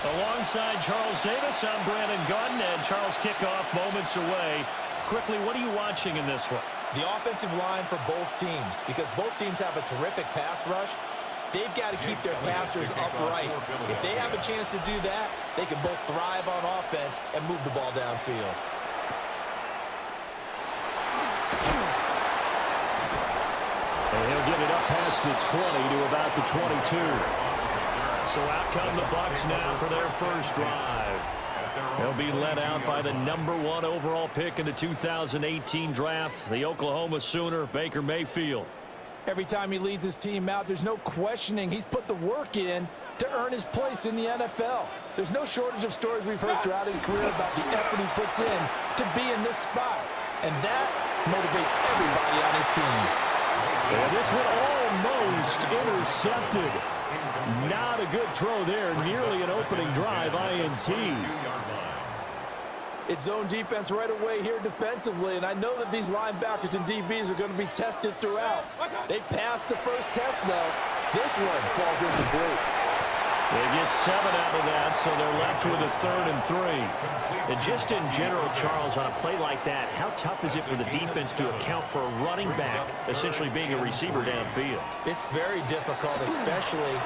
Alongside Charles Davis, I'm Brandon Gunn, and Charles, kickoff moments away. Quickly, what are you watching in this one? The offensive line for both teams, because both teams have a terrific pass rush. They've got to keep their passers upright. If they have a chance to do that, they can both thrive on offense and move the ball downfield. And he'll give it up past the 20 to about the 22. So out come the Bucs now for their first drive. They'll be led out by the #1 overall pick in the 2018 draft, the Oklahoma Sooner, Baker Mayfield. Every time he leads his team out, there's no questioning he's put the work in to earn his place in the NFL. There's no shortage of stories we've heard throughout his career about the effort he puts in to be in this spot. And that motivates everybody on his team. And this one almost intercepted. Not a good throw there. Nearly an opening drive, INT. It's zone defense right away here defensively, and I know that these linebackers and DBs are going to be tested throughout. They passed the first test, though. This one falls incomplete. They get 7 out of that, so they're left with a 3rd and 3. And just in general, Charles, on a play like that, how tough is it for the defense to account for a running back essentially being a receiver downfield? It's very difficult, especially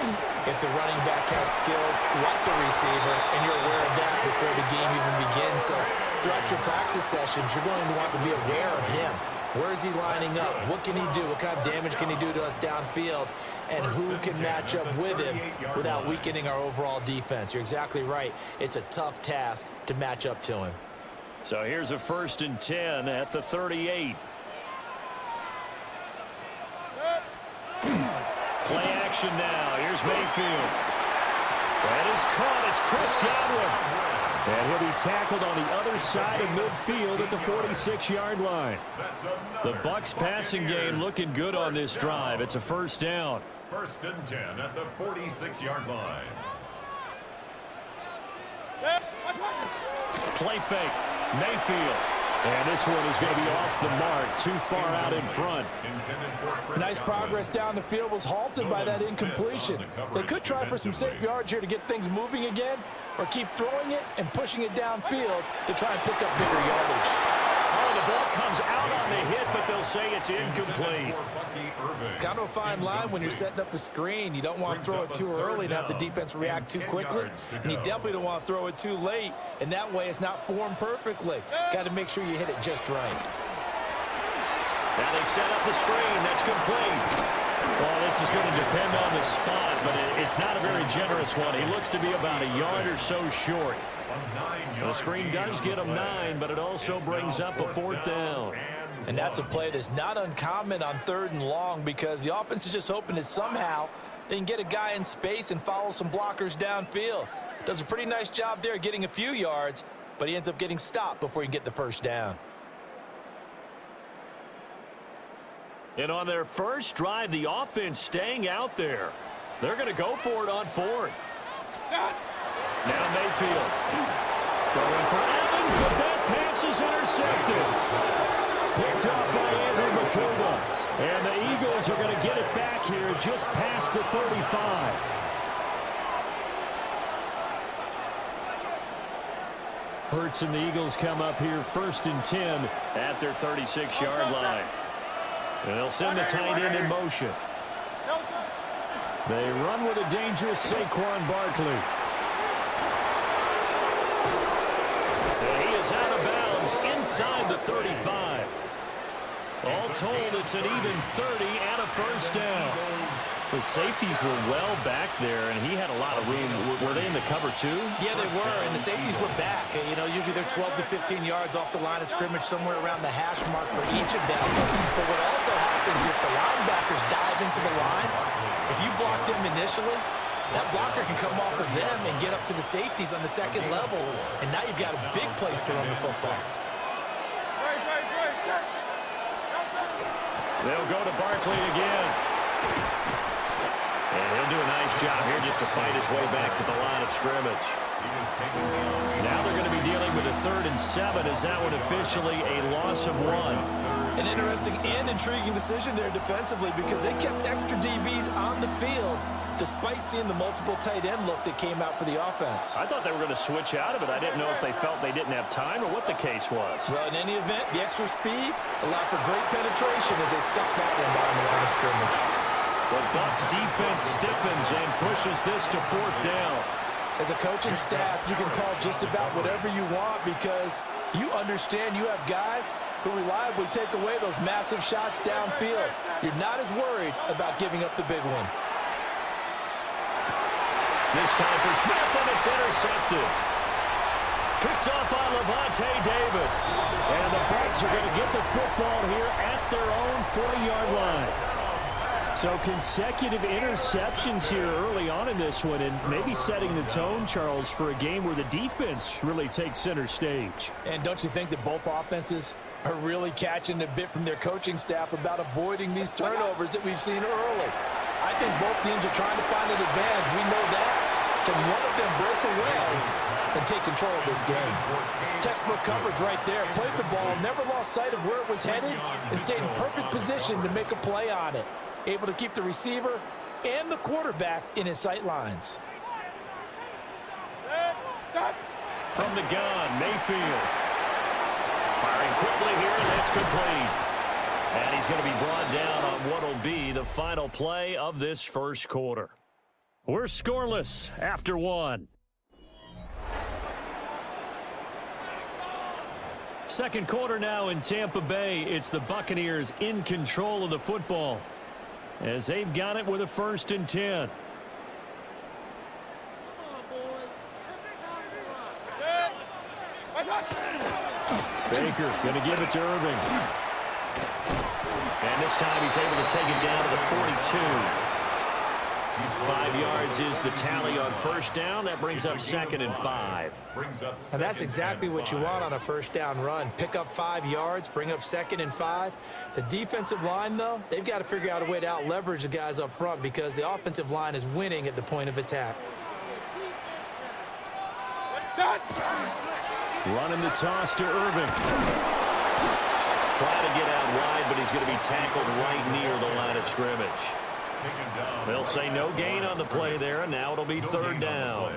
if the running back has skills like a receiver, and you're aware of that before the game even begins. So throughout your practice sessions, you're going to want to be aware of him. Where is he lining up? What can he do? What kind of damage can he do to us downfield? And who can match up with him without weakening our overall defense? You're exactly right. It's a tough task to match up to him. So here's a 1st and 10 at the 38. Play action now. Here's Mayfield. That is caught. It's Chris Godwin. And he'll be tackled on the other side of midfield at the 46-yard line. The Bucs passing game looking good on this drive. It's a 1st down. 1st and 10 at the 46-yard line. Play fake. Mayfield. And this one is going to be off the mark. Too far out in front. Nice progress down the field was halted by that incompletion. They could try for some safe yards here to get things moving again, or keep throwing it and pushing it downfield to try and pick up bigger yardage. Oh, the ball comes out on the hit, but they'll say it's incomplete. Kind of a fine line when you're setting up a screen. You don't want to throw it too early to have the defense react too quickly, and you definitely don't want to throw it too late, and that way it's not formed perfectly. Got to make sure you hit it just right. Now they set up the screen. That's complete. Well, this is going to depend on the spot, but it's not a very generous one. He looks to be about a yard or so short. The screen does get him 9, but it also brings up a 4th down. And that's a play that's not uncommon on 3rd and long, because the offense is just hoping that somehow they can get a guy in space and follow some blockers downfield. Does a pretty nice job there getting a few yards, but he ends up getting stopped before he can get the 1st down. And on their first drive, the offense staying out there. They're going to go for it on 4th. Now Mayfield going for Evans, but that pass is intercepted. Picked up by Andrew McCullough. And the Eagles are going to get it back here just past the 35. Hurts and the Eagles come up here 1st and 10 at their 36-yard line. And they'll send the tight end in motion. They run with a dangerous Saquon Barkley. And he is out of bounds inside the 35. All told, it's an even 30 and a 1st down. The safeties were well back there, and he had a lot of room. Were they in the cover too? Yeah, they were, and the safeties were back. You know, usually they're 12 to 15 yards off the line of scrimmage, somewhere around the hash mark for each of them. But what also happens if the linebackers dive into the line, if you block them initially, that blocker can come off of them and get up to the safeties on the 2nd level, and now you've got a big place to run the football. They'll go to Barkley again. And he'll do a nice job here just to fight his way back to the line of scrimmage. Now they're going to be dealing with a 3rd and 7. Is that one officially a loss of 1? An interesting and intriguing decision there defensively, because they kept extra DBs on the field despite seeing the multiple tight end look that came out for the offense. I thought they were going to switch out of it. I didn't know if they felt they didn't have time or what the case was. Well, in any event, the extra speed allowed for great penetration as they stuck that one behind the line of scrimmage. The Bucs defense stiffens and pushes this to 4th down. As a coaching staff, you can call just about whatever you want because you understand you have guys who reliably take away those massive shots downfield. You're not as worried about giving up the big one. This time for Smith, and it's intercepted. Picked up by Levante David. And the Bucs are going to get the football here at their own 40-yard line. So consecutive interceptions here early on in this one, and maybe setting the tone, Charles, for a game where the defense really takes center stage. And don't you think that both offenses are really catching a bit from their coaching staff about avoiding these turnovers that we've seen early? I think both teams are trying to find an advantage. We know that. Can one of them break away and take control of this game? Textbook coverage right there. Played the ball, never lost sight of where it was headed, and stayed in perfect position to make a play on it. Able to keep the receiver and the quarterback in his sight lines. From the gun, Mayfield. Firing quickly here, and that's complete. And he's going to be brought down on what will be the final play of this first quarter. We're scoreless after 1. Second quarter now in Tampa Bay. It's the Buccaneers in control of the football, as they've got it with a 1st and 10. Baker going to give it to Irving. And this time he's able to take it down to the 42. 5 yards is the tally on 1st down. That brings up 2nd and 5. And that's exactly what you want on a 1st down run. Pick up 5 yards, bring up 2nd and 5. The defensive line, though, they've got to figure out a way to out-leverage the guys up front because the offensive line is winning at the point of attack. Running the toss to Irving. Trying to get out wide, but he's going to be tackled right near the line of scrimmage. They'll say no gain on the play there, and now it'll be 3rd down.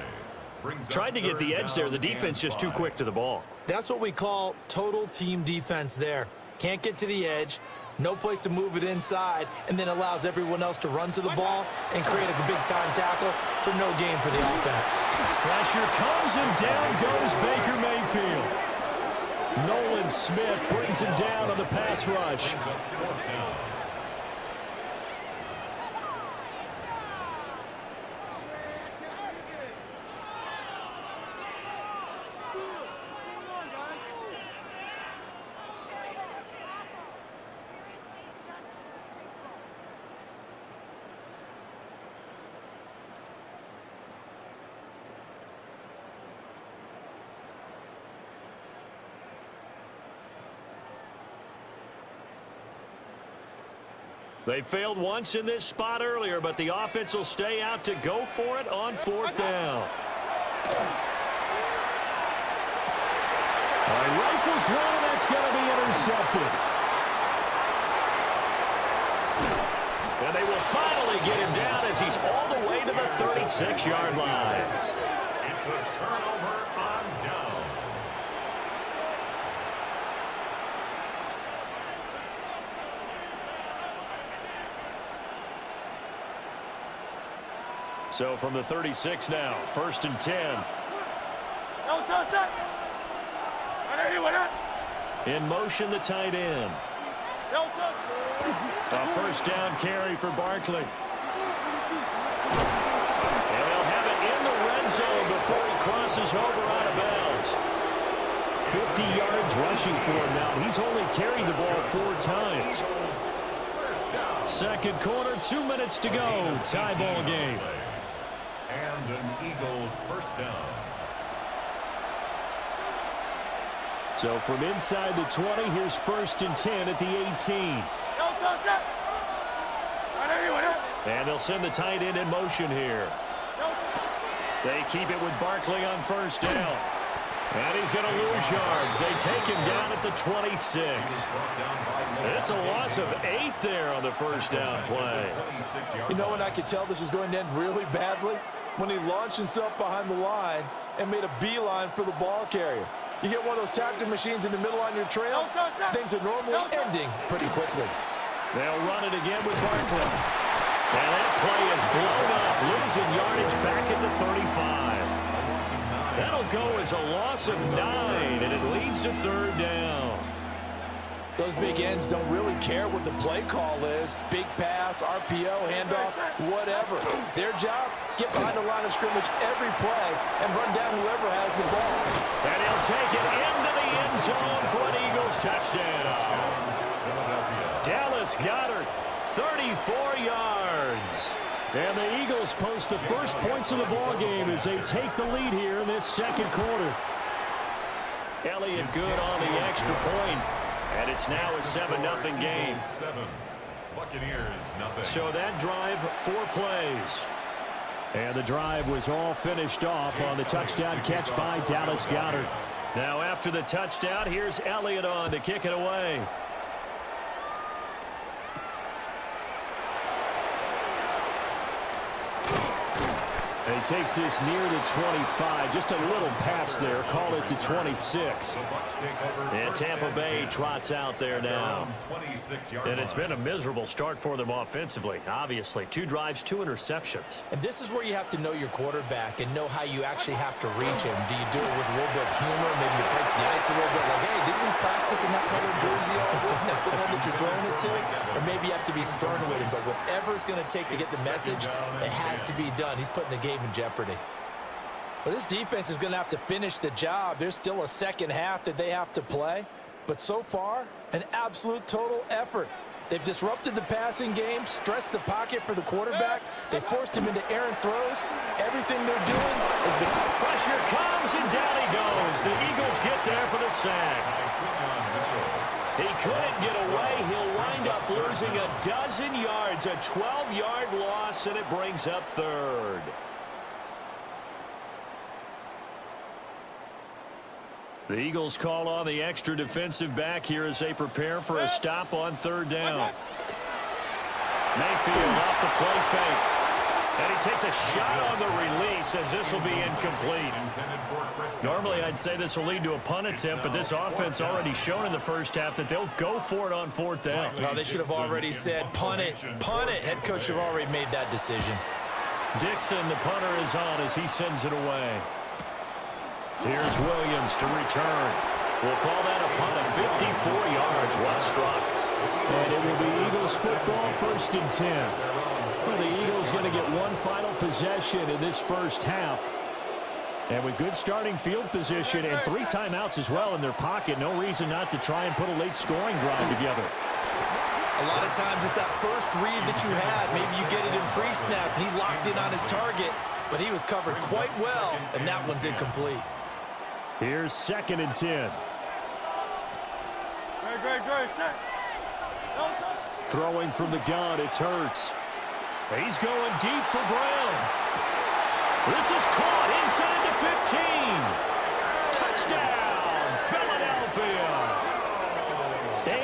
Tried to get the edge there. The defense just too quick to the ball. That's what we call total team defense there. Can't get to the edge, no place to move it inside, and then allows everyone else to run to the ball and create a big-time tackle for no gain for the offense. Pressure comes, and down goes Baker Mayfield. Nolan Smith brings him down on the pass rush. They failed once in this spot earlier, but the offense will stay out to go for it on 4th down. All right, rifles one, that's going to be intercepted. And they will finally get him down as he's all the way to the 36-yard line. It's a turnover on down. So from the 36 now, 1st and 10. In motion, the tight end. A 1st down carry for Barkley. And they'll have it in the red zone before he crosses over out of bounds. 50 yards rushing for him now. He's only carried the ball 4 times. Second quarter, 2 minutes to go. Tie ball game. And an Eagle 1st down. So from inside the 20, here's 1st and 10 at the 18. And they'll send the tight end in motion here. They keep it with Barkley on 1st down. And he's going to lose yards. They take him down at the 26. It's a loss of 8 there on the first down play. You know when I could tell this was going to end really badly? When he launched himself behind the line and made a beeline for the ball carrier. You get one of those tactic machines in the middle on your trail, things are normally ending pretty quickly. They'll run it again with Barkley. And that play is blown up, losing yardage back at the 35. That'll go as a loss of 9, and it leads to third down. Those big ends don't really care what the play call is. Big pass, RPO, handoff, whatever. Their job, get behind the line of scrimmage every play and run down whoever has the ball. And he'll take it into the end zone for an Eagles touchdown. Dallas Goedert, 34 yards. And the Eagles post the first points of the ball game as they take the lead here in this second quarter. Elliott good on the extra point. And it's now a 7-0 game. Buccaneers, nothing. So that drive, 4 plays. And the drive was all finished off on the touchdown catch by Dallas Goedert. Now after the touchdown, here's Elliott on to kick it away. And he takes this near the 25. Just a little pass there. Call it the 26. And Tampa Bay trots out there now. And it's been a miserable start for them offensively. Obviously, 2 drives, 2 interceptions. And this is where you have to know your quarterback and know how you actually have to reach him. Do you do it with a little bit of humor? Maybe you break the ice a little bit like, hey, didn't we practice in that colored jersey all week? That the one that you're throwing it to? Or maybe you have to be stern with him. But whatever it's going to take to get the message, it has to be done. He's putting the game in jeopardy. Well, this defense is going to have to finish the job. There's still a second half that they have to play. But so far, an absolute total effort. They've disrupted the passing game, stressed the pocket for the quarterback. They forced him into errant throws. Everything they're doing has been... Pressure comes, and down he goes. The Eagles get there for the sack. He couldn't get away. He'll wind up losing a dozen yards, a 12-yard loss, and it brings up third. The Eagles call on the extra defensive back here as they prepare for a stop on third down. Mayfield off the play fake. And he takes a shot on the release as this will be incomplete. Normally I'd say this will lead to a punt attempt, but this offense already shown in the first half that they'll go for it on fourth down. No, they should have already said punt it, punt it. Head coach should have already made that decision. Dixon, the punter, is on as he sends it away. Here's Williams to return. We'll call that a punt of 54 yards. Well struck. And it will be Eagles football, 1st and 10. Well, the Eagles going to get one final possession in this first half. And with good starting field position and 3 timeouts as well in their pocket, no reason not to try and put a late scoring drive together. A lot of times it's that first read that you had. Maybe you get it in pre-snap, and he locked in on his target, but he was covered quite well, and that one's incomplete. Here's 2nd and 10. Throwing from the gun, it's Hurts. He's going deep for Brown. This is caught inside the 15. Touchdown, Philadelphia.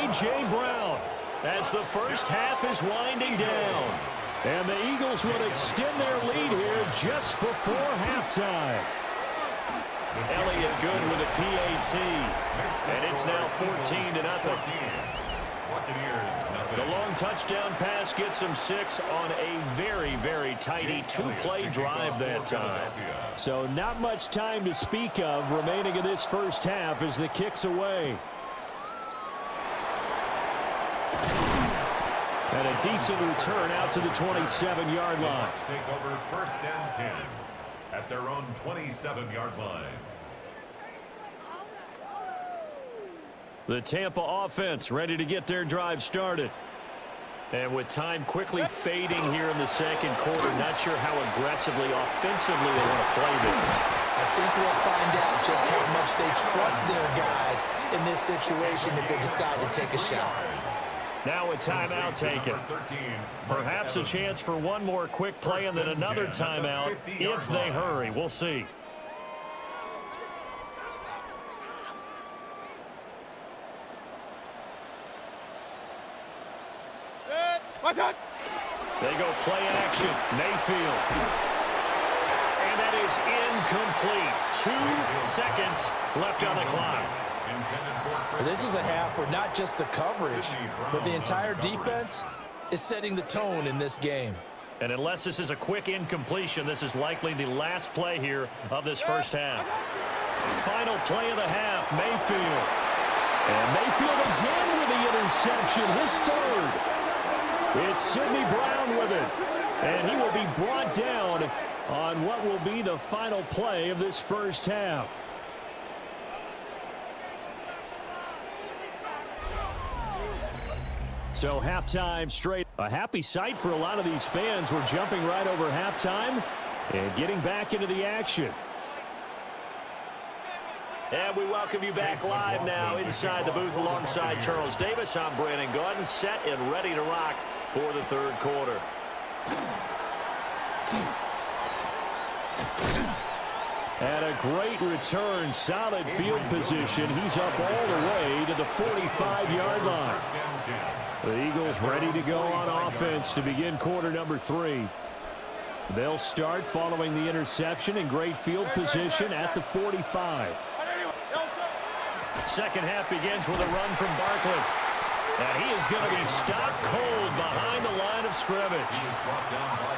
A.J. Brown as the first half is winding down. And the Eagles will extend their lead here just before halftime. Elliott good with a PAT. And it's now 14-0. The long touchdown pass gets them 6 on a very, very tidy 2-play drive that time. So not much time to speak of remaining in this first half as the kick's away. And a decent return out to the 27-yard line. Take over 1st and 10 at their own 27-yard line. The Tampa offense ready to get their drive started. And with time quickly fading here in the second quarter, not sure how aggressively, offensively they want to play this. I think we'll find out just how much they trust their guys in this situation if they decide to take a shot. Now a timeout taken. Perhaps a chance for one more quick play and then another timeout if they hurry. We'll see. They go play action. Mayfield. And that is incomplete. 2 seconds left on the clock. This is a half where not just the coverage, but the entire defense is setting the tone in this game. And unless this is a quick incompletion, this is likely the last play here of this first half. Final play of the half, Mayfield. And Mayfield again with the interception, his third. It's Sidney Brown with it. And he will be brought down on what will be the final play of this first half. So halftime straight. A happy sight for a lot of these fans. We're jumping right over halftime and getting back into the action. And we welcome you back live now inside the booth alongside Charles Davis. I'm Brandon Gordon, set and ready to rock for the third quarter. And a great return, solid field position. He's up all the way to the 45-yard line. The Eagles ready to go on offense to begin quarter number 3. They'll start following the interception in great field position at the 45. Second half begins with a run from Barkley. And he is going to be stopped cold behind the line of scrimmage.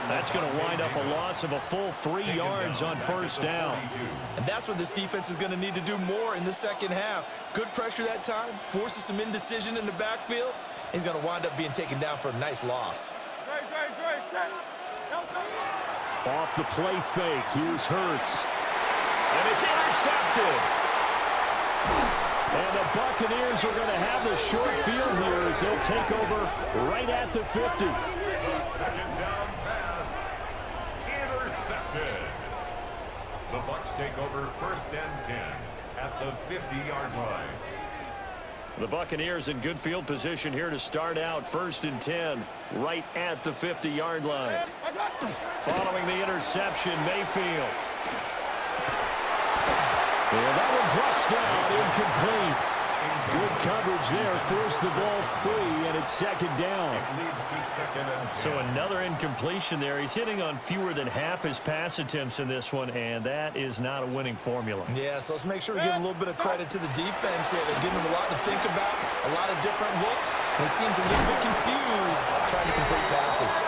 That's going to wind up a loss of a full 3 yards on first down. And that's what this defense is going to need to do more in the second half. Good pressure that time, forces some indecision in the backfield. He's going to wind up being taken down for a nice loss. Off the play fake, here's Hurts. And it's intercepted. And the Buccaneers are going to have the short field here as they'll take over right at the 50. Second down pass. Intercepted. The Bucs take over first and 10 at the 50-yard line. The Buccaneers in good field position here to start out first and 10 right at the 50-yard line. Following the interception, Mayfield. And that one drops down, incomplete. Good coverage there, forced the ball free, and it's second down. Leads to second and 10. So another incompletion there. He's hitting on fewer than half his pass attempts in this one, and that is not a winning formula. Yeah, so let's make sure we give a little bit of credit to the defense here. They're giving him a lot to think about, a lot of different looks, and he seems a little bit confused trying to complete passes.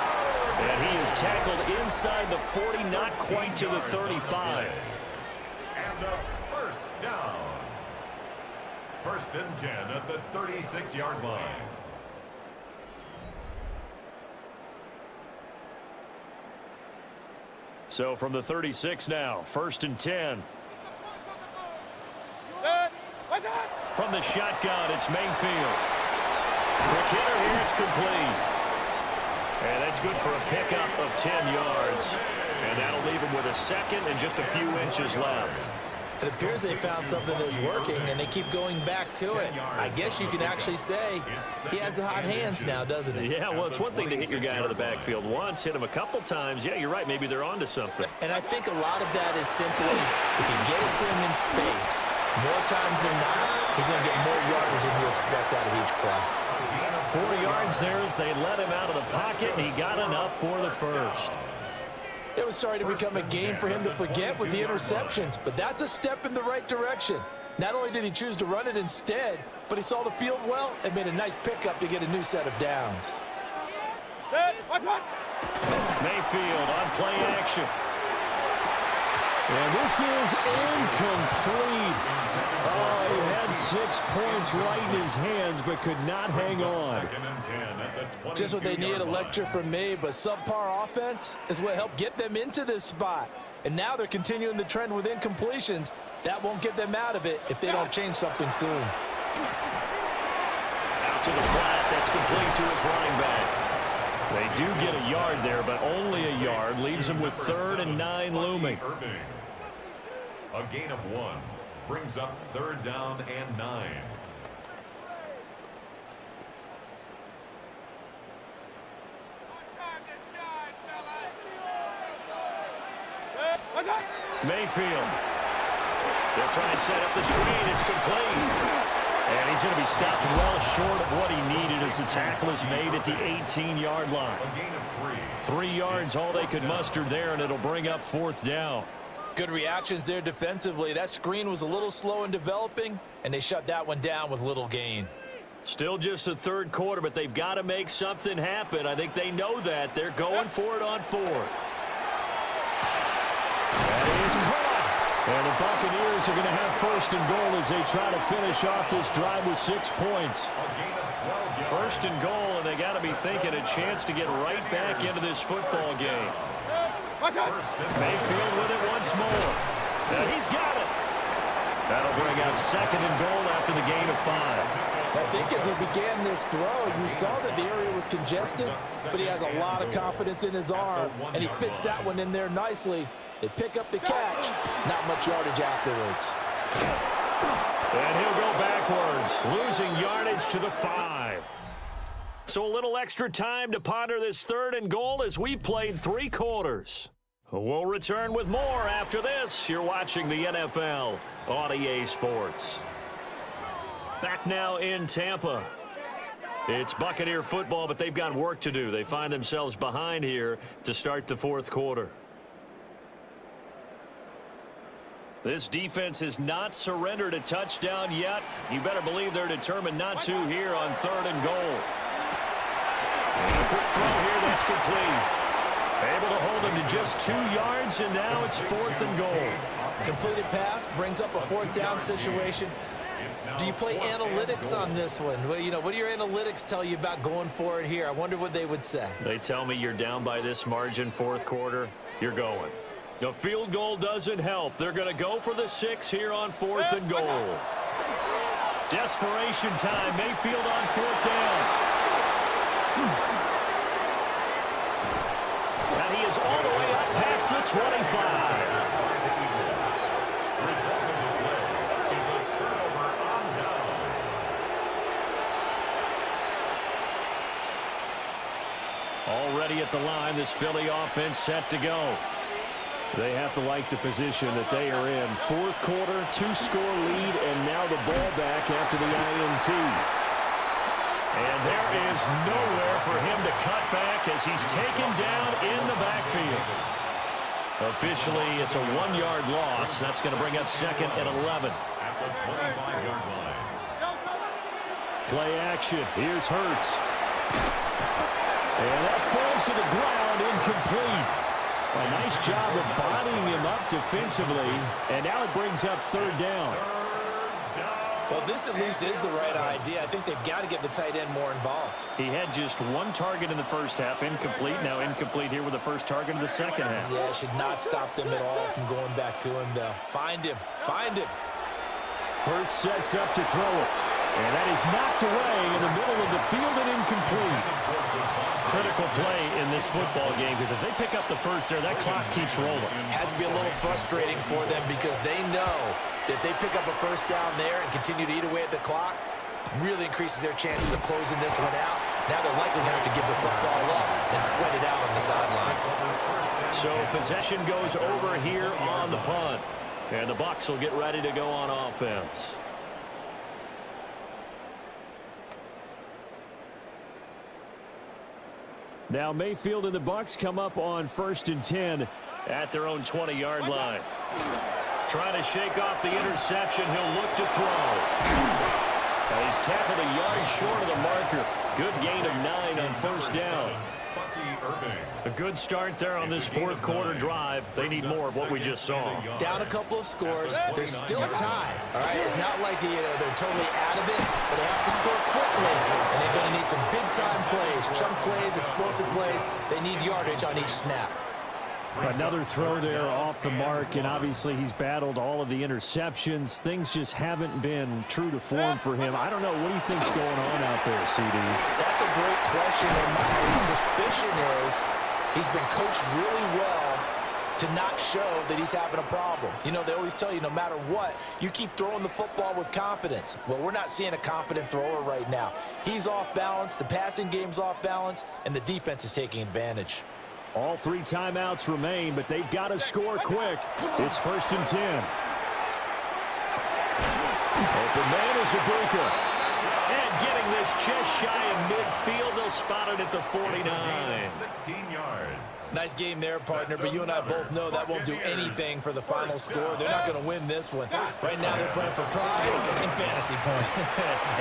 And he is tackled inside the 40, not quite to the 35. And a first down. First and 10 at the 36-yard line. So from the 36 now, first and 10. From the shotgun, it's Mayfield. The killer here, it's complete. And that's good for a pickup of 10 yards. And that'll leave him with a second and just a few inches left. It appears they found something that's working, and they keep going back to it. I guess you can actually say he has the hot hands now, doesn't he? Yeah, well, it's one thing to hit your guy out of the backfield once, hit him a couple times. Yeah, you're right. Maybe they're onto something. And I think a lot of that is simply if you get it to him in space, more times than not, he's going to get more yardage than you expect out of each play. 4 yards there as they let him out of the pocket, and he got enough for the first. It was starting to become a game for him to forget with the interceptions, but that's a step in the right direction. Not only did he choose to run it instead, but he saw the field well and made a nice pickup to get a new set of downs. Mayfield on play action. And this is incomplete. Oh, he had 6 points right in his hands, but could not hang on. Just what they need, a lecture from me, but subpar offense is what helped get them into this spot. And now they're continuing the trend with incompletions. That won't get them out of it if they don't change something soon. Out to the flat, that's complete to his running back. They do get a yard there, but only a yard. Leaves them with 3rd and 9 looming. A gain of 1 brings up 3rd down and 9. Mayfield. They'll try and set up the screen. It's complete. And he's going to be stopped well short of what he needed as the tackle is made at the 18-yard line. 3 yards, all they could muster there, and it'll bring up 4th down. Good reactions there defensively. That screen was a little slow in developing, and they shut that one down with little gain. Still just the 3rd quarter, but they've got to make something happen. I think they know that. They're going for it on 4th. That is caught. And the Buccaneers are going to have 1st and goal as they try to finish off this drive with 6 points. 1st and goal, and they got to be thinking a chance to get right back into this football game. Mayfield with it once more. And he's got it. That'll bring out 2nd and goal after the gain of 5. I think as he began this throw, you saw that the area was congested, but he has a lot of confidence in his arm, and he fits that one in there nicely. They pick up the catch, not much yardage afterwards. And he'll go backwards, losing yardage to the 5. So a little extra time to ponder this 3rd and goal as we played 3 quarters. We'll return with more after this. You're watching the NFL on EA Sports. Back now in Tampa. It's Buccaneer football, but they've got work to do. They find themselves behind here to start the 4th quarter. This defense has not surrendered a touchdown yet. You better believe they're determined not to here on 3rd and goal. And a quick throw here, that's complete. Able to hold him to just 2 yards, and now it's 4th and goal. Completed pass brings up a 4th down situation. Do you play analytics on this one? Well, what do your analytics tell you about going for it here? I wonder what they would say. They tell me you're down by this margin 4th quarter, you're going. The field goal doesn't help. They're going to go for the 6 here on 4th and goal. Desperation time. Mayfield on 4th down. And he is all the way up past the 25. Already at the line, this Philly offense set to go. They have to like the position that they are in. 4th quarter, 2-score lead, and now the ball back after the INT. And there is nowhere for him to cut back as he's taken down in the backfield. Officially, it's a 1-yard loss. That's going to bring up 2nd and 11. At the 25-yard line. Play action. Here's Hurts. And that falls to the ground, incomplete. A nice job of bodying him up defensively, and now it brings up 3rd down. Well, this at least is the right idea. I think they've got to get the tight end more involved. He had just 1 target in the 1st half, incomplete. Now incomplete here with the 1st target in the 2nd half. Yeah, it should not stop them at all from going back to him, though. Find him. Find him. Hurts sets up to throw it. And that is knocked away in the middle of the field and incomplete. Critical play in this football game, because if they pick up the 1st there, that clock keeps rolling. Has to be a little frustrating for them because they know that they pick up a 1st down there and continue to eat away at the clock, really increases their chances of closing this one out. Now they're likely going to have to give the football up and sweat it out on the sideline. So possession goes over here on the punt, and the Bucs will get ready to go on offense. Now Mayfield and the Bucs come up on 1st and 10 at their own 20-yard line. Trying to shake off the interception. He'll look to throw. And he's tackled a yard short of the marker. Good gain of 9 on 1st down. A good start there on this 4th quarter drive. They need more of what we just saw. Down a couple of scores. There's still time. All right, it's not like they're totally out of it, but they have to score quickly. And they're going to need some big-time plays, chunk plays, explosive plays. They need yardage on each snap. Another throw there off the mark, and obviously he's battled all of the interceptions. Things just haven't been true to form for him. I don't know. What do you think's going on out there, CD? That's a great question, and my suspicion is he's been coached really well to not show that he's having a problem. You know, they always tell you no matter what, you keep throwing the football with confidence. Well, we're not seeing a confident thrower right now. He's off balance, the passing game's off balance, and the defense is taking advantage. All 3 timeouts remain, but they've got to score quick. It's 1st and 10. Open man is Ibuka. And getting this just shy of midfield, they'll spot it at the 49. 16 yards. Nice game there, partner, but you and I both know that won't do anything for the final score. They're not going to win this one. Right now they're playing for pride and fantasy points.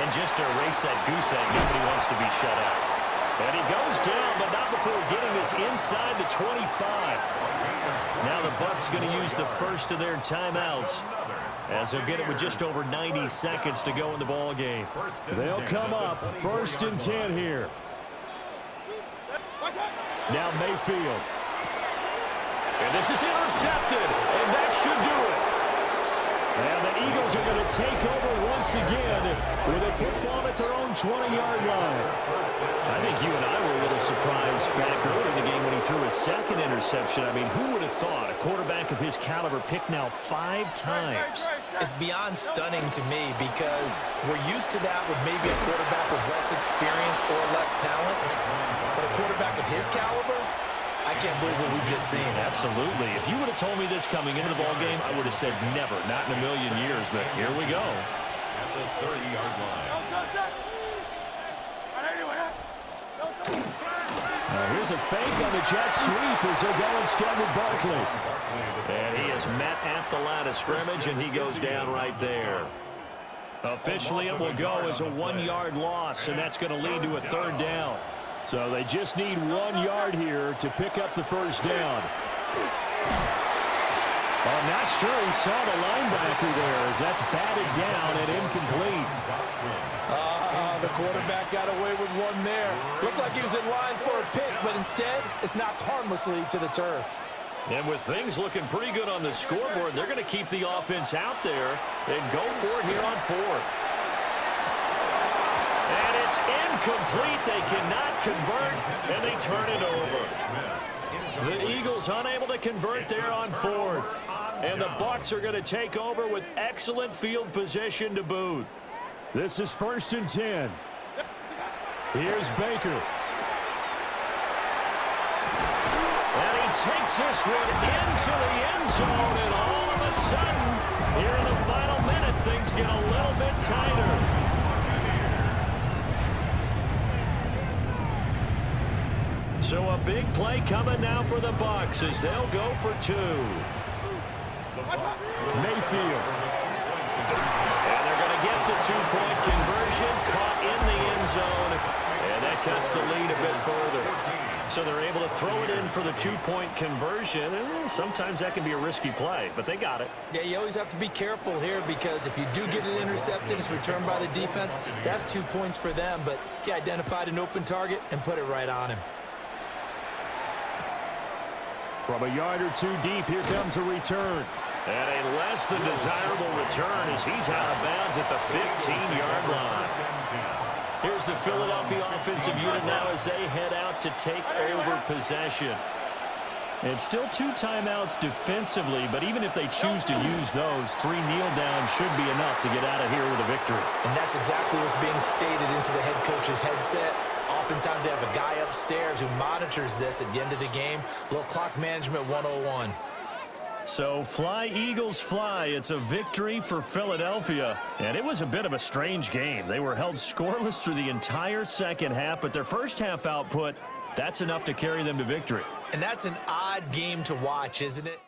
And just to erase that goose egg, nobody wants to be shut out. And he goes down, but not before getting this inside the 25. Now the Bucs going to use the first of their timeouts, as they'll get it with just over 90 seconds to go in the ball game. They'll come up 1st and 10 here. Now Mayfield. And this is intercepted, and that should do it. And the Eagles are going to take over once again with a football at their own 20-yard line. I think you and I were a little surprised back early in the game when he threw his second interception. I mean, who would have thought a quarterback of his caliber picked now 5 times? It's beyond stunning to me because we're used to that with maybe a quarterback with less experience or less talent. But a quarterback of his caliber, I can't believe what we've just seen. Absolutely. If you would have told me this coming into the ball game, I would have said never, not in a million years. But here we go. At the 30-yard line. Here's a fake on the jet sweep as they're going instead with Barkley. And he is met at the line of scrimmage, and he goes down right there. Officially, it will go as a 1-yard loss, and that's going to lead to a 3rd down. So they just need 1 yard here to pick up the 1st down. I'm not sure he saw the linebacker there as that's batted down and incomplete. The quarterback got away with one there. Looked like he was in line for a pick, but instead it's knocked harmlessly to the turf. And with things looking pretty good on the scoreboard, they're going to keep the offense out there and go for it here on 4th. And it's incomplete. They cannot convert, and they turn it over. The Eagles unable to convert there on 4th. And the Bucs are going to take over with excellent field position to boot. This is 1st and 10. Here's Baker. And he takes this one into the end zone, and all of a sudden, here in the final minute, things get a little bit tighter. So a big play coming now for the Bucs as they'll go for 2. Mayfield. And they're going to get the 2-point conversion, caught in the end zone, and that cuts the lead a bit further. So they're able to throw it in for the 2-point conversion, and sometimes that can be a risky play, but they got it. Yeah, you always have to be careful here because if you do get it intercepted, it's returned by the defense, that's 2 points for them, but he identified an open target and put it right on him. From a yard or 2 deep, here comes a return. And a less than desirable return as he's out of bounds at the 15-yard line. Here's the Philadelphia offensive unit now as they head out to take over possession. And still 2 timeouts defensively, but even if they choose to use those, 3 kneel downs should be enough to get out of here with a victory. And that's exactly what's being stated into the head coach's headset. Oftentimes they have a guy upstairs who monitors this at the end of the game. A little clock management 101. So fly, Eagles, fly. It's a victory for Philadelphia. And it was a bit of a strange game. They were held scoreless through the entire second half, but their first half output, that's enough to carry them to victory. And that's an odd game to watch, isn't it?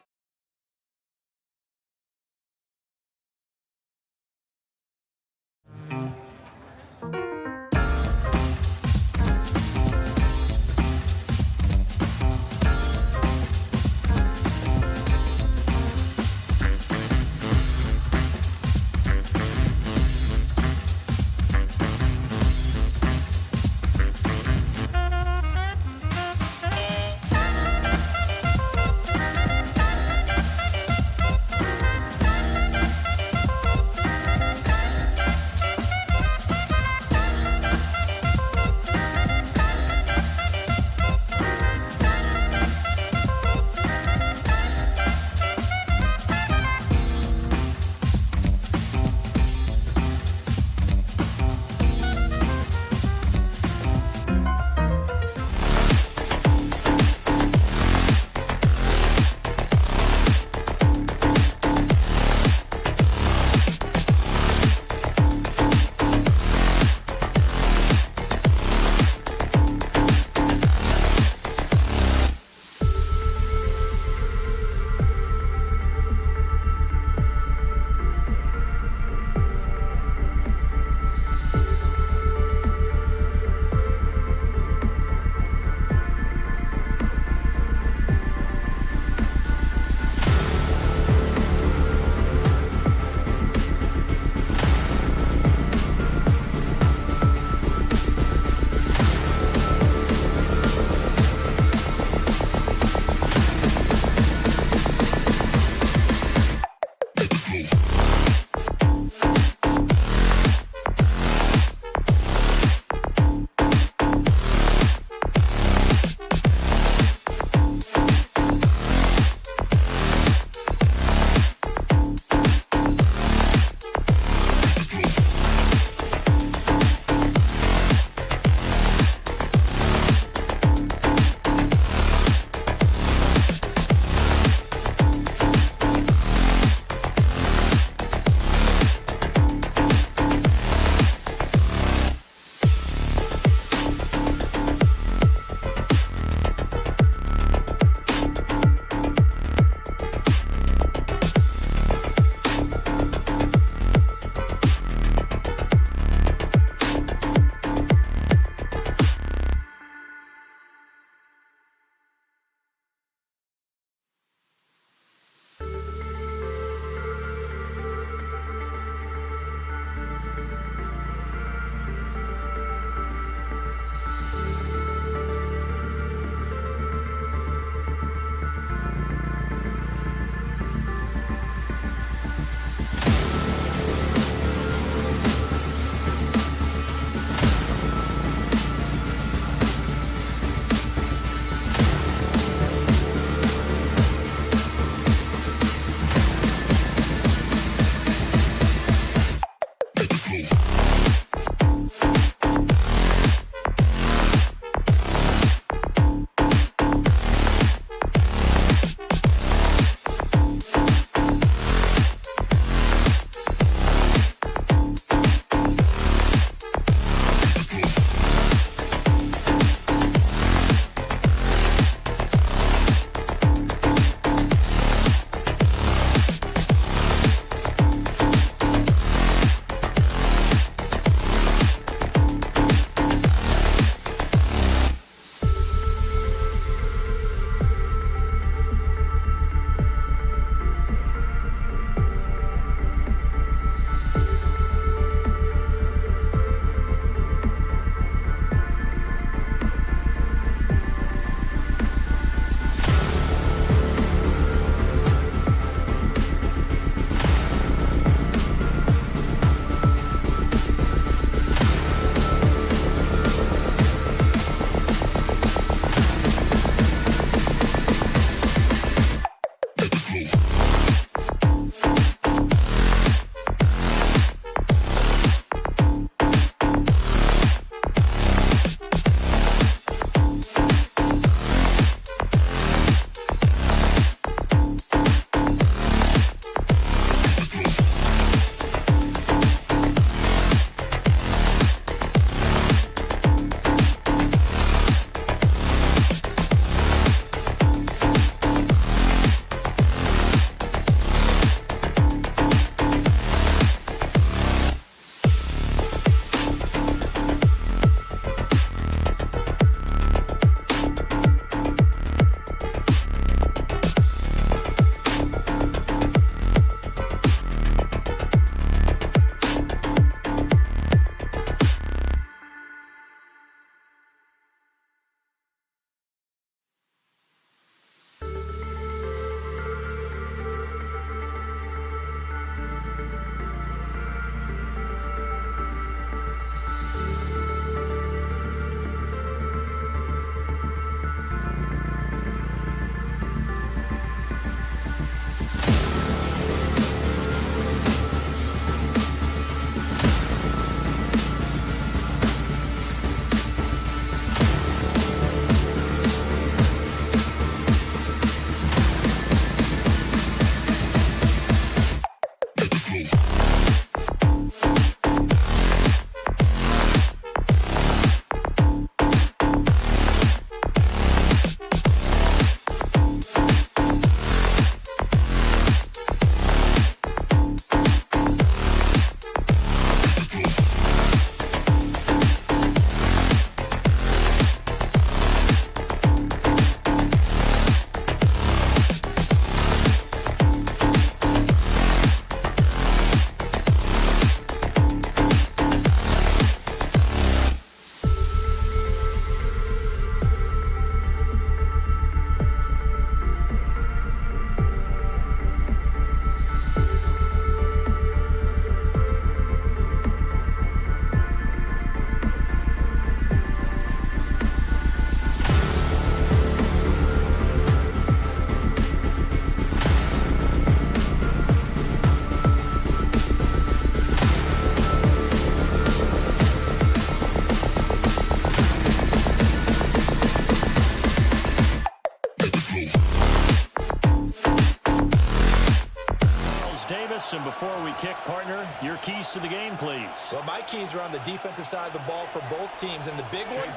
kick, partner. Your keys to the game, please. Well, my keys are on the defensive side of the ball for both teams. And the big one,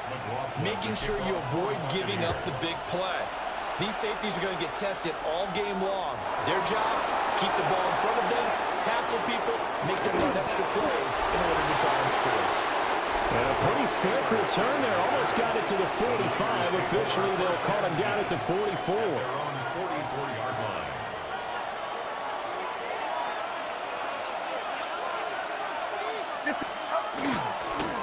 making sure you avoid giving up the big play. These safeties are going to get tested all game long. Their job, keep the ball in front of them, tackle people, make them run extra plays in order to try and score. And a pretty slick return there. Almost got it to the 45. Officially, they'll call him down at the 44.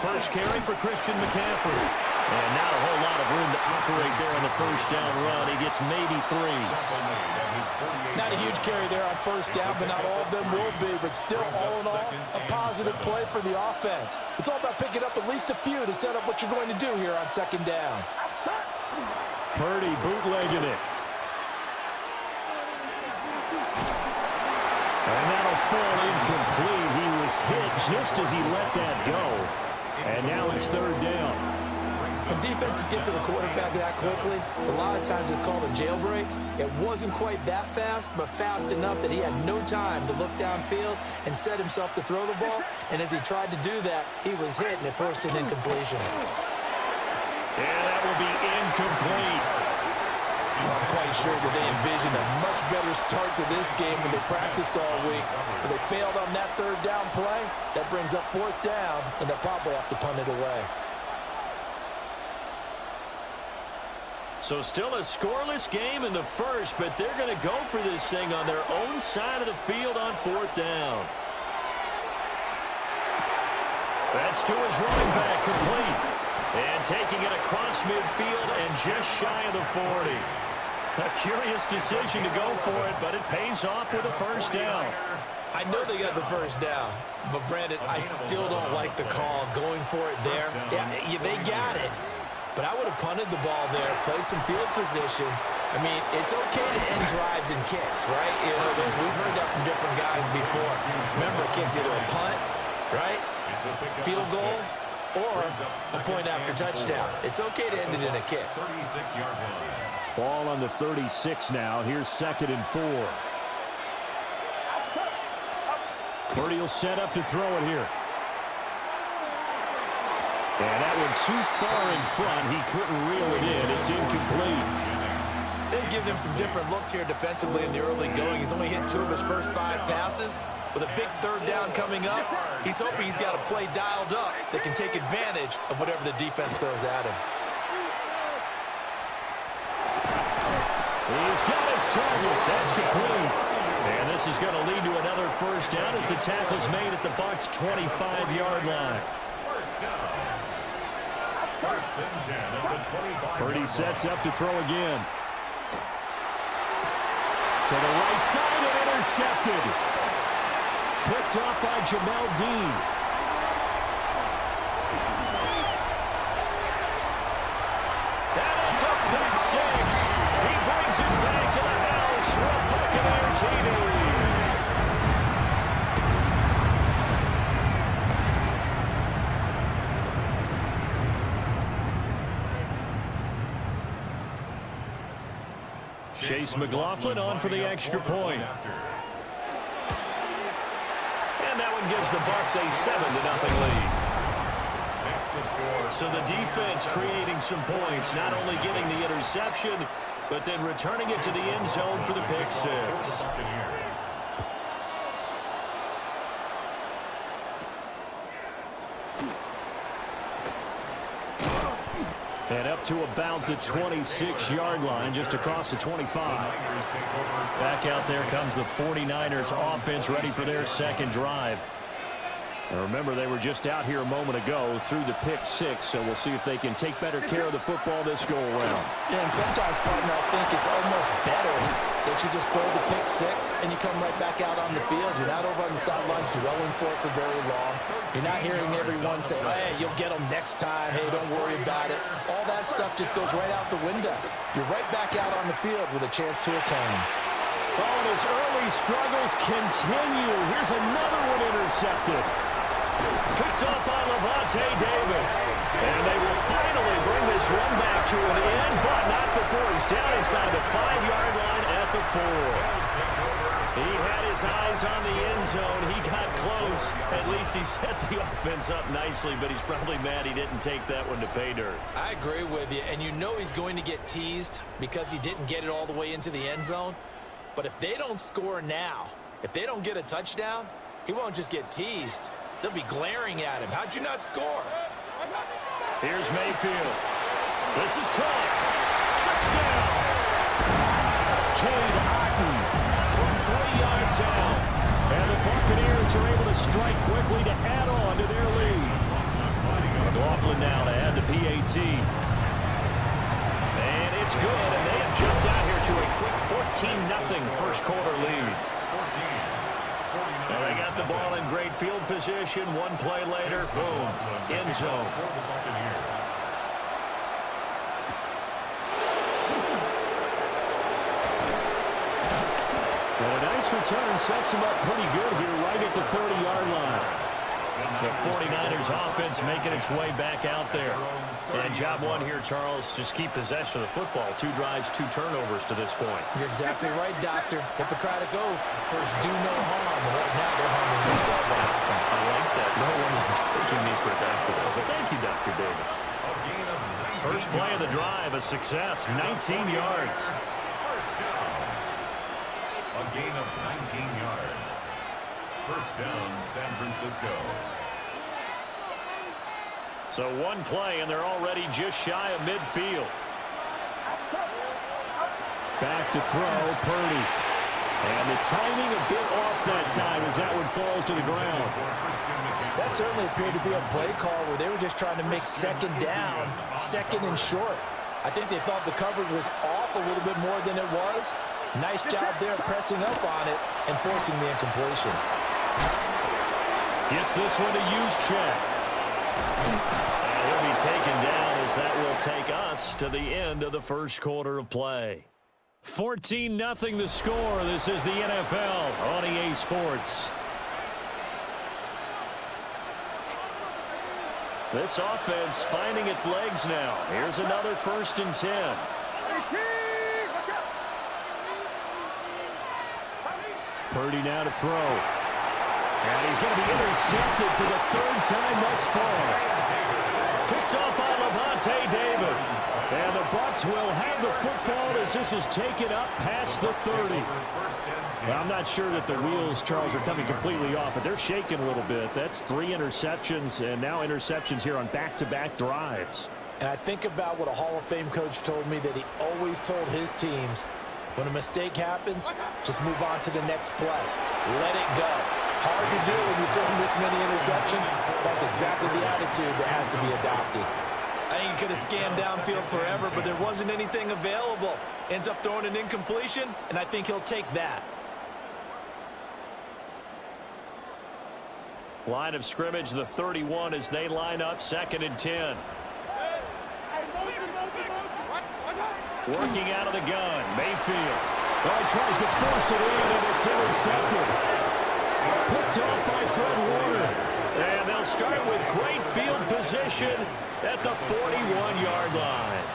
First carry for Christian McCaffrey. And not a whole lot of room to operate there on the first down run. He gets maybe 3. Not a huge carry there on first down, but not all of them will be. But still, all in all, a positive play for the offense. It's all about picking up at least a few to set up what you're going to do here on second down. Purdy bootlegging it. And that'll fall incomplete. He was hit just as he let that go. And now it's third down. When defenses get to the quarterback that quickly, a lot of times it's called a jailbreak. It wasn't quite that fast, but fast enough that he had no time to look downfield and set himself to throw the ball. And as he tried to do that, he was hit and it forced an incompletion. And that will be incomplete. I'm quite sure that they envisioned a much better start to this game when they practiced all week. But they failed on that third down play. That brings up fourth down, and they'll probably have to punt it away. So still a scoreless game in the first, but they're going to go for this thing on their own side of the field on fourth down. That's to his running back, complete. And taking it across midfield and just shy of the 40. A curious decision to go for it, but it pays off with a first down. I know they got the first down, but Brandon, I still don't like the call going for it there. Yeah, they got it. But I would have punted the ball there, played some field position. I mean, it's okay to end drives and kicks, right? You know, we've heard that from different guys before. Remember, a kick's either a punt, right, field goal, or a point after touchdown. It's okay to end it in a kick. Ball on the 36 now. Here's 2nd and 4. Purdy will set up to throw it here. And that one too far in front. He couldn't reel it in. It's incomplete. They've given him some different looks here defensively in the early going. He's only hit 2 of his first 5 passes. With a big third down coming up, he's hoping he's got a play dialed up that can take advantage of whatever the defense throws at him. He's got his target. That's complete. And this is going to lead to another first down as the tackle's made at the Bucs' 25-yard line. First and 10 at the 25. Purdy sets up to throw again. To the right side and intercepted. Picked off by Jamel Dean. And it's a pick 6. He brings it back to the house for Buccaneer TV. Chase McLaughlin on for the extra point. And that one gives the Bucs a 7-0 lead. So the defense creating some points, not only getting the interception, but then returning it to the end zone for the pick 6. And up to about the 26-yard line, just across the 25. Back out there comes the 49ers offense, ready for their second drive. And remember, they were just out here a moment ago through the pick 6, so we'll see if they can take better care of the football this go-around. Yeah, and sometimes, partner, I think it's almost better that you just throw the pick 6 and you come right back out on the field. You're not over on the sidelines dwelling for it for very long. You're not hearing everyone say, oh, hey, you'll get them next time. Hey, don't worry about it. All that stuff just goes right out the window. You're right back out on the field with a chance to atone. Oh, and his early struggles continue. Here's another one intercepted. Picked up by Levante David. And they will finally bring this run back to an end, but not before he's down inside the 5-yard line at the 4. He had his eyes on the end zone. He got close. At least he set the offense up nicely, but he's probably mad he didn't take that one to pay dirt. I agree with you, and you know he's going to get teased because he didn't get it all the way into the end zone. But if they don't score now, if they don't get a touchdown, he won't just get teased. They'll be glaring at him. How'd you not score? Here's Mayfield. This is caught. Touchdown. Cade Otton from 3 yards out. And the Buccaneers are able to strike quickly to add on to their lead. McLaughlin now to add the PAT. And it's good, and they have jumped out here to a quick 14-0 first quarter lead. And they got the ball in great field position. One play later, boom, end zone. And a nice return sets him up pretty good here right at the 30-yard line. The 49ers offense making its way back out there. And job one here, Charles, just keep possession of the football. 2 drives, 2 turnovers to this point. You're exactly right, Doctor. Hippocratic oath. First, do no harm. Right now, they're harming themselves on offense. I like that. No one is mistaking me for a doctor, though. But thank you, Dr. Davis. First play of the drive, a success, 19 yards. First down. A gain of 19 yards. First down, San Francisco. So one play, and they're already just shy of midfield. Back to throw, Purdy. And the timing a bit off that time as that one falls to the ground. That certainly appeared to be a play call where they were just trying to make second down, second and short. I think they thought the coverage was off a little bit more than it was. Nice job there pressing up on it and forcing the incompletion. Gets this one to use check. And he'll be taken down as that will take us to the end of the first quarter of play. 14-0 the score. This is the NFL on EA Sports. This offense finding its legs now. Here's another 1st and 10. Purdy now to throw. And he's going to be intercepted for the 3rd time thus far. Picked off by Levante David. And the Bucs will have the football as this is taken up past the 30. Well, I'm not sure that the wheels, Charles, are coming completely off, but they're shaking a little bit. That's 3 interceptions, and now interceptions here on back-to-back drives. And I think about what a Hall of Fame coach told me that he always told his teams, when a mistake happens, just move on to the next play. Let it go. Hard to do when you're throwing this many interceptions. That's exactly the attitude that has to be adopted. I think he could have scanned downfield forever, but there wasn't anything available. Ends up throwing an incompletion, and I think he'll take that. Line of scrimmage, the 31 as they line up 2nd and 10. Working out of the gun, Mayfield. Well, he tries to force it in, and it's intercepted. Picked off by Fred Warner. And they'll start with great field position at the 41-yard line.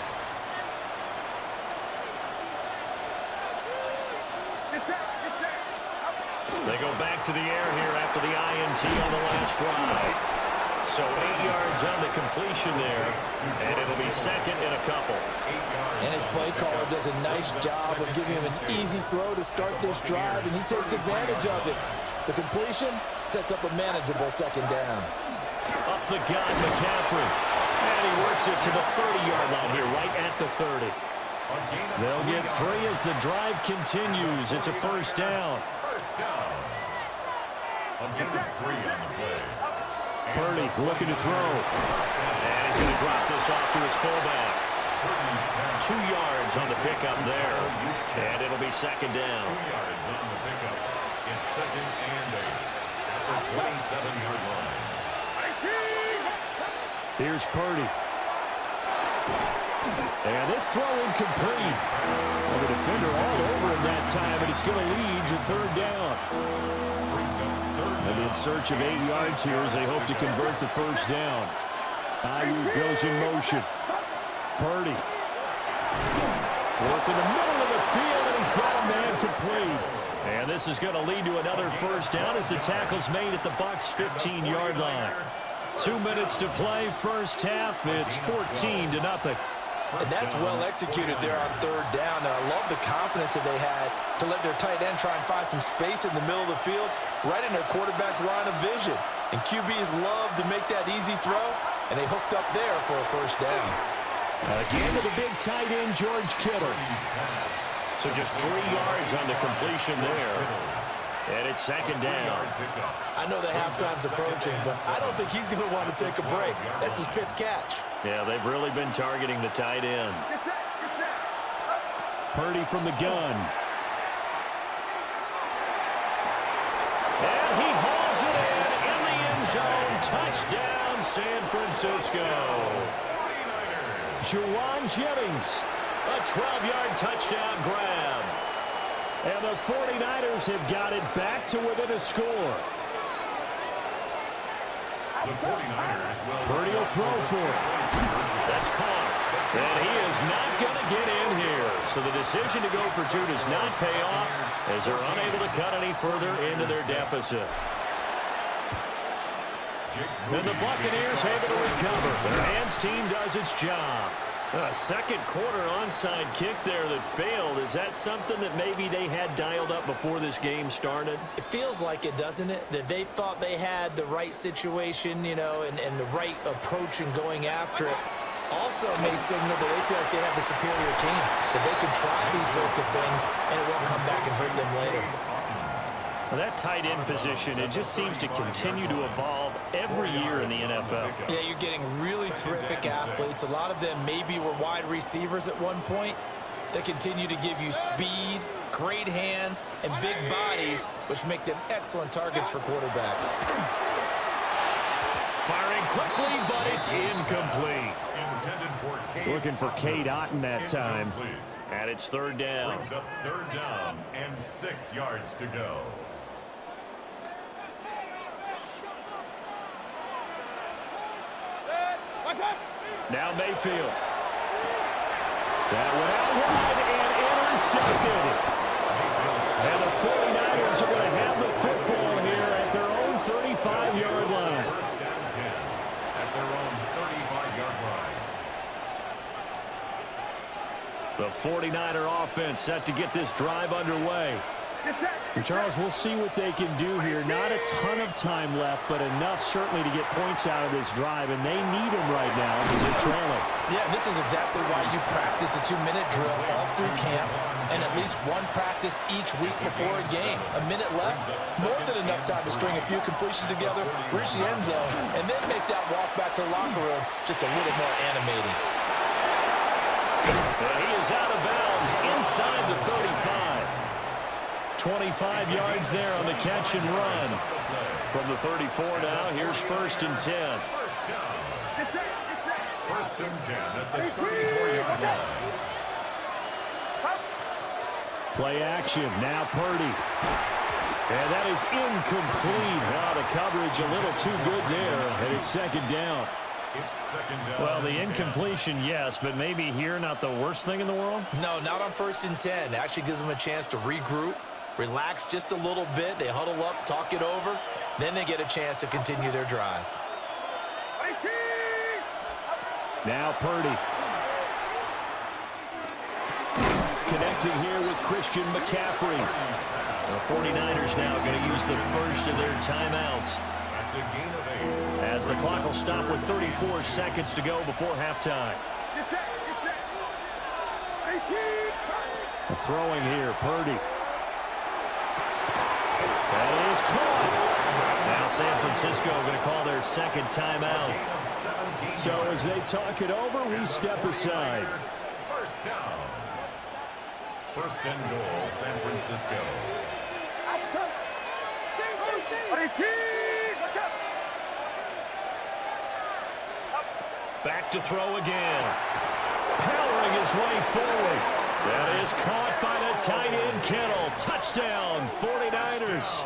They go back to the air here after the INT on the last drive. So 8 yards on the completion there, and it'll be 2nd and a couple. And his play caller does a nice job of giving him an easy throw to start this drive, and he takes advantage of it. The completion sets up a manageable 2nd down. Up the gut, McCaffrey. And he works it to the 30-yard line here, right at the 30. They'll get 3 as the drive continues. It's a 1st down. First down. A gain of 3 on the play. Purdy looking to throw. And he's going to drop this off to his fullback. 2 yards on the pickup there. And it'll be 2nd down. 2 yards on the pickup. It's 2nd and 8 at the 27-yard line. Here's Purdy. And this throw incomplete. Well, the defender all over him that time, and it's going to lead to 3rd down. And in search of 8 yards here as they hope to convert the 1st down. Ayuk goes in motion. Purdy. Work in the middle of the field, and he's got a man complete. And this is going to lead to another first down as the tackle's made at the Bucs' 15-yard line. 2 minutes to play, first half. It's 14-0. And that's well executed there on third down. And I love the confidence that they had to let their tight end try and find some space in the middle of the field, right in their quarterback's line of vision. And QBs love to make that easy throw, and they hooked up there for a first down. Again to the big tight end, George Kittle. So just 3 yards on the completion there. And it's second down. I know the halftime's approaching, but I don't think he's going to want to take a break. That's his 5th catch. Yeah, they've really been targeting the tight end. Purdy from the gun. And he hauls it in the end zone. Touchdown, San Francisco. Juwan Jennings. A 12-yard touchdown grab. And the 49ers have got it back to within a score. The 49ers will Purdy will throw for it. That's caught. And he is not going to get in here. So the decision to go for 2 does not pay off as they're unable to cut any further into their deficit. And the Buccaneers able to recover. Their hands team does its job. A second quarter onside kick there that failed. Is that something that maybe they had dialed up before this game started? It feels like it, doesn't it? That they thought they had the right situation, you know, and the right approach in going after it. Also may signal that they feel like they have the superior team, that they can try these sorts of things, and it won't come back and hurt them later. Well, that tight end position, it just seems to continue to evolve every year in the NFL. Yeah, you're getting really terrific athletes. A lot of them maybe were wide receivers at one point. They continue to give you speed, great hands, and big bodies, which make them excellent targets for quarterbacks. Firing quickly, but it's incomplete. Looking for Cade Otton that time. And it's third down. Brings up third down and 6 yards to go. Now Mayfield. That went out wide and intercepted. And the 49ers are going to have the football here at their own 35-yard line. First down 10 at their own 35-yard line. The 49er offense set to get this drive underway. And Charles, we'll see what they can do here. Not a ton of time left, but enough certainly to get points out of this drive, and they need them right now because they're trailing. Yeah, this is exactly why you practice a 2-minute drill all through camp and at least one practice each week before a game. A minute left, more than enough time to string a few completions together, reach the end zone, and then make that walk back to the locker room just a little more animating. And he is out of bounds inside the 35. 25 yards there on the catch and run. From the 34 now, here's first and 10. First and 10 at the 34-yard line. Play action, now Purdy. And that is incomplete. Wow, the coverage a little too good there, and it's second down. It's second down. Well, the incompletion, yes, but maybe here not the worst thing in the world? No, not on first and 10. It actually gives them a chance to regroup, relax just a little bit. They huddle up, talk it over. Then they get a chance to continue their drive. Now Purdy. Connecting here with Christian McCaffrey. The 49ers now going to use the first of their timeouts. That's a gain of 8. As the clock will stop with 34 seconds to go before halftime. Throwing here, Purdy. That is caught. Now San Francisco going to call their second timeout. So as they talk it over, we step aside. First down. First and goal, San Francisco. Back to throw again. Powering his way forward. That is caught by the tight end Kittle. Touchdown, 49ers.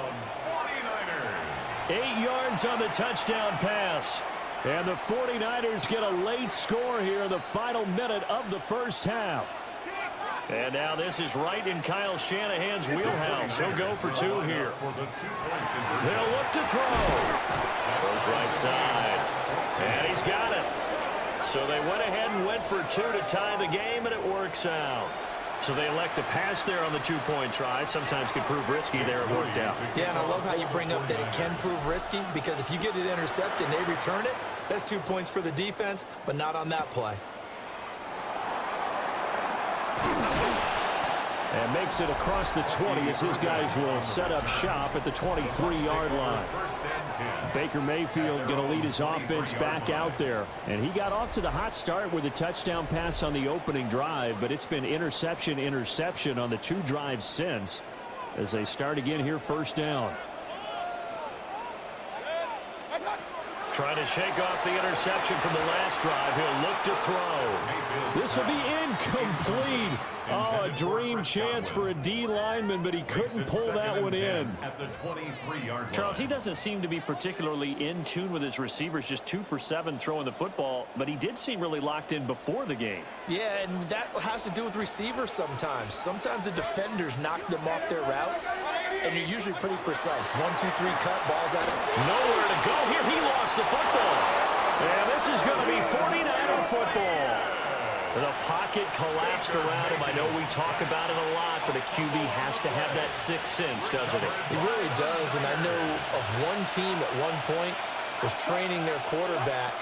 8 yards on the touchdown pass. And the 49ers get a late score here in the final minute of the first half. And now this is right in Kyle Shanahan's wheelhouse. He'll go for two here. They'll look to throw. Goes right side. And he's got it. So they went ahead and went for two to tie the game, and it works out. So they elect to pass there on the two-point try. Sometimes could prove risky there. It worked out. Yeah, and I love how you bring up that it can prove risky, because if you get it intercepted and they return it, that's 2 points for the defense, but not on that play. And makes it across the 20 as his guys will set up shop at the 23-yard line. Baker Mayfield going to lead his offense back out there. And he got off to the hot start with a touchdown pass on the opening drive, but it's been interception on the 2 drives since as they start again here first down. Trying to shake off the interception from the last drive. He'll look to throw. This will be incomplete. Oh, a dream chance for a D lineman, but he couldn't pull that one in. Charles, he doesn't seem to be particularly in tune with his receivers, just 2 for 7 throwing the football, but he did seem really locked in before the game. Yeah, and that has to do with receivers sometimes. Sometimes the defenders knock them off their routes, and you're usually pretty precise. 1, 2, 3, cut, balls out. Nowhere to go here. He lost the football. And this is going to be 49er football. The pocket collapsed around him. I know we talk about it a lot, but a QB has to have that sixth sense, doesn't it? He really does, and I know of one team at one point was training their quarterback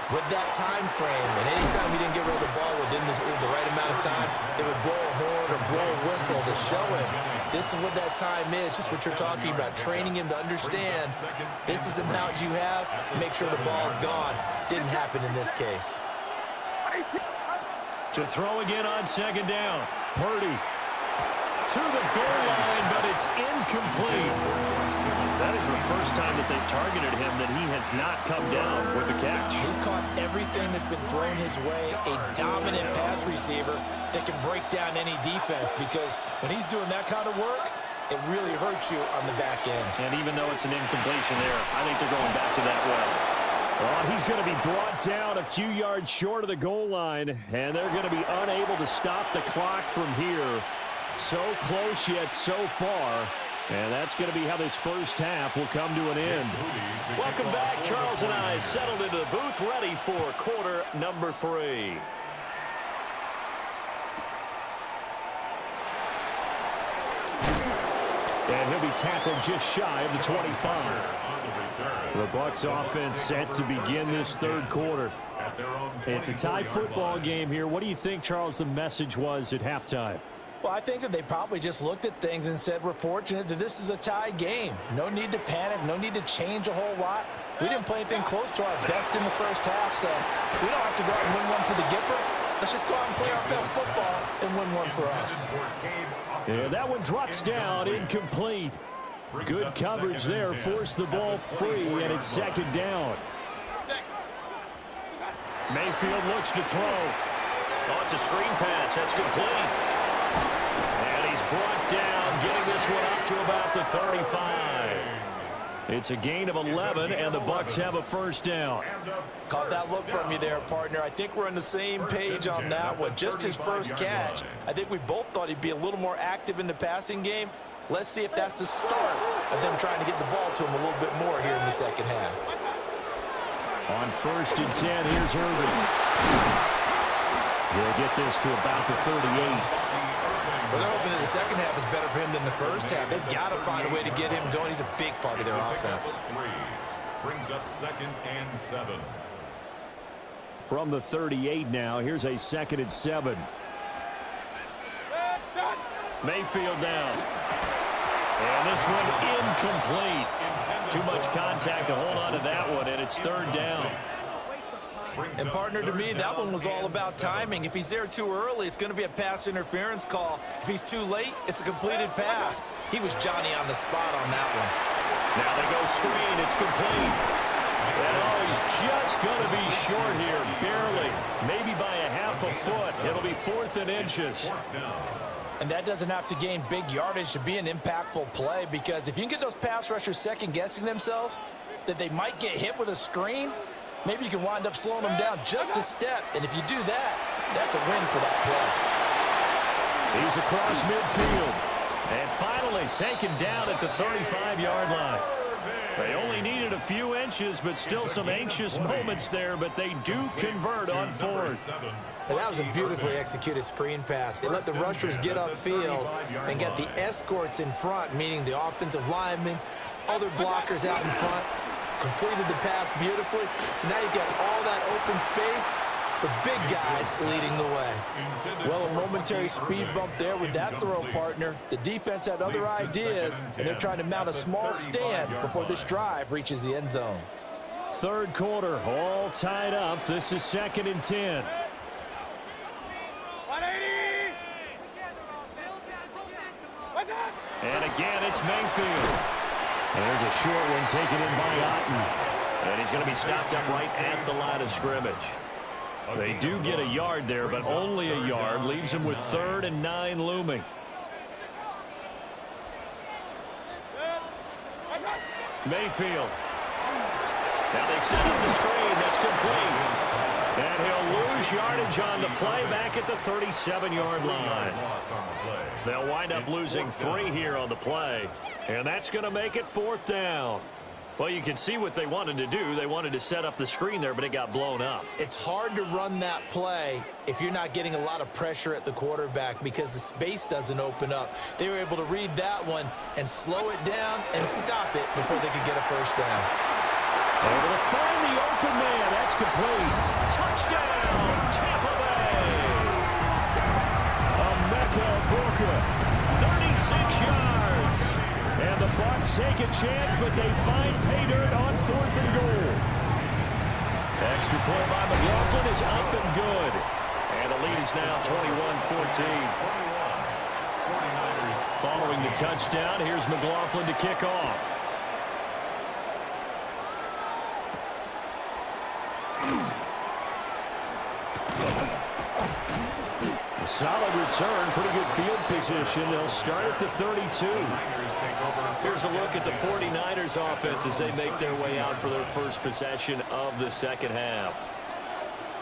with that time frame, and anytime he didn't get rid of the ball within the right amount of time, they would blow a horn or blow a whistle to show him this is what that time is, just what you're talking about, training him to understand this is the amount you have, make sure the ball's gone. Didn't happen in this case. To throw again on second down. Purdy to the goal line, but it's incomplete. That is the first time that they've targeted him that he has not come down with a catch. He's caught everything that's been thrown his way, a dominant pass receiver that can break down any defense, because when he's doing that kind of work, it really hurts you on the back end. And even though it's an incompletion there, I think they're going back to that well. Well, he's going to be brought down a few yards short of the goal line, and they're going to be unable to stop the clock from here. So close yet so far, and that's going to be how this first half will come to an end. Welcome back. Charles and I settled into the booth, ready for quarter number 3. And he'll be tackled just shy of the 25. The Bucs offense set to begin this third quarter. It's a tie football game here. What do you think, Charles, the message was at halftime? Well, I think that they probably just looked at things and said, we're fortunate that this is a tie game. No need to panic. No need to change a whole lot. We didn't play anything close to our best in the first half, so we don't have to go out and win one for the Gipper. Let's just go out and play our best football and win one for us. Yeah, that one drops down, incomplete. Good coverage there, forced the ball free, and it's second down. Mayfield looks to throw. Oh, it's a screen pass. That's complete. And he's brought down, getting this one up to about the 35. It's a gain of 11, and the Bucs have a first down. Caught that look from you there, partner. I think we're on the same page on that one. Just his first catch. I think we both thought he'd be a little more active in the passing game. Let's see if that's the start of them trying to get the ball to him a little bit more here in the second half. On 1st and 10, here's Irvin. They'll get this to about the 38. Well, they're hoping that the second half is better for him than the first half. They've got to find a way to get him going. He's a big part of their offense. Brings up 2nd and 7. From the 38 now, here's a 2nd and 7. Mayfield down. And this one incomplete. Too much contact to hold on to that one, and it's 3rd down. And partner, to me, that one was all about timing. If he's there too early, it's going to be a pass interference call. If he's too late, it's a completed pass. He was Johnny on the spot on that one. Now they go screen. It's complete. And oh, he's just going to be short here, barely. Maybe by a half a foot. It'll be 4th and inches. And that doesn't have to gain big yardage to be an impactful play, because if you can get those pass rushers second-guessing themselves that they might get hit with a screen, maybe you can wind up slowing them down just a step. And if you do that, that's a win for that play. He's across midfield. And finally taken down at the 35-yard line. They only needed a few inches, but still some anxious moments there, but they do convert on fourth. And that was a beautifully executed screen pass. They let the rushers get upfield and get the escorts in front, meaning the offensive linemen, other blockers out in front, completed the pass beautifully. So now you've got all that open space, the big guys leading the way. Well, a momentary speed bump there with that throw, partner. The defense had other ideas, and they're trying to mount a small stand before this drive reaches the end zone. Third quarter, all tied up. This is 2nd and 10. And again, it's Mayfield. There's a short one taken in by Otten. And he's going to be stopped up right at the line of scrimmage. They do get a yard there, but only a yard. Leaves him with 3rd and 9 looming. Mayfield. Now they set up the screen. That's complete. And he'll lose yardage on the play back at the 37-yard line. They'll wind up losing 3 here on the play. And that's going to make it 4th down. Well, you can see what they wanted to do. They wanted to set up the screen there, but it got blown up. It's hard to run that play if you're not getting a lot of pressure at the quarterback because the space doesn't open up. They were able to read that one and slow it down and stop it before they could get a first down. Able to find the open man. That's complete. Touchdown, Tampa Bay! Emeka Booker. 36 yards. And the Bucs take a chance, but they find pay dirt on 4th and goal. Extra point by McLaughlin is up and good. And the lead is now 21-14. Following the touchdown, here's McLaughlin to kick off. A solid return, pretty good field position. They'll start at the 32. Here's a look at the 49ers offense as they make their way out for their first possession of the second half.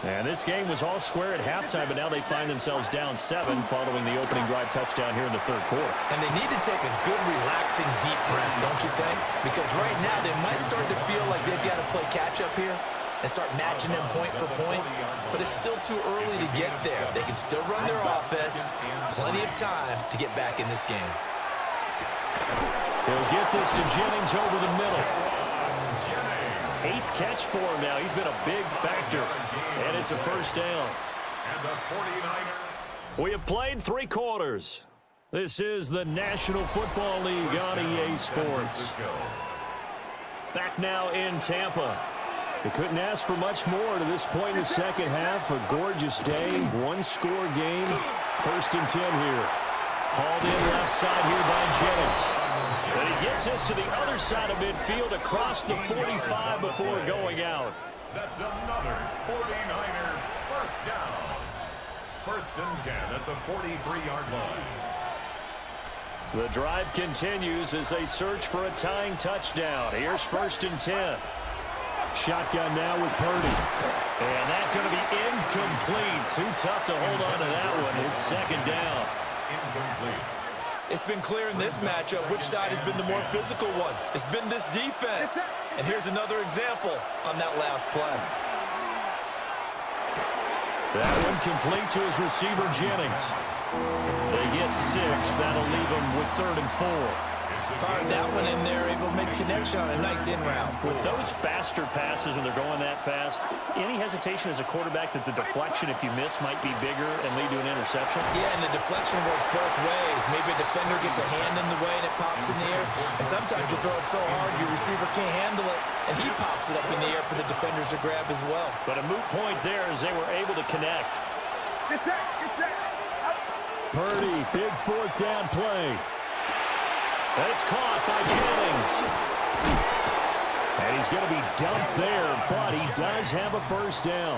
And this game was all square at halftime, but now they find themselves down 7 following the opening drive touchdown here in the 3rd quarter. And they need to take a good, relaxing, deep breath, don't you think? Because right now they might start to feel like they've got to play catch-up here and start matching them point for point. But it's still too early to get there. They can still run their offense. Plenty of time to get back in this game. He'll get this to Jennings over the middle. 8th catch for him now. He's been a big factor. And it's a first down. We have played 3 quarters. This is the National Football League on EA Sports. Back now in Tampa. They couldn't ask for much more to this point in the second half. A gorgeous day, 1-score game. 1st and 10 here. Hauled in left side here by Jennings. And he gets us to the other side of midfield across the 45 before going out. That's another 49er first down. 1st and 10 at the 43-yard line. The drive continues as they search for a tying touchdown. Here's 1st and 10. Shotgun now with Purdy. And that's going to be incomplete. Too tough to hold on to that one. It's 2nd down. Incomplete. It's been clear in this matchup which side has been the more physical one. It's been this defense. And here's another example on that last play. That one complete to his receiver, Jennings. They get 6. That'll leave them with 3rd and 4. Fired that one in there, able to make connection on a nice in route. With those faster passes when they're going that fast, any hesitation as a quarterback that the deflection, if you miss, might be bigger and lead to an interception? Yeah, and the deflection works both ways. Maybe a defender gets a hand in the way and it pops in the air. And sometimes you throw it so hard your receiver can't handle it, and he pops it up in the air for the defenders to grab as well. But a moot point there as they were able to connect. Get set, get set. Purdy, big 4th down play. And it's caught by Jennings. And he's going to be dumped there, but he does have a first down.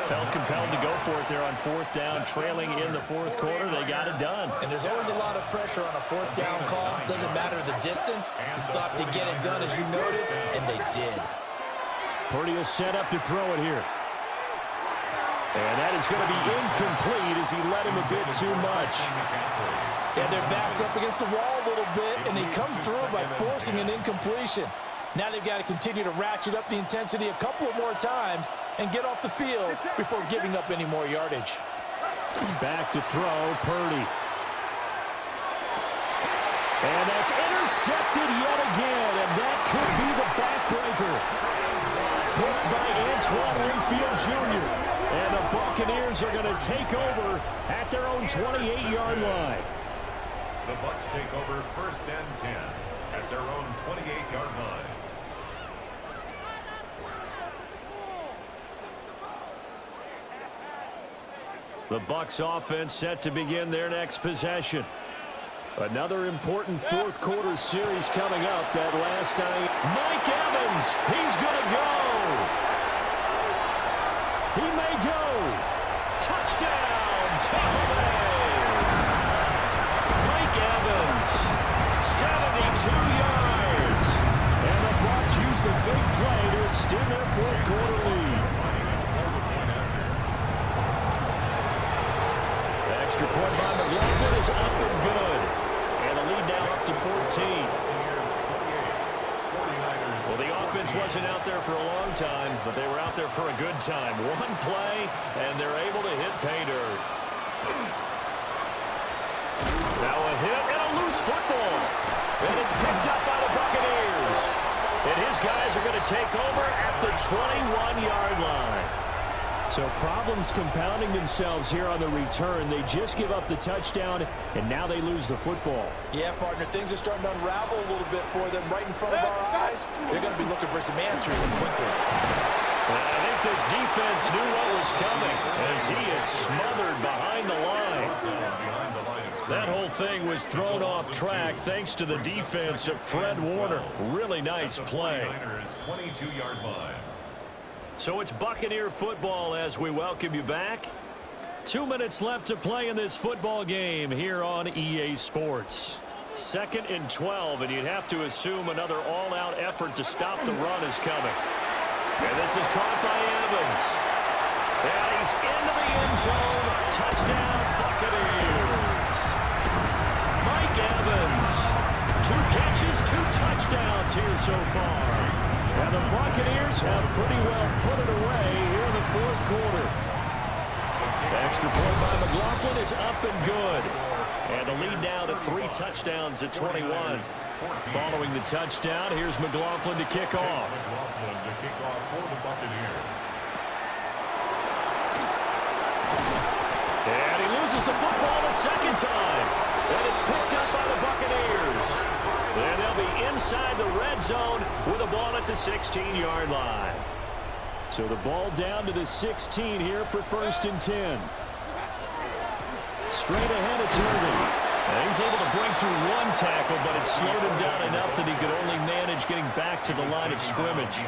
Felt compelled to go for it there on 4th down, trailing in the 4th quarter. They got it done. And there's always a lot of pressure on a 4th down call. Doesn't matter the distance. You still have to get it done, as you noted, and they did. Purdy will set up to throw it here. And that is going to be incomplete as he led him a bit too much. Yeah, their back's up against the wall a little bit, and they come through by forcing an incompletion. Now they've got to continue to ratchet up the intensity a couple of more times and get off the field before giving up any more yardage. Back to throw, Purdy. And that's intercepted yet again, and that could be the backbreaker. Picked by Antoine Winfield Jr. And the Buccaneers are going to take over at their own 28-yard line. The Bucs take over 1st and 10 at their own 28-yard line. The Bucs offense set to begin their next possession. Another important fourth quarter series coming up. That last night, Mike Evans, he's going to go. He may go. Touchdown, Tampa Bay. Mike Evans, 72 yards. And the Bucs use the big play to extend their fourth quarter lead. The extra point by McLaughlin is up and good. And the lead now up to 14. Well, the offense wasn't out there for a long time, but they were out there for a good time. One play, and they're able to hit pay dirt. Now a hit and a loose football. And it's picked up by the Buccaneers. And his guys are going to take over at the 21-yard line. So problems compounding themselves here on the return. They just give up the touchdown, and now they lose the football. Yeah, partner, things are starting to unravel a little bit for them right in front of our eyes. They're going to be looking for some answers quickly. Well, I think this defense knew what was coming as he is smothered behind the line. That whole thing was thrown off track thanks to the defense of Fred Warner. Really nice play. 22-yard line. So it's Buccaneer football as we welcome you back. 2 minutes left to play in this football game here on EA Sports. 2nd and 12, and you'd have to assume another all-out effort to stop the run is coming. And this is caught by Evans. And he's into the end zone. Touchdown, Buccaneers. Mike Evans. 2 catches, 2 touchdowns here so far. And the Buccaneers have pretty well put it away here in the fourth quarter. The extra point by McLaughlin is up and good. And the lead now to 3 touchdowns at 21. Following the touchdown, here's McLaughlin to kick off. McLaughlin to kick off for the Buccaneers. And he loses the football the second time. And it's picked up by the Buccaneers. And they'll be inside the red zone with a ball at the 16-yard line. So the ball down to the 16 here for 1st and 10. Straight ahead, it's Irving. And he's able to break through 1 tackle, but it slowed him down enough that he could only manage getting back to the line of scrimmage.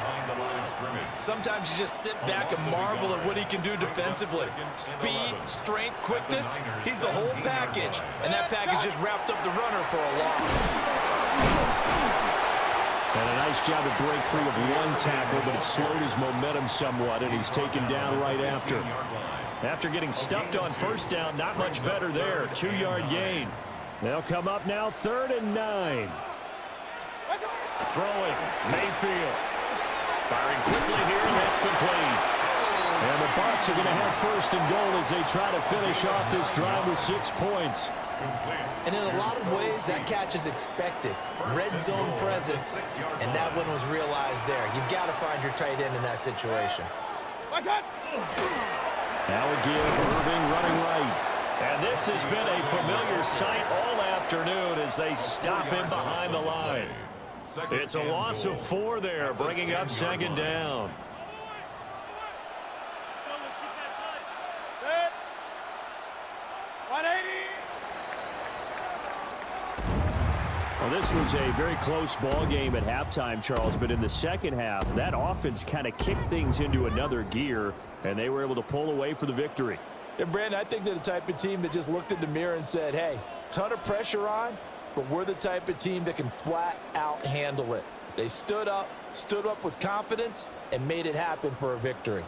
Sometimes you just sit back and marvel at what he can do defensively. Speed, strength, quickness, he's the whole package. And that package just wrapped up the runner for a loss. And a nice job to break free of 1 tackle, but it slowed his momentum somewhat, and he's taken down right after. After getting stuffed on 1st down, not much better there. 2-yard gain. They'll come up now 3rd and 9. Throwing, Mayfield. Firing quickly here, and that's complete. And the Bucs are going to have 1st and goal as they try to finish off this drive with 6 points. And in a lot of ways, that catch is expected. Red zone presence, and that one was realized there. You've got to find your tight end in that situation. Now again, Irving running right. And this has been a familiar sight all afternoon as they stop him behind the line. It's a loss of 4 there, bringing up 2nd down. Well, this was a very close ball game at halftime, Charles, but in the second half, that offense kind of kicked things into another gear, and they were able to pull away for the victory. And, Brandon, I think they're the type of team that just looked in the mirror and said, hey, ton of pressure on, but we're the type of team that can flat out handle it. They stood up with confidence, and made it happen for a victory.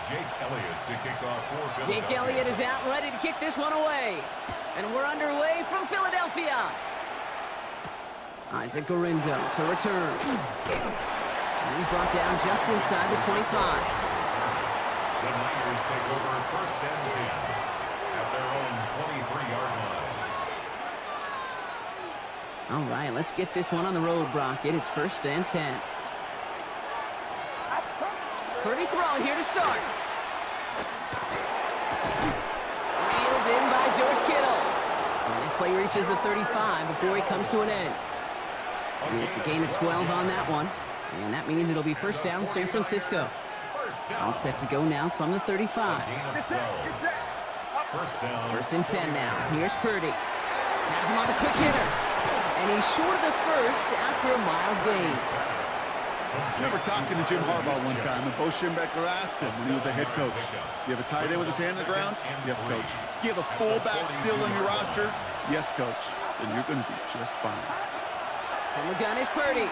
Jake Elliott to kick off for Philadelphia. Jake Elliott is out ready to kick this one away. And we're underway from Philadelphia. Isaac Gorindo to return. And he's brought down just inside the 25. The Niners take over 1st and 10 at their own 23-yard line. All right, let's get this one on the road, Brock. It is 1st and 10. Purdy throwing here to start. Reeled in by George Kittle. And this play reaches the 35 before it comes to an end. And it's a gain of 12 on that one. And that means it'll be 1st down San Francisco. All set to go now from the 35. Get set. Get set. 1st and 10 now. Here's Purdy. Has him on the quick hitter. And he's short of the first after a mild gain. I remember talking to Jim Harbaugh one time, and Bo Schembechler asked him when he was a head coach, you have a tight end with his hand on the ground? Yes, coach. You have a fullback still on your roster? Yes, coach. Then you're going to be just fine. From the gun is Purdy.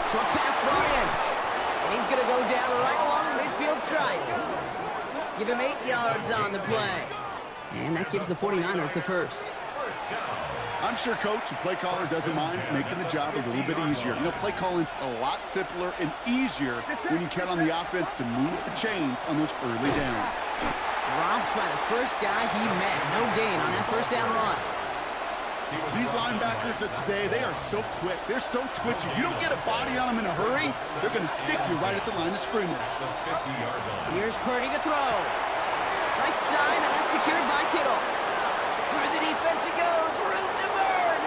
Short pass brought in. And he's going to go down right along the midfield stripe. Give him 8 yards on the play. And that gives the 49ers the first. I'm sure coach and play caller doesn't mind making the job a little bit easier. You know, play calling's a lot simpler and easier when you count on the offense to move the chains on those early downs. Dropped by the first guy he met. No gain on that 1st down run. These linebackers of today, they are so quick. They're so twitchy. You don't get a body on them in a hurry, they're going to stick you right at the line of scrimmage. Here's Purdy to throw. Right side, and that's secured by Kittle. Through the defense it goes. Root to burn.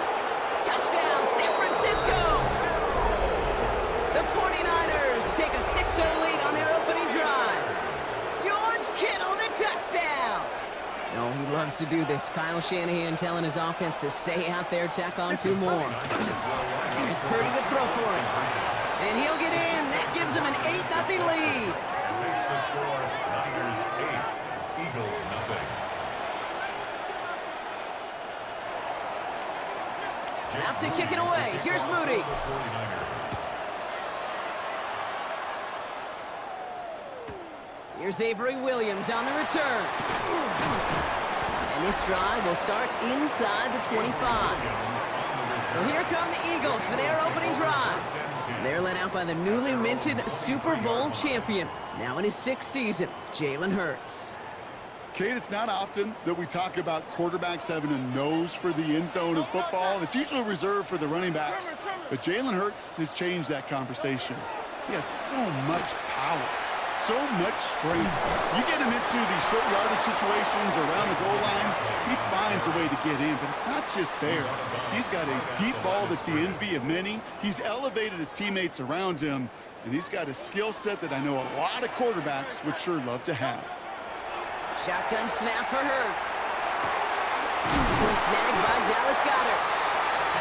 Touchdown, San Francisco. The 49ers take a 6-0 lead on their opening drive. George Kittle, the touchdown. Oh, he loves to do this. Kyle Shanahan telling his offense to stay out there, tack on 2 more. Here's Purdy to throw for it. And he'll get in. That gives him an 8-0 lead. Makes the score Niners 8, Eagles 0. Out to kick it away. Here's Moody. Here's Avery Williams on the return. And this drive will start inside the 25. So here come the Eagles for their opening drive. They're led out by the newly minted Super Bowl champion, now in his 6th season, Jalen Hurts. Kate, it's not often that we talk about quarterbacks having a nose for the end zone in football. It's usually reserved for the running backs. But Jalen Hurts has changed that conversation. He has so much power, so much strength. You get him into these short yardage situations around the goal line, he finds a way to get in. But it's not just there. He's got a deep ball that's the envy of many. He's elevated his teammates around him. And he's got a skill set that I know a lot of quarterbacks would sure love to have. Shotgun snap for Hurts. This one snagged by Dallas Goedert.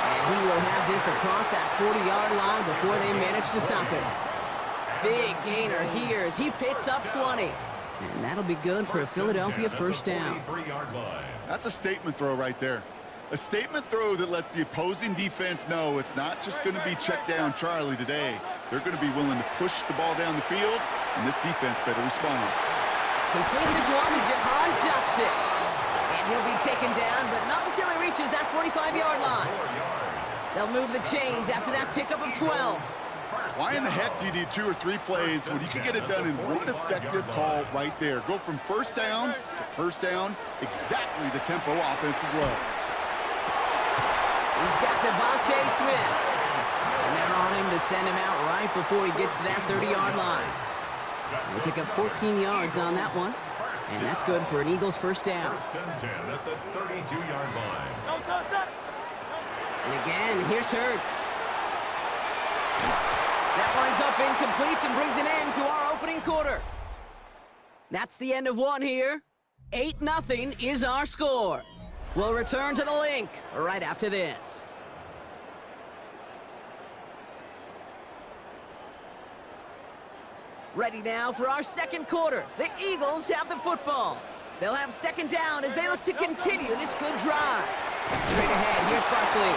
And he will have this across that 40-yard line before they manage to stop him. Big gainer here as he picks up 20. And that'll be good for a Philadelphia 1st down. That's a statement throw right there. A statement throw that lets the opposing defense know it's not just going to be check down Charlie today. They're going to be willing to push the ball down the field, and this defense better respond. Completes this one to Jahan Johnson. And he'll be taken down, but not until he reaches that 45-yard line. They'll move the chains after that pickup of 12. Why in the heck do you need 2 or 3 plays when you can get it done in one effective call right there? Go from 1st down to 1st down, exactly the tempo offenses love. He's got Devontae Smith. And they're on him to send him out right before he gets to that 30-yard line. They pick up 14 yards on that one. And that's good for an Eagles 1st down. 1st and 10 at the 32-yard line. And again, here's Hurts. That winds up incomplete and brings an end to our opening quarter. That's the end of one here. 8-0 is our score. We'll return to the link right after this. Ready now for our second quarter. The Eagles have the football. They'll have 2nd down as they look to continue this good drive. Straight ahead, here's Barkley.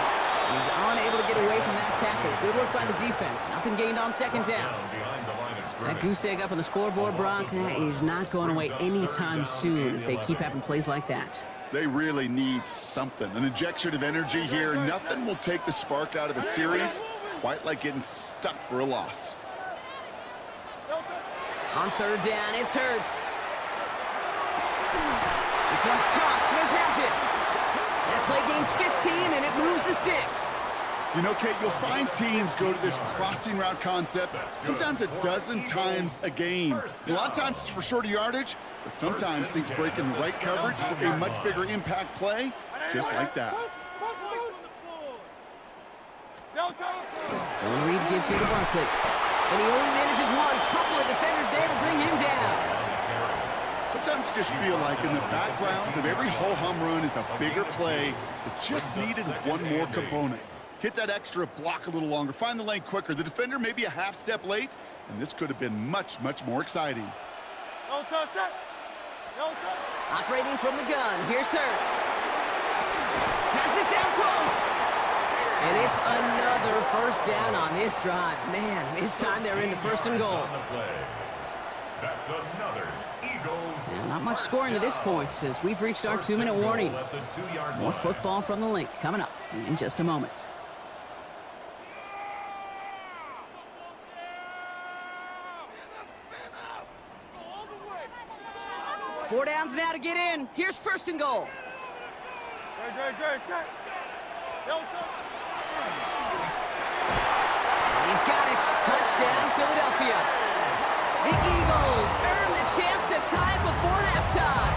He's unable to get away from that tackle. Good work by the defense. Nothing gained on 2nd down. Behind the line of That goose egg up on the scoreboard, Brock, is not going away anytime soon if they keep having plays like that. They really need something, an injection of energy here. Nothing will take the spark out of a series quite like getting stuck for a loss. On third down, it's Hurts. This one's caught. Smith has it. That play gains 15, and it moves the sticks. You know, Kate, you'll find teams go to this crossing route concept sometimes a dozen times a game. A lot of times it's for shorter yardage, but sometimes things break in the right coverage for a much bigger impact play, just like that. So Reed gives here to Barkley. And he only manages one. Couple of defenders there to bring him down. Sometimes you just feel like in the background of every ho-hum run is a bigger play that just needed one more component. Hit that extra block a little longer, find the lane quicker. The defender may be a half step late, and this could have been much, much more exciting. Operating from the gun, here's Hurts. Pass it down close. And it's another first down on this drive. Man, this time they're into first and goal. That's another Eagles. Now, not much scoring to this point as we've reached our 2-minute warning. More football from the link coming up in just a moment. Four downs now to get in. Here's first and goal. He's got it. Touchdown, Philadelphia. The Eagles earn the chance to tie before halftime.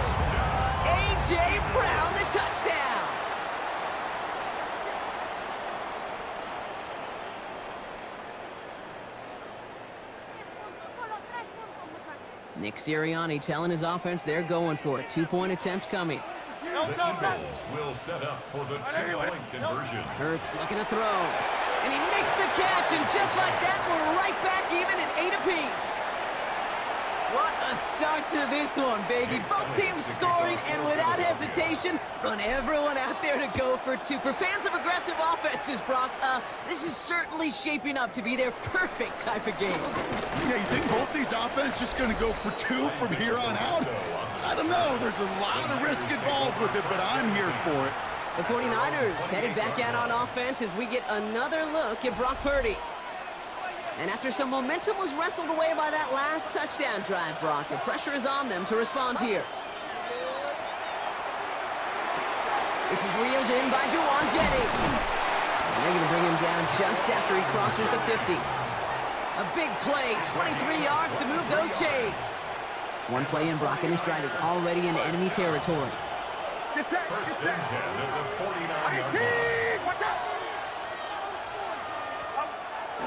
A.J. Brown, the touchdown. Nick Sirianni telling his offense they're going for it. 2-point attempt coming. The Eagles will set up for the two-point conversion. Hurts looking to throw. And he makes the catch, and just like that, we're right back even at 8 apiece. What a start to this one, baby. Both teams scoring, and without hesitation, run everyone out there to go for two. For fans of aggressive offenses, Brock, this is certainly shaping up to be their perfect type of game. Yeah, you think both these offenses just going to go for two from here on out? I don't know. There's a lot of risk involved with it, but I'm here for it. The 49ers headed back out on offense as we get another look at Brock Purdy. And after some momentum was wrestled away by that last touchdown drive, Brock, the pressure is on them to respond here. This is reeled in by Juwan Jennings. And they're going to bring him down just after he crosses the 50. A big play, 23 yards to move those chains. One play in, Brock, and this drive is already in enemy territory. First and 10 at the 49-yard line. Watch out!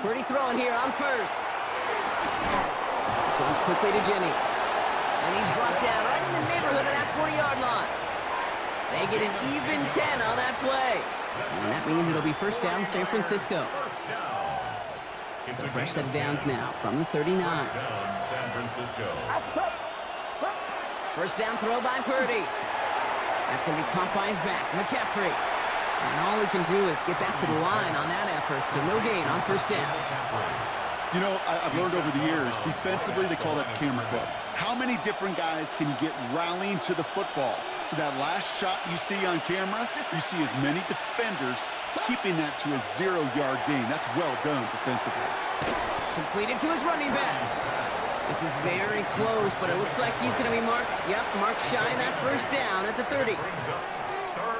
Purdy throwing here on first. This one's quickly to Jennings. And he's brought down right in the neighborhood of that 40-yard line. They get an even 10 on that play. And that means it'll be first down San Francisco. So fresh set of downs now from the 39. First down, San Francisco. First down throw by Purdy. That's going to be caught by his back, McCaffrey. And all he can do is get back to the line on that effort, so no gain on first down. You know, I've learned over the years, defensively, they call that the camera club. How many different guys can you get rallying to the football? So that last shot you see on camera, you see as many defenders keeping that to a 0-yard gain. That's well done defensively. Completed to his running back. This is very close, but it looks like he's going to be marked. Yep, marked shy of that first down at the 30.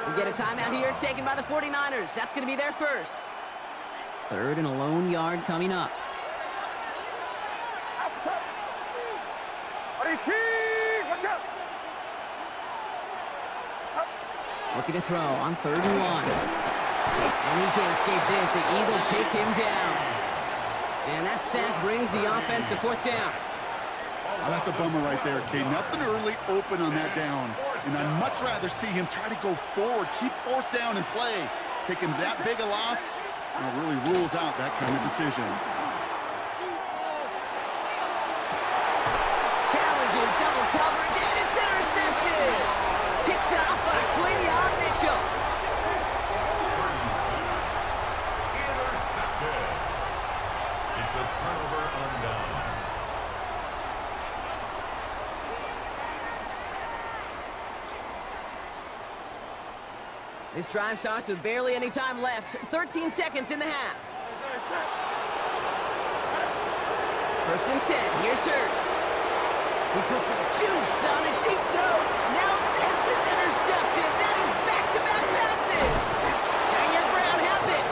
We get a timeout here taken by the 49ers. That's going to be their first. Third and a lone yard coming up. Watch out! Looking to throw on third and 1. And he can't escape this. The Eagles take him down. And that sack brings the offense to fourth down. Oh, that's a bummer right there, Kate. Nothing early open on that down. And I'd much rather see him try to go forward, keep fourth down and play. Taking that big a loss, really rules out that kind of decision. Challenges, double coverage, and it's intercepted. Picked off by Quinion Mitchell. Intercepted. It's a turnover on downs. This drive starts with barely any time left. 13 seconds in the half. First and 10. Here's Hurts. He puts some juice on a deep throw. Now this is intercepted. That is back-to-back passes. Jair Brown has it.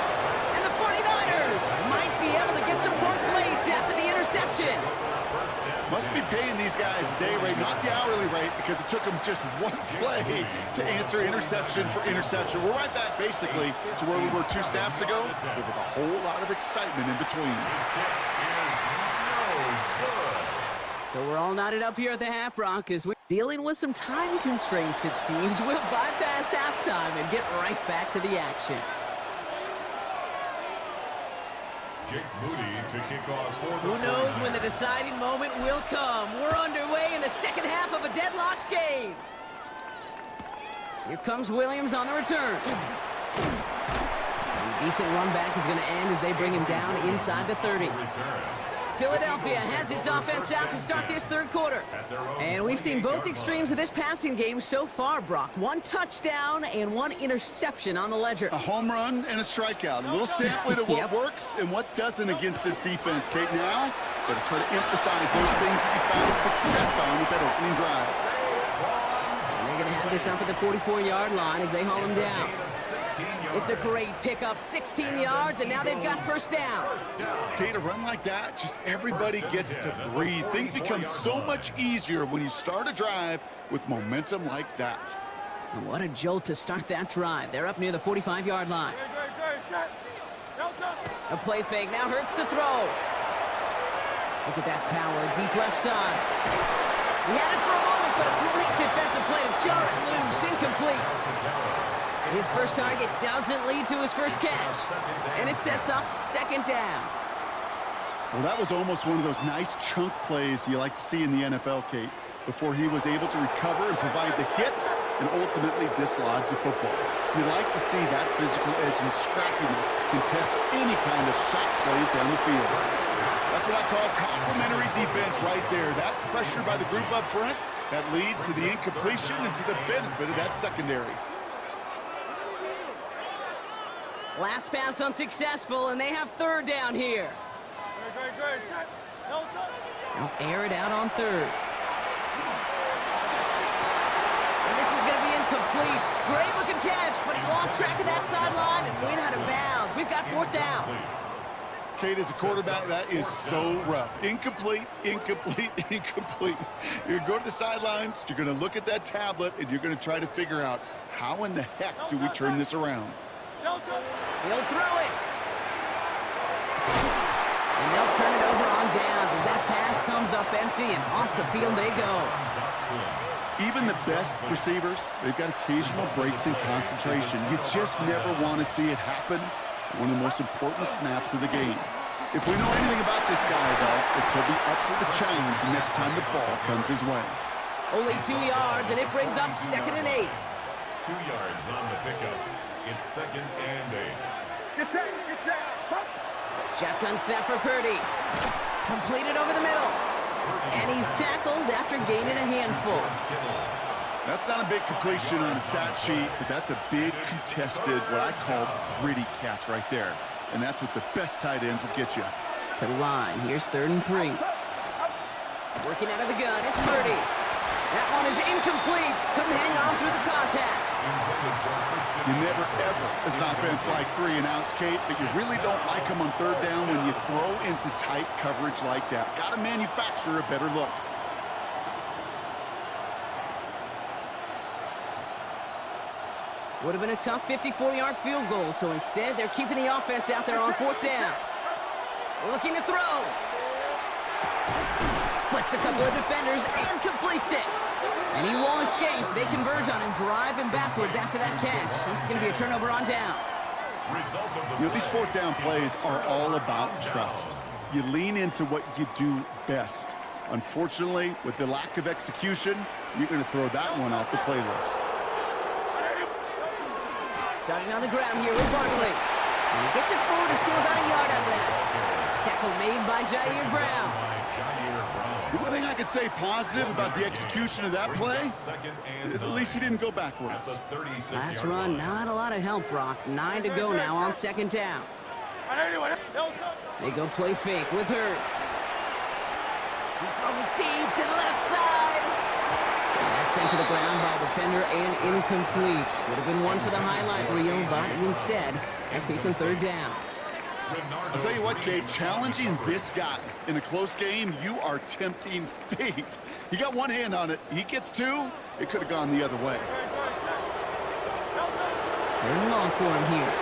And the 49ers might be able to get some points late after the interception. Must be paying these guys a day rate, not the hourly rate, because it took them just one play to answer interception for interception. We're right back, basically, to where we were 2 snaps ago, but with a whole lot of excitement in between. So we're all knotted up here at the half, Brock, as we're dealing with some time constraints, it seems. We'll bypass halftime and get right back to the action. Jake Moody to kick off for the Who knows when the deciding moment will come. We're underway in the second half of a deadlocked game. Here comes Williams on the return. A decent run back is going to end as they bring him down inside the 30. Philadelphia has its offense out to start this third quarter. And we've seen both extremes of this passing game so far, Brock. 1 touchdown and 1 interception on the ledger. A home run and a strikeout. A little sampling of what works and what doesn't against this defense. Kate, now got to try to emphasize those things that you found success on with that opening drive. And they're going to have this up at the 44-yard line as they haul him down. It's a great pickup, 16 yards, and now they've got first down. Kate, a run like that, just everybody gets to breathe. Things become so much easier when you start a drive with momentum like that. And what a jolt to start that drive. They're up near the 45-yard line. A play fake, now Hurts to throw. Look at that power, deep left side. He had it for a moment, but a great defensive play to jar it loose, incomplete. His first target doesn't lead to his first catch, and it sets up second down. Well, that was almost one of those nice chunk plays you like to see in the NFL, Kate, before he was able to recover and provide the hit and ultimately dislodge the football. You like to see that physical edge and scrappiness to contest any kind of shot plays down the field. That's what I call complementary defense right there. That pressure by the group up front, that leads to the incompletion and to the benefit of that secondary. Last pass unsuccessful, and they have third down here. They'll air it out on third. And this is going to be incomplete. Great looking catch, but he lost track of that sideline and went out of bounds. We've got fourth down. Kate, as a quarterback, that is so rough. Incomplete, incomplete, incomplete. You're going to go to the sidelines, you're going to look at that tablet, and you're going to try to figure out how in the heck do we turn this around. He'll throw it. And they'll turn it over on downs as that pass comes up empty and off the field they go. Even the best receivers, they've got occasional breaks in concentration. You just never want to see it happen. One of the most important snaps of the game. If we know anything about this guy, though, it's he'll be up for the challenge the next time the ball comes his way. Only 2 yards, and it brings up 2nd and 8. 2 yards on the pickup. It's 2nd and 8. Get set, get set. Stop. Shotgun snap for Purdy. Completed over the middle. And he's tackled after gaining a handful. That's not a big completion on a stat sheet, but that's a big contested, what I call gritty catch right there. And that's what the best tight ends will get you. To the line. Here's 3rd and 3. Working out of the gun. It's Purdy. That one is incomplete. Couldn't hang on through the contact. You never, ever, as an offense, like 3 and outs, Kate, but you really don't like them on 3rd down when you throw into tight coverage like that. Got to manufacture a better look. Would have been a tough 54-yard field goal, so instead they're keeping the offense out there on 4th down. Looking to throw. Splits a couple of defenders and completes it. And he won't escape. They converge on him, drive him backwards after that catch. This is going to be a turnover on downs. You know, these 4th down plays are all about trust. You lean into what you do best. Unfortunately, with the lack of execution, you're going to throw that one off the playlist. Starting on the ground here with Barkley. And he gets it forward to steal about a yard out of that. Tackle made by Jair Brown. The one thing I could say positive about the execution of that play is at least he didn't go backwards. Last run, not a lot of help, Brock. 9 to go now on second down. They go play fake with Hurts. He's throwing deep to the left side. That's sent to the ground by a defender and incomplete. Would have been one for the highlight reel, but instead, they're facing third down. I'll tell you what, Kate, challenging this guy in a close game, you are tempting fate. He got one hand on it. He gets two. It could have gone the other way. Third and long for him here.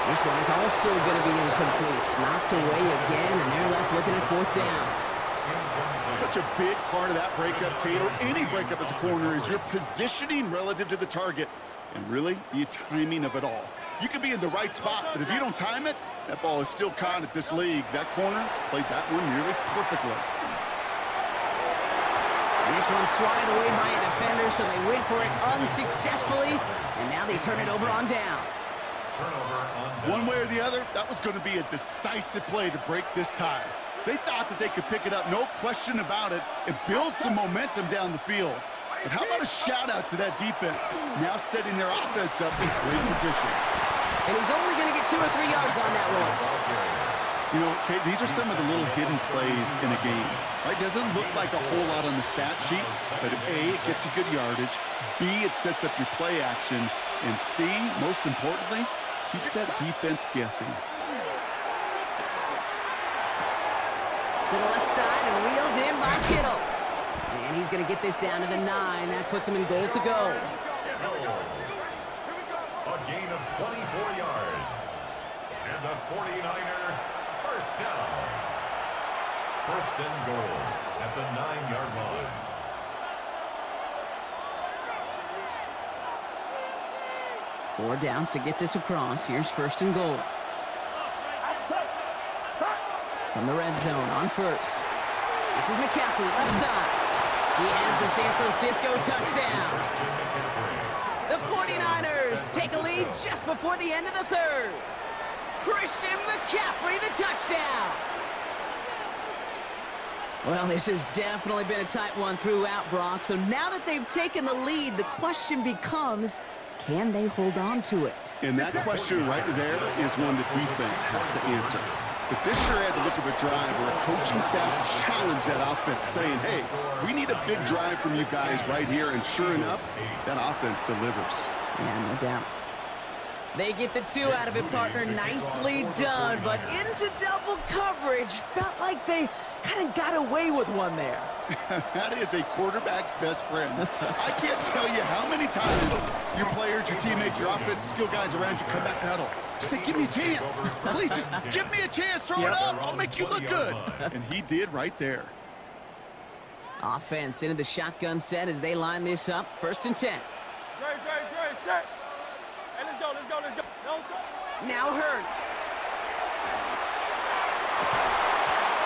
This one is also going to be incomplete. Knocked away again, and they're left looking at fourth down. Such a big part of that breakup, Kate, or any breakup as a corner, is your positioning relative to the target, and really, the timing of it all. You could be in the right spot, but if you don't time it, that ball is still caught at this league. That corner played that one nearly perfectly. And this one's swatted away by a defender, so they went for it unsuccessfully, and now they turn it over on downs. One way or the other, that was going to be a decisive play to break this tie. They thought that they could pick it up, no question about it, and build some momentum down the field. But how about a shout-out to that defense, now setting their offense up in great position. And he's only going to get 2 or 3 yards on that one. You know, Kate, these are some of the little hidden plays in a game. Right? Doesn't look like a whole lot on the stat sheet, but A, it gets you good yardage, B, it sets up your play action, and C, most importantly, keeps that defense guessing. To the left side and wheeled in by Kittle. And he's going to get this down to the 9. That puts him in goal to go. A gain of 24 yards. And the 49er first down. First and goal at the 9-yard line. Four downs to get this across. Here's first and goal. From the red zone on first. This is McCaffrey, left side. He has the San Francisco touchdown. The 49ers take a lead just before the end of the third. Christian McCaffrey, the touchdown. Well, this has definitely been a tight one throughout, Brock. So now that they've taken the lead, the question becomes, can they hold on to it? And that question right there is one the defense has to answer. But this sure had the look of a drive where a coaching staff challenged that offense, saying, hey, we need a big drive from you guys right here. And sure enough, that offense delivers. Yeah, no doubt. They get the 2 out of it, partner. Nicely done. But into double coverage. Felt like they kind of got away with one there. That is a quarterback's best friend. I can't tell you how many times your players, your teammates, your offensive skill guys around you come back to huddle. Just say, give me a chance. Please, just give me a chance. Throw it up. I'll make you look good. And he did right there. Offense into the shotgun set as they line this up. First and 10. Hey, let's go. Now Hurts.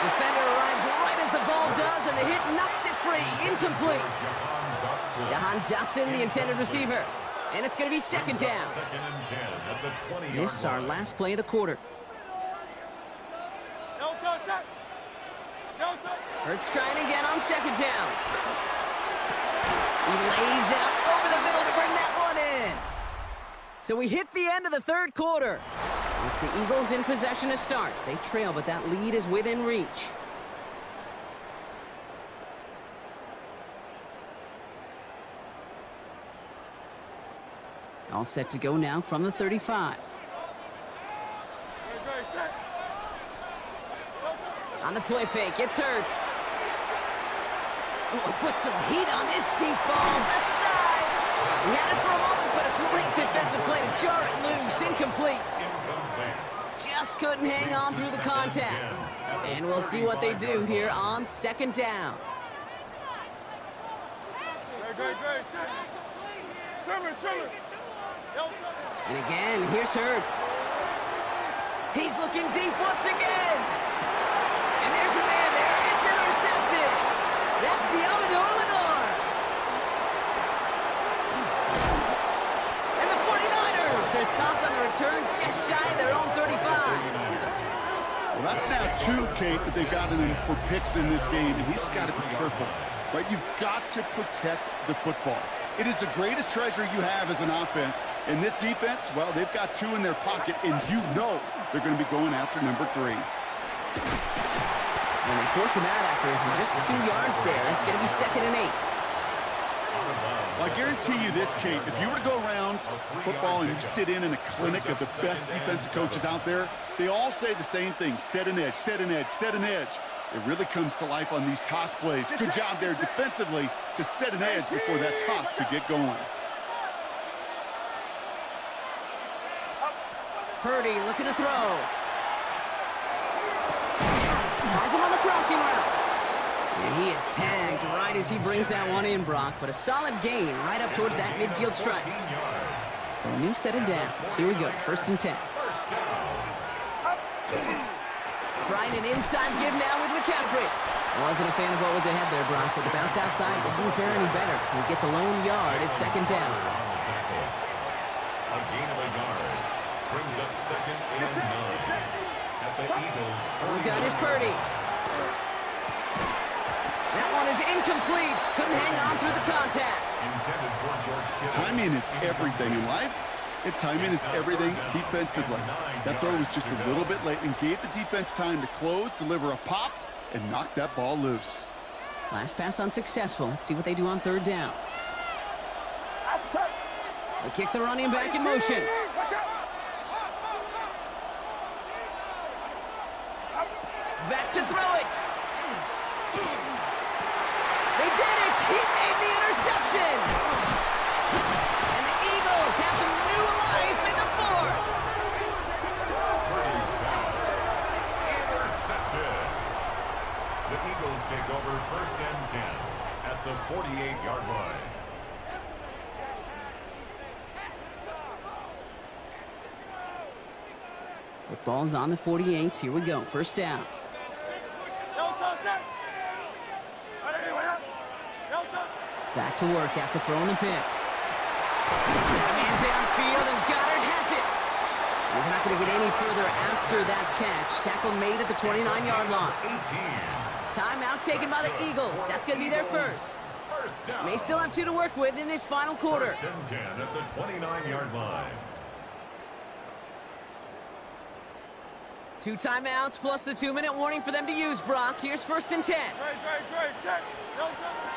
Defender arrives right as the ball does, and the hit knocks it free. Incomplete. Jahan Dotson, the intended receiver. And it's going to be second down. This is our last play of the quarter. Hurts trying again on second down. He lays out over the middle to bring that one in. So we hit the end of the third quarter. It's the Eagles in possession to start. They trail, but that lead is within reach. All set to go now from the 35. On the play fake, it's Hurts. Oh, put some heat on this deep ball. Left side. He had it for a moment, but a great defensive play to jar it loose. Incomplete. Just couldn't hang on through the contact. And we'll see what they do here on second down. And again, here's Hurts. He's looking deep once again. And there's a man there. It's intercepted. That's Diamador Lenore. And the 49ers are stopped on the return just shy of their own 35. Well, That's now 2, Kate, that they've gotten him for picks in this game, and he's got to be careful. Right? You've got to protect the football. It is the greatest treasure you have as an offense. And this defense, well, they've got 2 in their pocket, and you know they're going to be going after number 3. And they force him out after just 2 yards there. It's going to be 2nd and 8. Well, I guarantee you this, Kate, if you were to go around football and you sit in a clinic of the best defensive coaches out there, they all say the same thing: set an edge, set an edge, set an edge. It really comes to life on these toss plays. Good job there defensively to set an edge before that toss could get going. Purdy looking to throw. Finds him on the crossing route. And he is tagged right as he brings that one in, Brock. But a solid gain right up towards that midfield stripe. So a new set of downs. Here we go, 1st and 10. Trying an inside give now with McCaffrey. Wasn't a fan of what was ahead there, Brock, but the bounce outside doesn't fare any better. He gets a lone yard at 2nd down. A gain of a yard brings up 2nd and 9 at the Eagles. Look out, is Purdy. That one is incomplete. Couldn't hang on through the contact. Intended for George Kittle. Timing is everything in life, and timing is everything defensively. That throw was just a little bit late and gave the defense time to close, deliver a pop, and knock that ball loose. Last pass unsuccessful. Let's see what they do on 3rd down. They kick the running back in motion. Back to throw it. They did it. He made the interception. And the Eagles have some new life in the 4th. Purdy's pass intercepted. The Eagles take over 1st and 10 at the 48-yard line. Football's on the 48. Here we go. 1st down. Back to work after throwing the pick. And downfield, and Goddard has it. He's not going to get any further after that catch. Tackle made at the 29-yard line. 18. Timeout taken by the Eagles. That's going to be their 1st. May still have 2 to work with in this final quarter. 1st and 10 at the 29-yard line. 2 timeouts plus the 2-minute warning for them to use, Brock. Here's 1st and 10.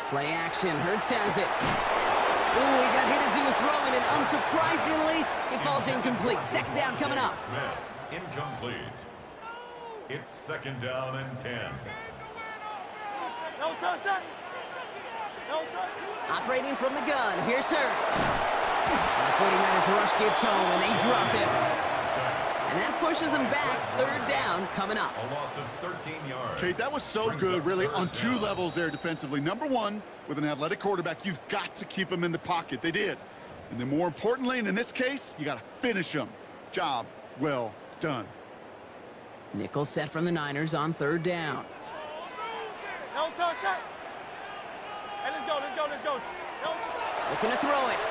Play action. Hurts has it. Ooh, he got hit as he was throwing, and unsurprisingly, it falls incomplete. 2nd down coming up. Smith, incomplete. It's 2nd down and 10. Operating from the gun. Here's Hurts. And the 49ers rush gets home, and they drop him. And that pushes them back. 3rd down coming up. A loss of 13 yards. Kate, that was so good, really, on 2 levels there defensively. Number 1, with an athletic quarterback, you've got to keep him in the pocket. They did. And then more importantly, and in this case, you got to finish him. Job well done. Nickel set from the Niners on 3rd down. Looking to throw it.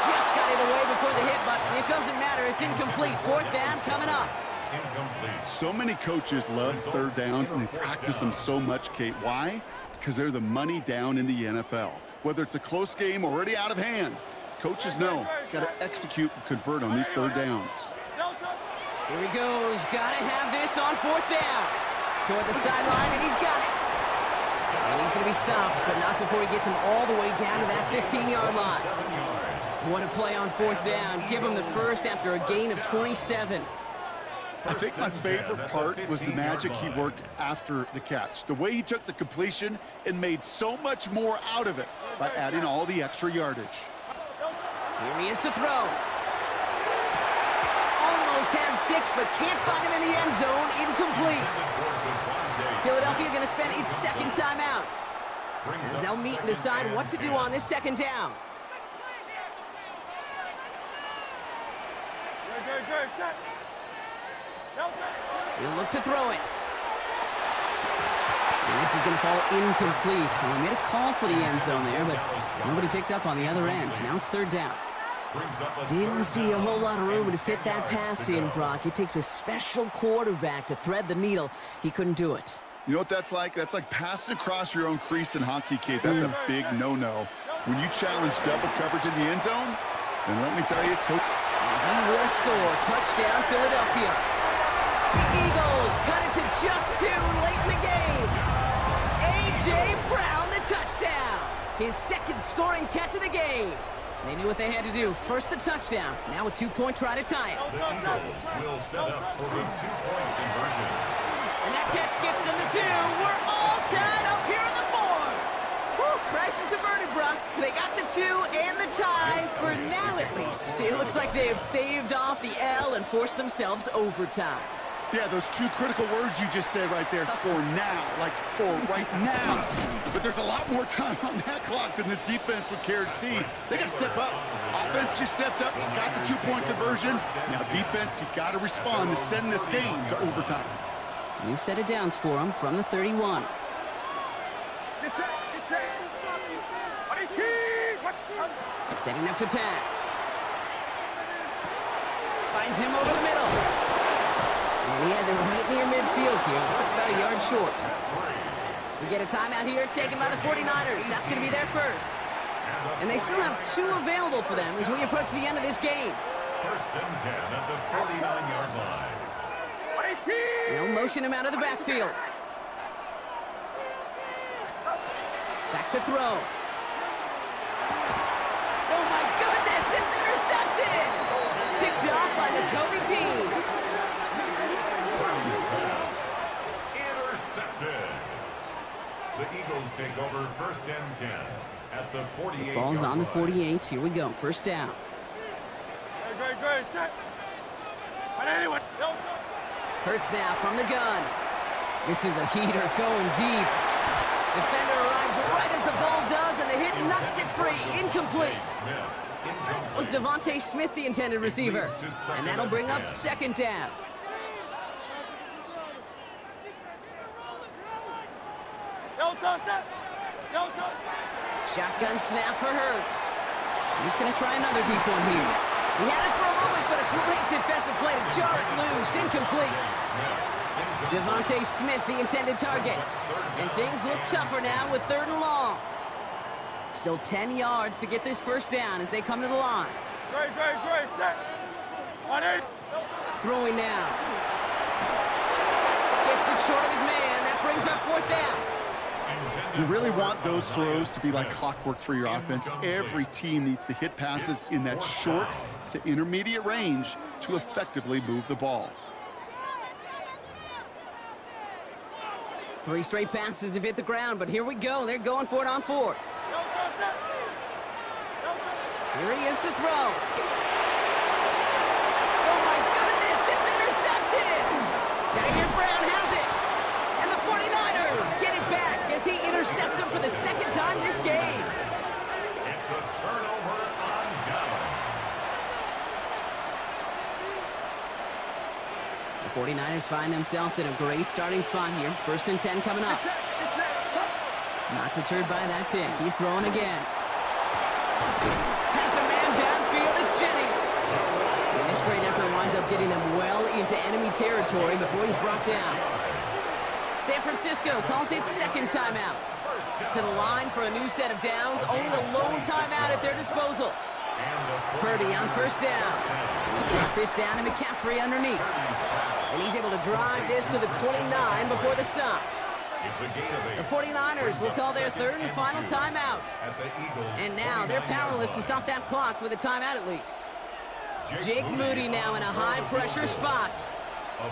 Just got it away before the hit, but it doesn't matter. It's incomplete. 4th down coming up. Incomplete. So many coaches love 3rd downs, and they practice them so much, Kate. Why? Because they're the money down in the NFL. Whether it's a close game already out of hand, coaches know got to execute and convert on these 3rd downs. Here he goes. Got to have this on 4th down. Toward the sideline, and he's got it. And he's going to be stopped, but not before he gets him all the way down to that 15-yard line. What a play on 4th down. Give him the 1st after a gain of 27. I think my favorite part was the magic he worked after the catch. The way he took the completion and made so much more out of it by adding all the extra yardage. Here he is to throw. Almost had 6, but can't find him in the end zone. Incomplete. Philadelphia going to spend its 2nd timeout, as they'll meet and decide what to do on this 2nd down. He'll look to throw it. And this is going to fall incomplete. Well, he made a call for the end zone there, but nobody picked up on the other end. Now it's 3rd down. brings up a Didn't third see a whole down lot of room and to fit 10 that yards pass to in, go. Brock. It takes a special quarterback to thread the needle. He couldn't do it. You know what that's like? That's like passing across your own crease in hockey, kid. That's a big no-no. When you challenge double coverage in the end zone, then let me tell you, coach. He will score. Touchdown, Philadelphia. The Eagles cut it to just 2 late in the game. A.J. Brown, the touchdown. His second scoring catch of the game. They knew what they had to do. First the touchdown. Now a 2-point try to tie it. The Eagles will set up for the 2-point conversion. And that catch gets them the 2. We're all tied up here in the 4th. Woo, crisis averted, Brock. They got the 2 and the tie, for now at least. It looks like they have saved off the L and forced themselves overtime. Yeah, those 2 critical words you just said right there, for now, like for right now. But there's a lot more time on that clock than this defense would care to see. They got to step up. Offense just stepped up, got the 2-point conversion. Now defense, you got to respond to send this game to overtime. New set of downs for him from the 31. Setting up to pass. Finds him over the middle. And he has it right near midfield here. It's about a yard short. We get a timeout here taken by the 49ers. That's going to be their first. And they still have 2 available for them as we approach the end of this game. First and 10 at the 49-yard line. No motion him out of the backfield. Back to throw. Oh my goodness, it's intercepted! Picked off by the Kobe team. Intercepted. The Eagles take over first and 10 at the 48-yard line. Ball's on the 48. Here we go. First down. Hurts now from the gun. This is a heater going deep. Defender arrives right as the ball does, and the hit knocks it free. Incomplete. Was Devontae Smith the intended receiver? And that'll bring up second down. Shotgun snap for Hurts. He's going to try another deep one here. He had it for a moment, but a great defensive play to jar it loose. Incomplete. Devontae Smith, the intended target. And things look tougher now with 3rd and long. Still 10 yards to get this first down as they come to the line. Throwing now. Skips it short of his man. That brings up 4th down. You really want those throws to be like clockwork for your offense. Every team needs to hit passes in that short to intermediate range to effectively move the ball. 3 straight passes have hit the ground, but here we go. They're going for it on 4th. Here he is to throw. Oh my goodness, it's intercepted! Jair Brown has it. And the 49ers get it back as he intercepts him for the 2nd time this game. It's a turnover on downs. The 49ers find themselves in a great starting spot here. 1st and 10 coming up. Not deterred by that pick. He's throwing again. Has a man downfield. It's Jennings. And this great effort winds up getting them well into enemy territory before he's brought down. San Francisco calls it 2nd timeout. To the line for a new set of downs. Only a lone timeout at their disposal. Purdy on 1st down. Drop this down to McCaffrey underneath. And he's able to drive this to the 29 before the stop. The 49ers will call their 3rd and final timeout. And now they're powerless to stop that clock with a timeout at least. Jake Moody now in a high-pressure spot.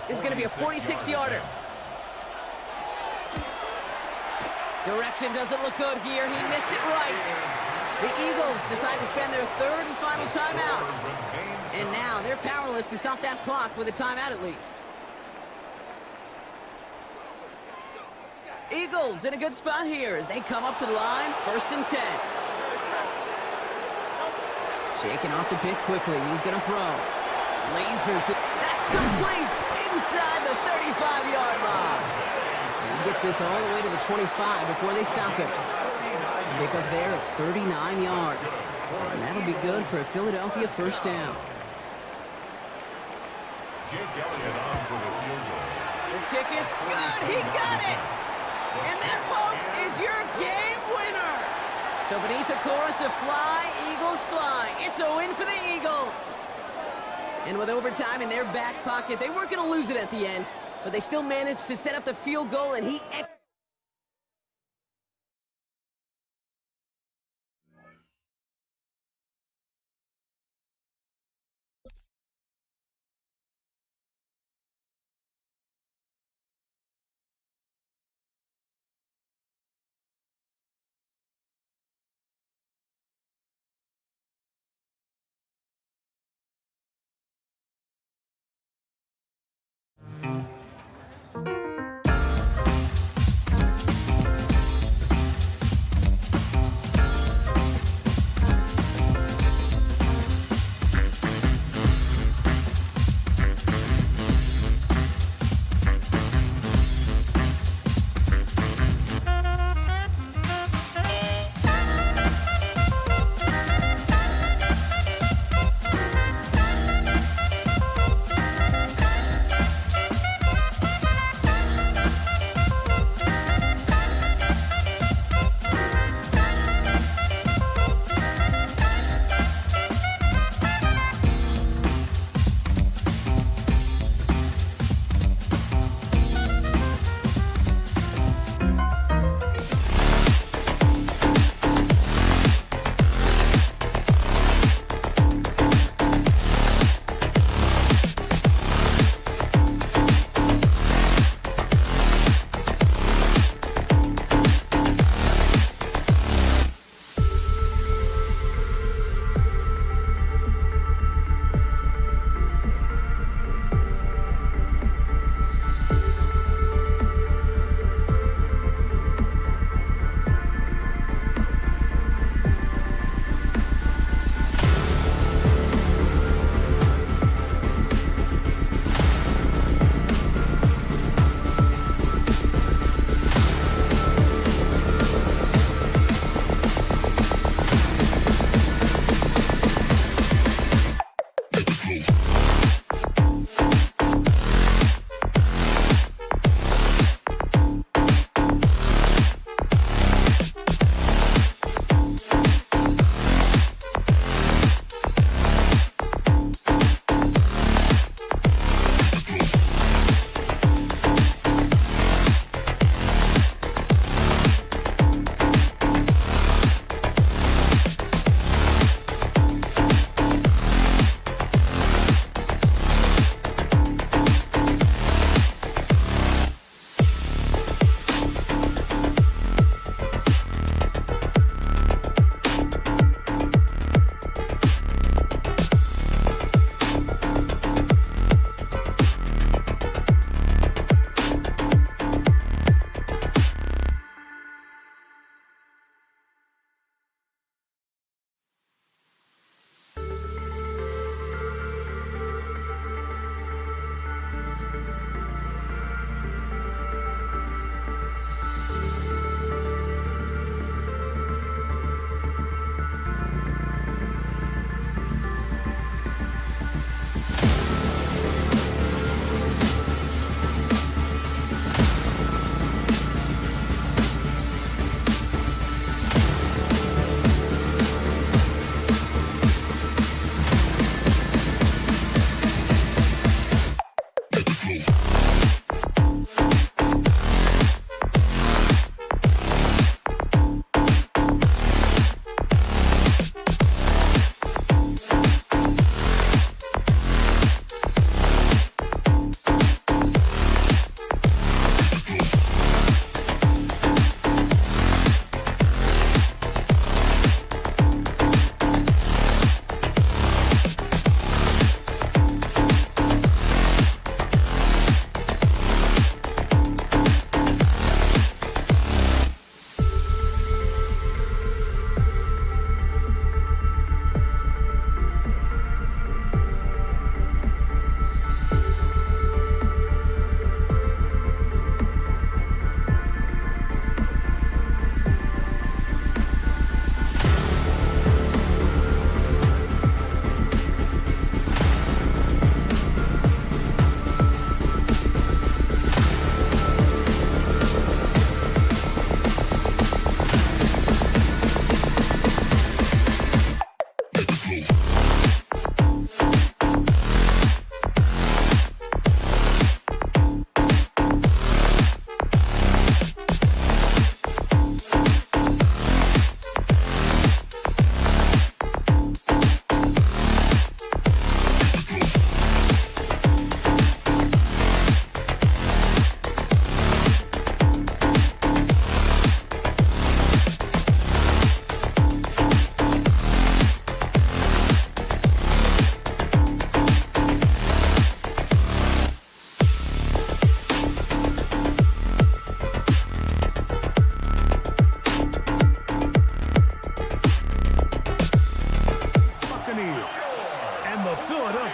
This is going to be a 46-yarder. Direction doesn't look good here. He missed it right. The Eagles decide to spend their 3rd and final timeout. And now they're powerless to stop that clock with a timeout at least. Eagles in a good spot here as they come up to the line. 1st and 10. Shaking off the pick quickly. He's going to throw. Lasers. That's complete inside the 35-yard line. And he gets this all the way to the 25 before they stop him. Pickup there of 39 yards. And that'll be good for a Philadelphia first down. Jake Elliott on for the field goal. The kick is good. He got it. And that, folks, is your game winner. So beneath the chorus of Fly, Eagles Fly, it's a win for the Eagles. And with overtime in their back pocket, they weren't going to lose it at the end, but they still managed to set up the field goal, and he...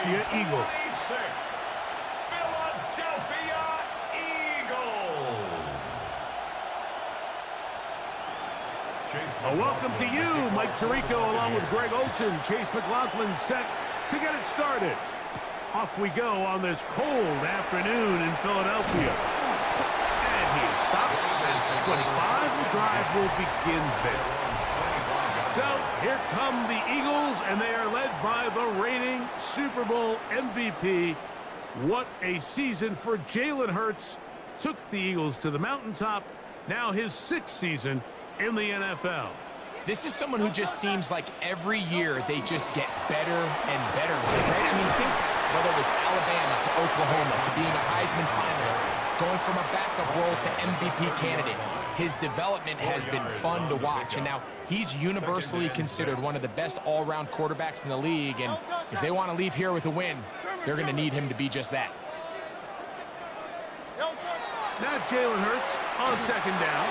Philadelphia Eagles. Philadelphia Eagles. A welcome to you, Mike Tirico, along with Greg Olson. Chase McLaughlin set to get it started. Off we go on this cold afternoon in Philadelphia. And he is stopped at 25. The drive will begin there. So here come the Eagles, and they are led by the reigning Super Bowl MVP. What a season for Jalen Hurts. Took the Eagles to the mountaintop. Now his 6th season in the NFL. This is someone who just seems like every year they just get better and better. Right? I mean, think whether it was Alabama to Oklahoma to being a Heisman finalist, going from a backup role to MVP candidate. His development has been fun to watch, and now he's universally considered one of the best all-around quarterbacks in the league, and if they want to leave here with a win, they're going to need him to be just that. Now Jalen Hurts on 2nd down.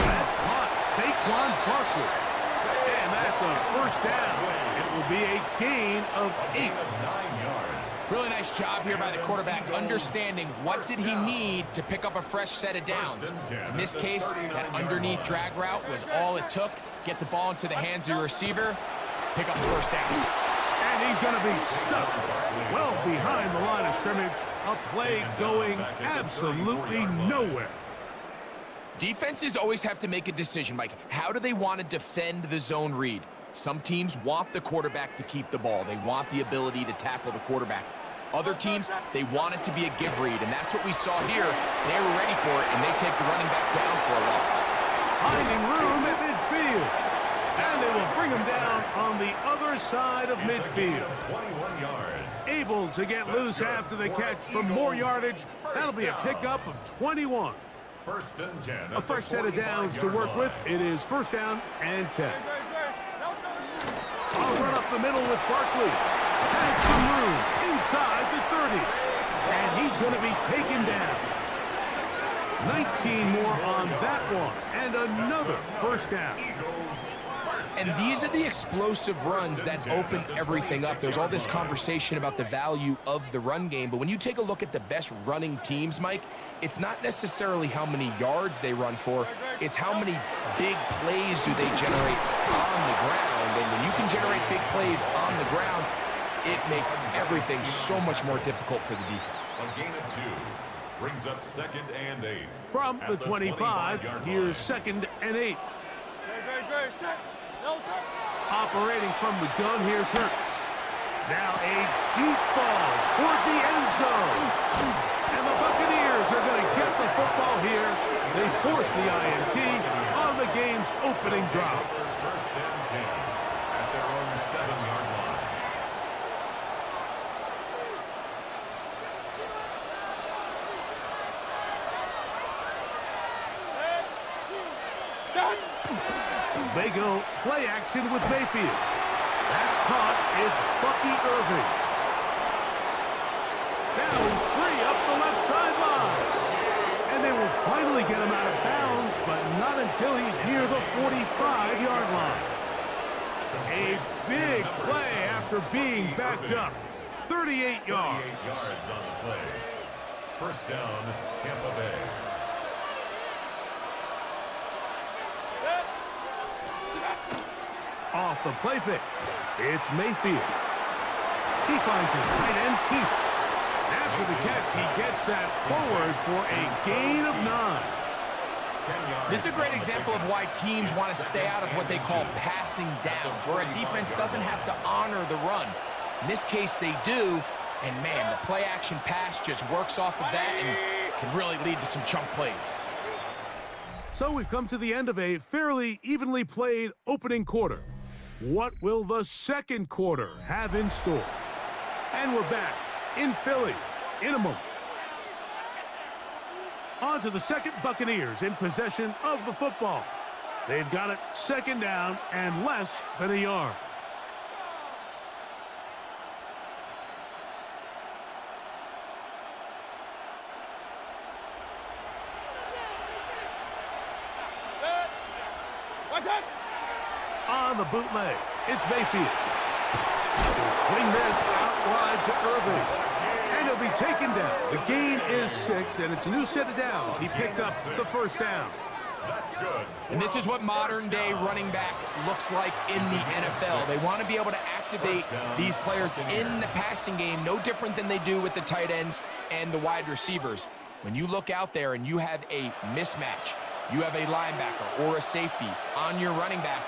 That's caught. Saquon Barkley. And that's a 1st down. It will be a gain of 8. 9 yards. Really nice job here by the quarterback, understanding what did he need to pick up a fresh set of downs. In this case, that underneath drag route was all it took. Get the ball into the hands of your receiver, pick up the 1st down. And he's going to be stuck well behind the line of scrimmage. A play going absolutely nowhere. Defenses always have to make a decision, Mike. How do they want to defend the zone read? Some teams want the quarterback to keep the ball. They want the ability to tackle the quarterback. Other teams, they want it to be a give read, and that's what we saw here. They were ready for it, and they take the running back down for a loss. Finding room at midfield. And they will bring him down on the other side of midfield. 21 yards. Able to get loose after the catch for more yardage. That'll be a pickup of 21. 1st and 10. A fresh set of downs to work with. It is 1st down and 10. I'll run up the middle with Barkley. Has some room inside the 30. And he's going to be taken down. 19 more on that one. And another 1st down. And these are the explosive runs that open everything up. There's all this conversation about the value of the run game, but when you take a look at the best running teams, Mike, it's not necessarily how many yards they run for, it's how many big plays do they generate on the ground. And when you can generate big plays on the ground, it makes everything so much more difficult for the defense. A gain of 2 brings up 2nd and 8. From the 25, here's 2nd and 8. Operating from the gun, here's Hurts. Now a deep ball toward the end zone. And the Buccaneers are going to get the football here. They force the INT on the game's opening drive. 1st and 10 at their own 7-yard line. They go play action with Mayfield. That's caught. It's Bucky Irving. Now he's free up the left sideline. And they will finally get him out of bounds, but not until he's near the 45-yard line. A big play after being backed up. 38 yards. 38 yards on the play. 1st down, Tampa Bay. Off the play fake. It's Mayfield. He finds his tight end, Heath. After the catch, he gets that forward for a gain of 9. This is a great example of why teams want to stay out of what they call passing downs, where a defense doesn't have to honor the run. In this case, they do, and man, the play-action pass just works off of that and can really lead to some chunk plays. So we've come to the end of a fairly evenly played opening quarter. What will the 2nd quarter have in store? And we're back in Philly in a moment. On to the 2nd, Buccaneers in possession of the football. They've got it 2nd down and less than a yard. On the bootleg, it's Mayfield. He'll swing this out wide to Irving. And he'll be taken down. The gain is 6, and it's a new set of downs. He picked up the first down. That's good. And this is what modern-day running back looks like in the NFL. They want to be able to activate these players in the passing game, no different than they do with the tight ends and the wide receivers. When you look out there and you have a mismatch, you have a linebacker or a safety on your running back,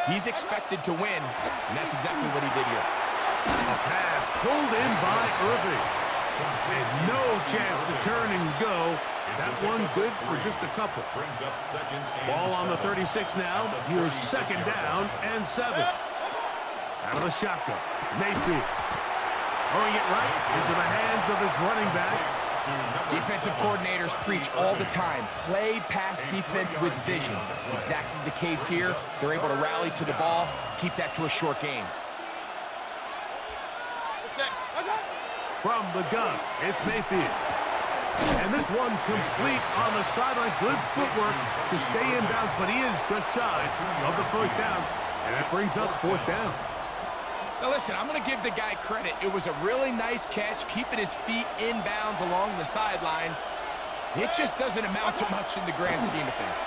he's expected to win, and that's exactly what he did here. A pass pulled in by Irving. And no chance to turn and go. That one good for just a couple. Brings up second and Ball on the 7. 36 now. Here's second down and 7. Out of the shotgun. Mayfield. Throwing it right into the hands of his running back. Defensive coordinators preach all the time, play pass defense with vision. It's exactly the case here. They're able to rally to the ball, keep that to a short game. From the gun, it's Mayfield. And this one complete on the sideline. Good footwork to stay in bounds, but he is just shy of the first down. And that brings up fourth down. Now listen, I'm going to give the guy credit. It was a really nice catch, keeping his feet in bounds along the sidelines. It just doesn't amount to much in the grand scheme of things.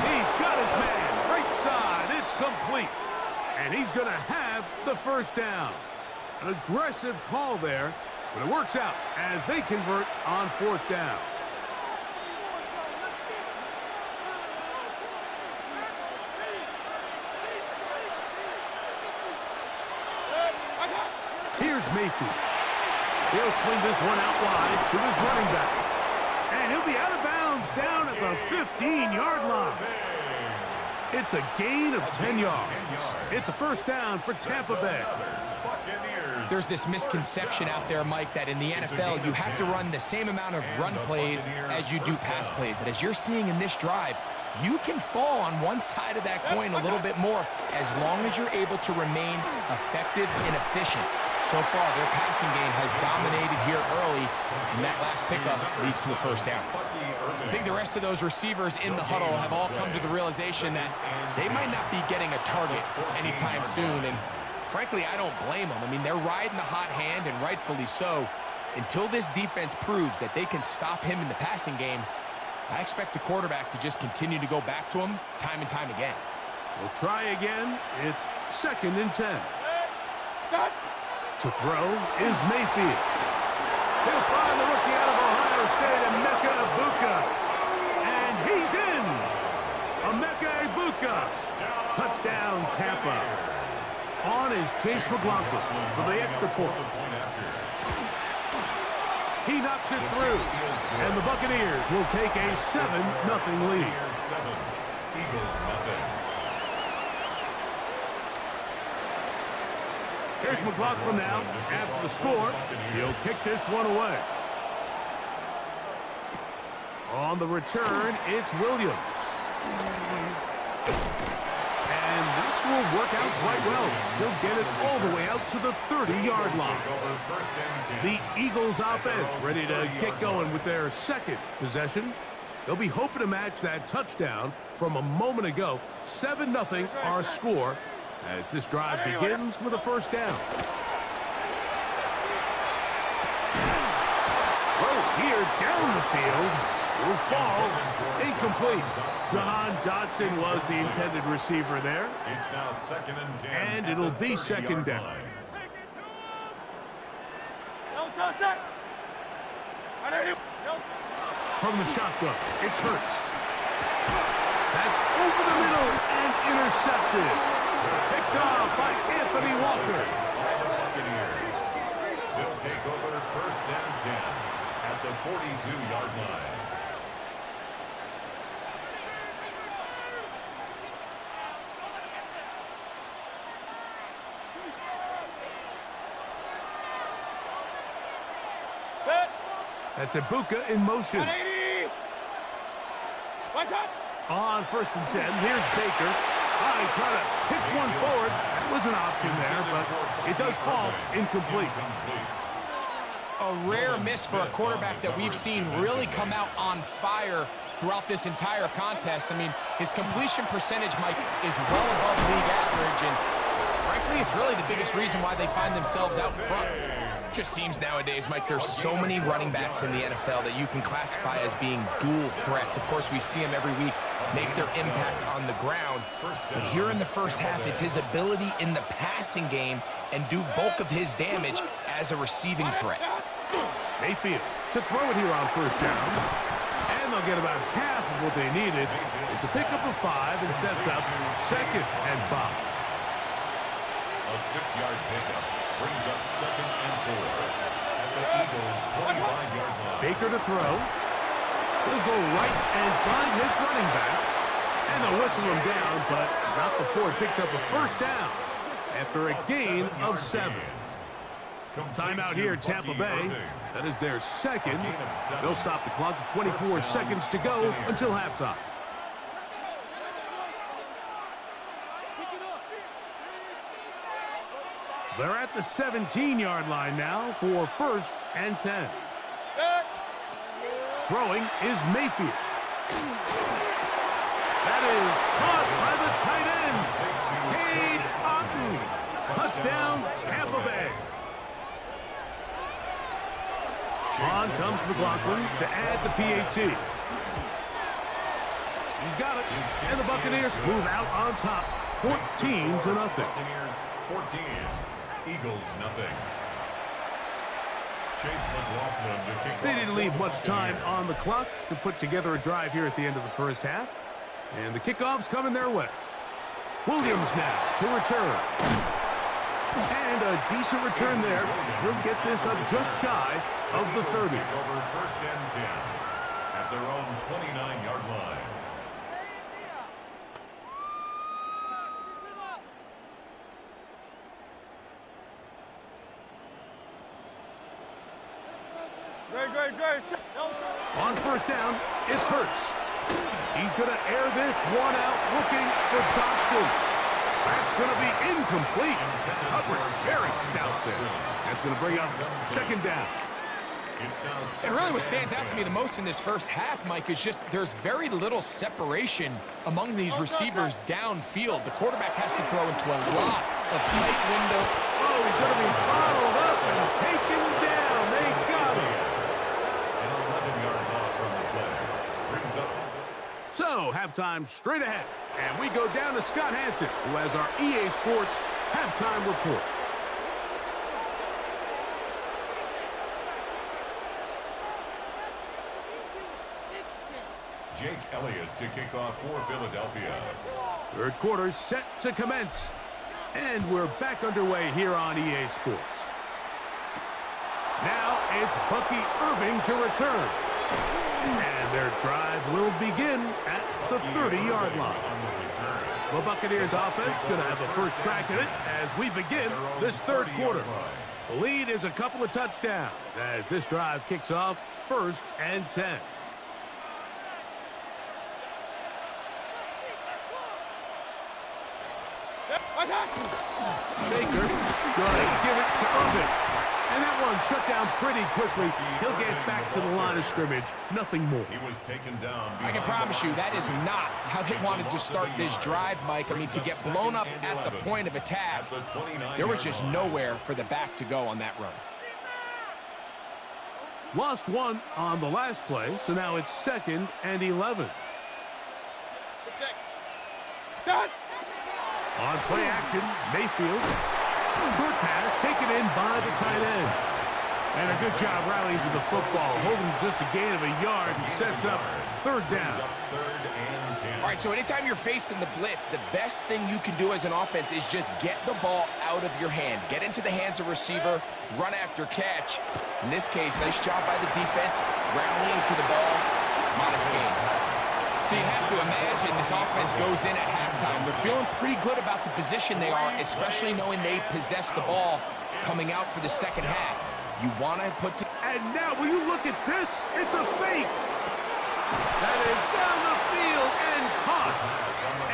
He's got his man. Right side. It's complete. And he's going to have the first down. An aggressive call there, but it works out as they convert on fourth down. Here's Mayfield. He'll swing this one out wide to his running back. And he'll be out of bounds down at the 15-yard line. It's a gain of 10 yards. It's a first down for Tampa Bay. There's this misconception out there, Mike, that in the NFL you have to run the same amount of run plays as you do pass plays. And as you're seeing in this drive, you can fall on one side of that coin a little bit more as long as you're able to remain effective and efficient. So far, their passing game has dominated here early, and that last pickup leads to a first down. I think the rest of those receivers in the huddle have all come to the realization that they might not be getting a target anytime soon, and frankly, I don't blame them. I mean, they're riding the hot hand, and rightfully so. Until this defense proves that they can stop him in the passing game, I expect the quarterback to just continue to go back to him time and time again. We'll try again. It's second and 10. To throw is Mayfield. He'll find the rookie out of Ohio State, Emeka Egbuka. And he's in. Emeka Egbuka. Touchdown, Tampa. On is Chase McLaughlin for the extra point. He knocks it through. And the Buccaneers will take a 7-0 lead. Eagles nothing. Here's McLaughlin now. After the score, he'll kick this one away. On the return, it's Williams. And this will work out quite well. He'll get it all the way out to the 30-yard line. The Eagles offense ready to get going with their second possession. They'll be hoping to match that touchdown from a moment ago. 7-0 our score as this drive begins with a first down. Throw here down the field. Will fall. Incomplete. Jahan Dotson was the intended receiver there. It's now second and 10. And it'll be second down. From the shotgun, it's Hurts. That's over the middle and intercepted. Picked off by Anthony Walker. They'll take over first down 10 at the 42-yard line. That's Egbuka in motion. On first and 10, here's Baker. Trying to pitch one forward. That was an option there, but it does fall incomplete. A rare miss for a quarterback that we've seen really come out on fire throughout this entire contest. I mean, his completion percentage, Mike, is well above league average, and Frankly, it's really the biggest reason why they find themselves out in front. Just seems nowadays, Mike, there's so many running backs in the NFL that you can classify as being dual threats. Of course, we see them every week make their impact on the ground. But here in the first half, it's his ability in the passing game and do bulk of his damage as a receiving threat. Mayfield to throw it here on first down. And they'll get about half of what they needed. It's a pickup of 5 and sets up 2nd and 5. A 6-yard pickup brings up 2nd and 4 at the Eagles' 25-yard line. Baker to throw. He'll go right and find his running back. And they'll whistle him down, but not before he picks up a first down after a gain of 7. Timeout here, Tampa Bay. That is their 2nd. They'll stop the clock with 24 seconds to go until halftime. They're at the 17-yard line now for 1st and 10. Throwing is Mayfield. That is caught by the tight end, Cade Otton. Touchdown, Tampa Bay. On comes McLaughlin to add the PAT. He's got it, and the Buccaneers move out on top, 14-0. Buccaneers 14, Eagles nothing. Chase McLaughlin to kick. They didn't leave much time on the clock to put together a drive here at the end of the first half. And the kickoff's coming their way. Williams now to return. And a decent return there. He'll get this up just shy of the 30. Over 1st and 10 at their own 29-yard line. On first down, it's Hurts. He's going to air this one out, looking for Dotson. That's going to be incomplete. Coverage very stout there. That's going to bring up 2nd down. And really what stands out to me the most in this first half, Mike, is just there's very little separation among these receivers downfield. The quarterback has to throw into a lot of tight window. Oh, he's going to be bottled up and taken down. They got him. An 11-yard loss on the play. Brings up. So, halftime straight ahead. And we go down to Scott Hansen, who has our EA Sports halftime report. Jake Elliott to kick off for Philadelphia. Third quarter set to commence. And we're back underway here on EA Sports. Now it's Bucky Irving to return. And their drive will begin at the 30-yard line. The Buccaneers offense going to have a first crack at it as we begin this third quarter. The lead is a couple of touchdowns as this drive kicks off 1st and 10. Baker going to give it to Irving. And that one shut down pretty quickly. He'll get back to the line of scrimmage. Nothing more. He was taken down. I can promise you that is not how they wanted to start this drive, Mike. I mean, to get blown up at the point of attack, there was just nowhere for the back to go on that run. Lost one on the last play, so now it's 2nd and 11. On play action, Mayfield. Short pass taken in by the tight end. And a good job rallying to the football, holding just a gain of a yard and sets up 3rd down. All right, so anytime you're facing the blitz, the best thing you can do as an offense is just get the ball out of your hand. Get into the hands of receiver, run after catch. In this case, nice job by the defense, rallying to the ball. Modest gain. So you have to imagine this offense goes in at halftime. They're feeling pretty good about the position they are, especially knowing they possess the ball coming out for the second half. You want to put... And now, will you look at this? It's a fake. That is down the field and caught.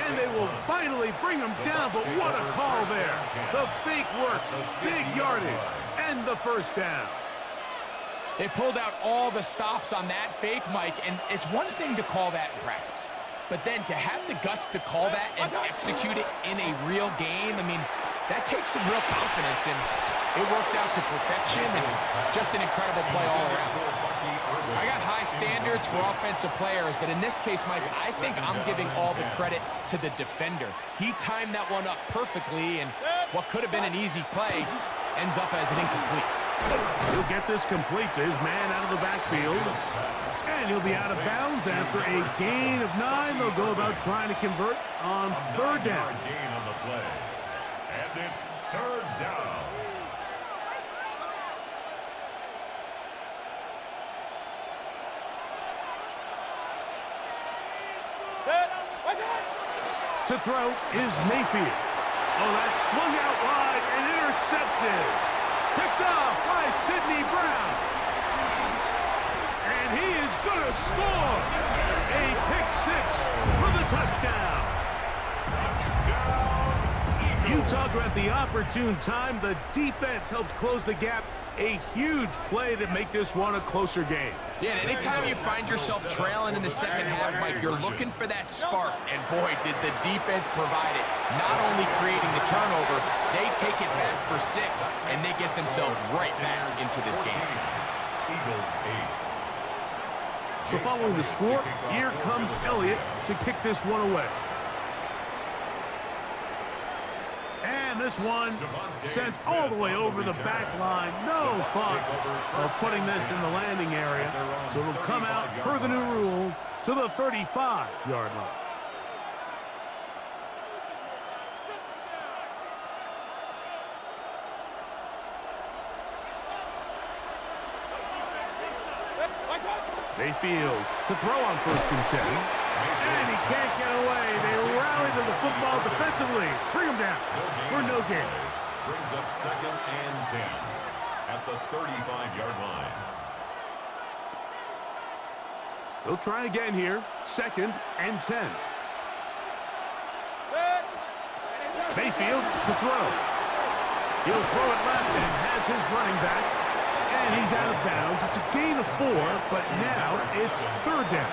And they will finally bring him down, but what a call there. The fake works. Big yardage. And the first down. They pulled out all the stops on that fake, Mike, and it's one thing to call that in practice. But then to have the guts to call that and execute it in a real game, I mean, that takes some real confidence, and it worked out to perfection, and just an incredible play all around. I got high standards for offensive players, but in this case, Mike, I think I'm giving all the credit to the defender. He timed that one up perfectly, and what could have been an easy play ends up as an incomplete. He'll get this complete to his man out of the backfield. And he'll be out of bounds after a gain of 9. They'll go about trying to convert on third down. Gain on the play. And it's third down. To throw is Mayfield. Oh, that's swung out wide and intercepted. Picked off by Sidney Brown. And he is going to score. A pick 6 for the touchdown. Touchdown, Eagles. You talk about the opportune time. The defense helps close the gap. A huge play to make this one a closer game. Yeah, and anytime you find yourself trailing in the second half, Mike, you're looking for that spark. And boy, did the defense provide it. Not only creating the turnover, they take it back for 6, and they get themselves right back into this game. Eagles 8. So following the score, here comes Elliott to kick this one away. And this one sent all the way over the back line. No thought of putting this in the landing area. So it'll come out, per the new rule, to the 35-yard line. Mayfield to throw on 1st and 10. And he can't get away. They rally to the football defensively. Bring him down for no gain. Brings up 2nd and 10 at the 35-yard line. They'll try again here. 2nd and 10. Mayfield to throw. He'll throw it left and has his running back. And he's out of bounds. It's a gain of 4, but now it's 3rd down.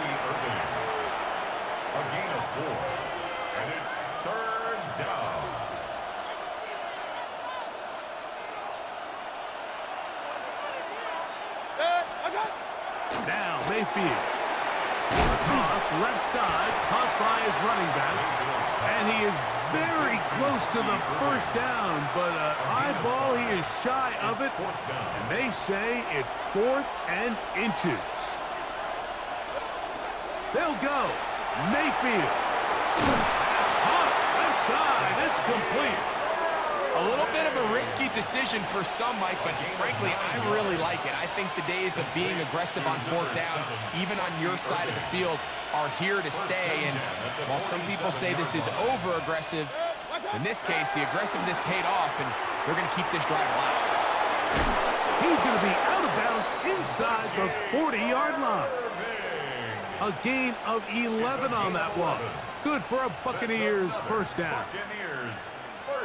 A gain of 4, and it's 3rd down. Now Mayfield. Across left side, caught by his running back. And he is very close to the 1st down, but eyeball, he is shy of it. And they say it's 4th and inches. They'll go. Mayfield. That's hot. Left side. It's complete. A little bit of a risky decision for some, Mike, but frankly, I really like it. I think the days of being aggressive on 4th down, even on your side of the field, are here to stay. And while some people say this is over-aggressive, in this case, the aggressiveness paid off, and they're going to keep this drive alive. He's going to be out of bounds inside the 40-yard line. A gain of 11 on that one. Good for a Buccaneers 1st down.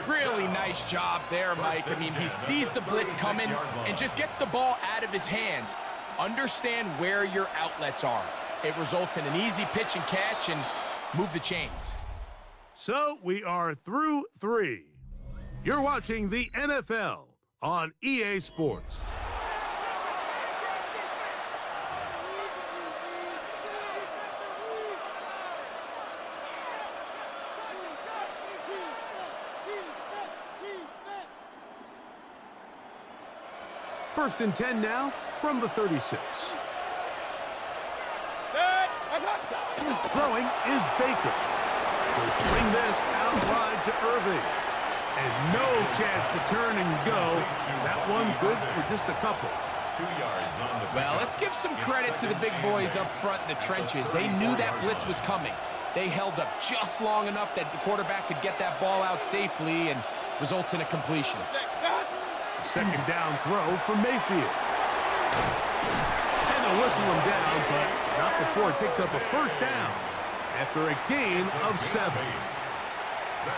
Really nice job there, Mike. I mean, he sees the blitz coming and just gets the ball out of his hands. Understand where your outlets are. It results in an easy pitch and catch and move the chains. So we are through 3. You're watching the NFL on EA Sports. First and 10 now from the 36. Throwing is Baker. He'll swing this out wide to Irving. And no chance to turn and go. That one good for just a couple. 2 yards on the Well, let's give some credit to the big boys up front in the trenches. They knew that blitz was coming. They held up just long enough that the quarterback could get that ball out safely and results in a completion. 2nd down throw from Mayfield. And they'll whistle him down, but not before it picks up a 1st down after a gain of 7.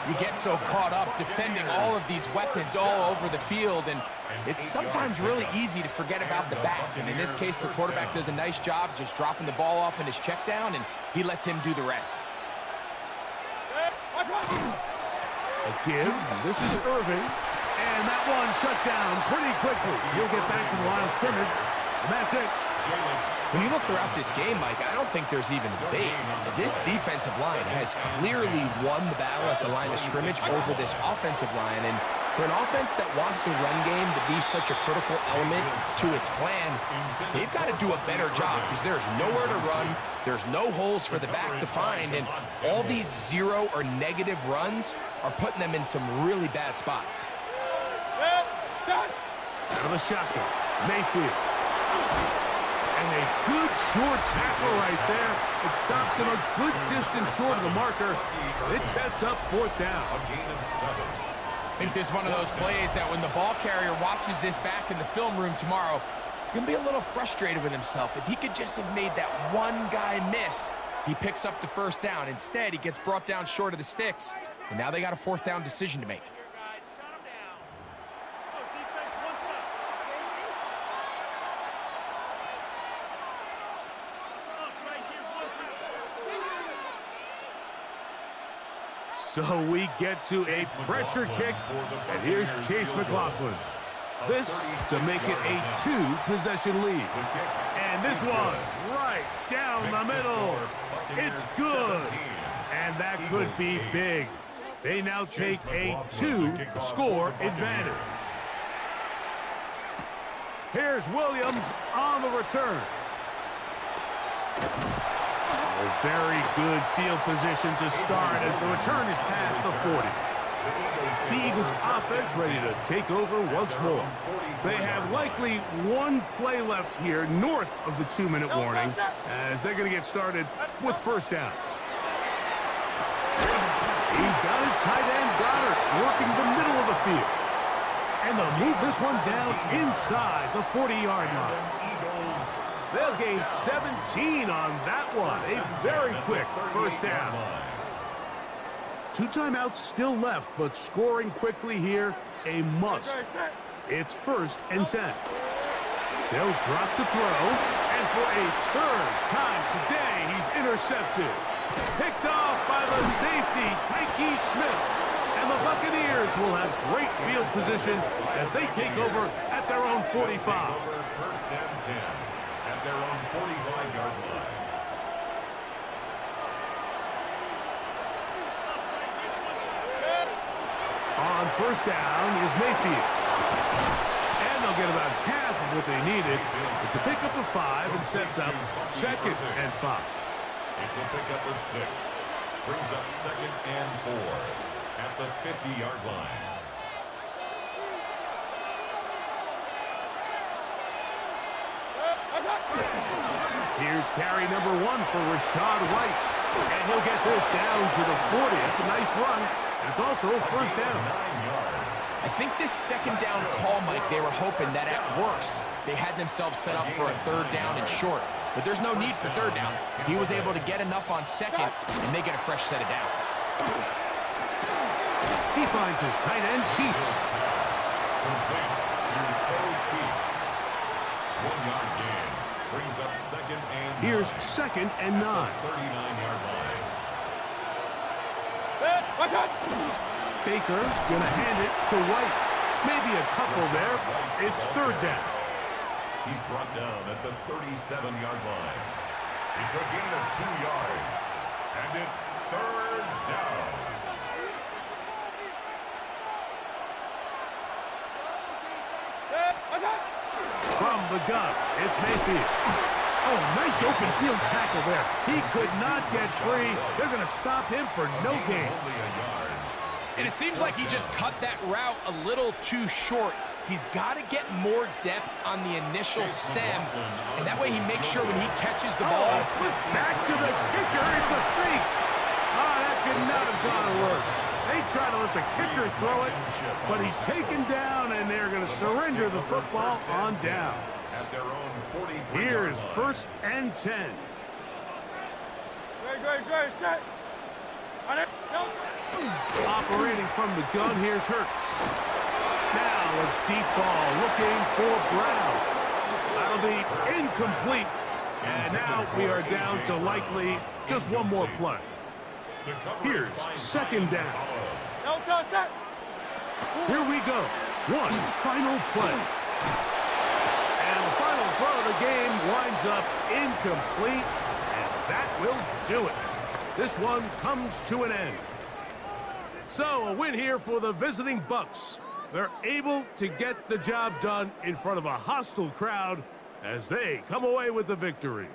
You get so caught up defending all of these weapons all over the field, and it's sometimes really easy to forget about the back. And in this case, the quarterback does a nice job just dropping the ball off in his check down, and he lets him do the rest. A give. This is Irving. And that one shut down pretty quickly. He'll get back to the line of scrimmage. And that's it. When you look throughout this game, Mike, I don't think there's even a debate. This defensive line has clearly won the battle at the line of scrimmage over this offensive line. And for an offense that wants the run game to be such a critical element to its plan, they've got to do a better job because there's nowhere to run. There's no holes for the back to find. And all these zero or negative runs are putting them in some really bad spots. Out of the shotgun, Mayfield. And a good short tackle right there. It stops him a good distance short of the marker. It sets up fourth down. A gain of 7. I think this is one of those plays that when the ball carrier watches this back in the film room tomorrow, he's going to be a little frustrated with himself. If he could just have made that one guy miss, he picks up the first down. Instead, he gets brought down short of the sticks, and now they got a fourth down decision to make. So we get to a pressure kick, and here's Chase McLaughlin. This to make it a 2-possession lead. And this one, right down the middle. It's good. And that could be big. They now take a 2-score advantage. Here's Williams on the return. A very good field position to start as the return is past the 40. The Eagles offense ready to take over once more. They have likely one play left here north of the 2-minute warning as they're going to get started with first down. He's got his tight end Goddard working the middle of the field. And they'll move this one down inside the 40-yard line. They'll gain 17 on that one. A very quick first down. 2 timeouts still left, but scoring quickly here, a must. It's 1st and 10. They'll drop to throw, and for a 3rd time today, he's intercepted. Picked off by the safety, Tyke Smith. And the Buccaneers will have great field position as they take over at their own 45. First and 10. At their own 45-yard line. On first down is Mayfield. And they'll get about half of what they needed. It's a pickup of 5 and sets up 2nd and 5. It's a pickup of 6. Brings up 2nd and 4 at the 50-yard line. Here's carry number 1 for Rashad White. And he'll get this down to the 40. That's a nice run. It's also a first down. 9 yards. I think this second down call, Mike, they were hoping that at worst they had themselves set up for a 3rd down and short. But there's no need for 3rd down. He was able to get enough on 2nd, and they get a fresh set of downs. He finds his tight end, Keith. Complete to Keith. 1-yard gain. Brings up 2nd and 9. Here's 2nd and 9. 39-yard line. Baker gonna hand it to White. Maybe a couple there. It's 3rd down. He's brought down at the 37-yard line. It's a gain of 2 yards. And it's 3rd down. From the gun, it's Mayfield. Oh, nice open field tackle there. He could not get free. They're going to stop him for no gain. Only a yard. And it seems like he just cut that route a little too short. He's got to get more depth on the initial stem, and that way he makes sure when he catches the ball. Oh, flip back to the kicker. It's a fake. Oh, that could not have gone worse. They try to let the kicker throw it, but he's taken down, and they're going to surrender the football on down. At their own 43-yard Here's line. 1st and 10. Operating from the gun, here's Hurts. Now a deep ball looking for Brown. That'll be incomplete. And now we are down to likely just one more play. Here's 2nd down. Here we go. One final play. And the final throw of the game winds up incomplete, and that will do it. This one comes to an end. So a win here for the visiting Bucs. They're able to get the job done in front of a hostile crowd as they come away with the victory.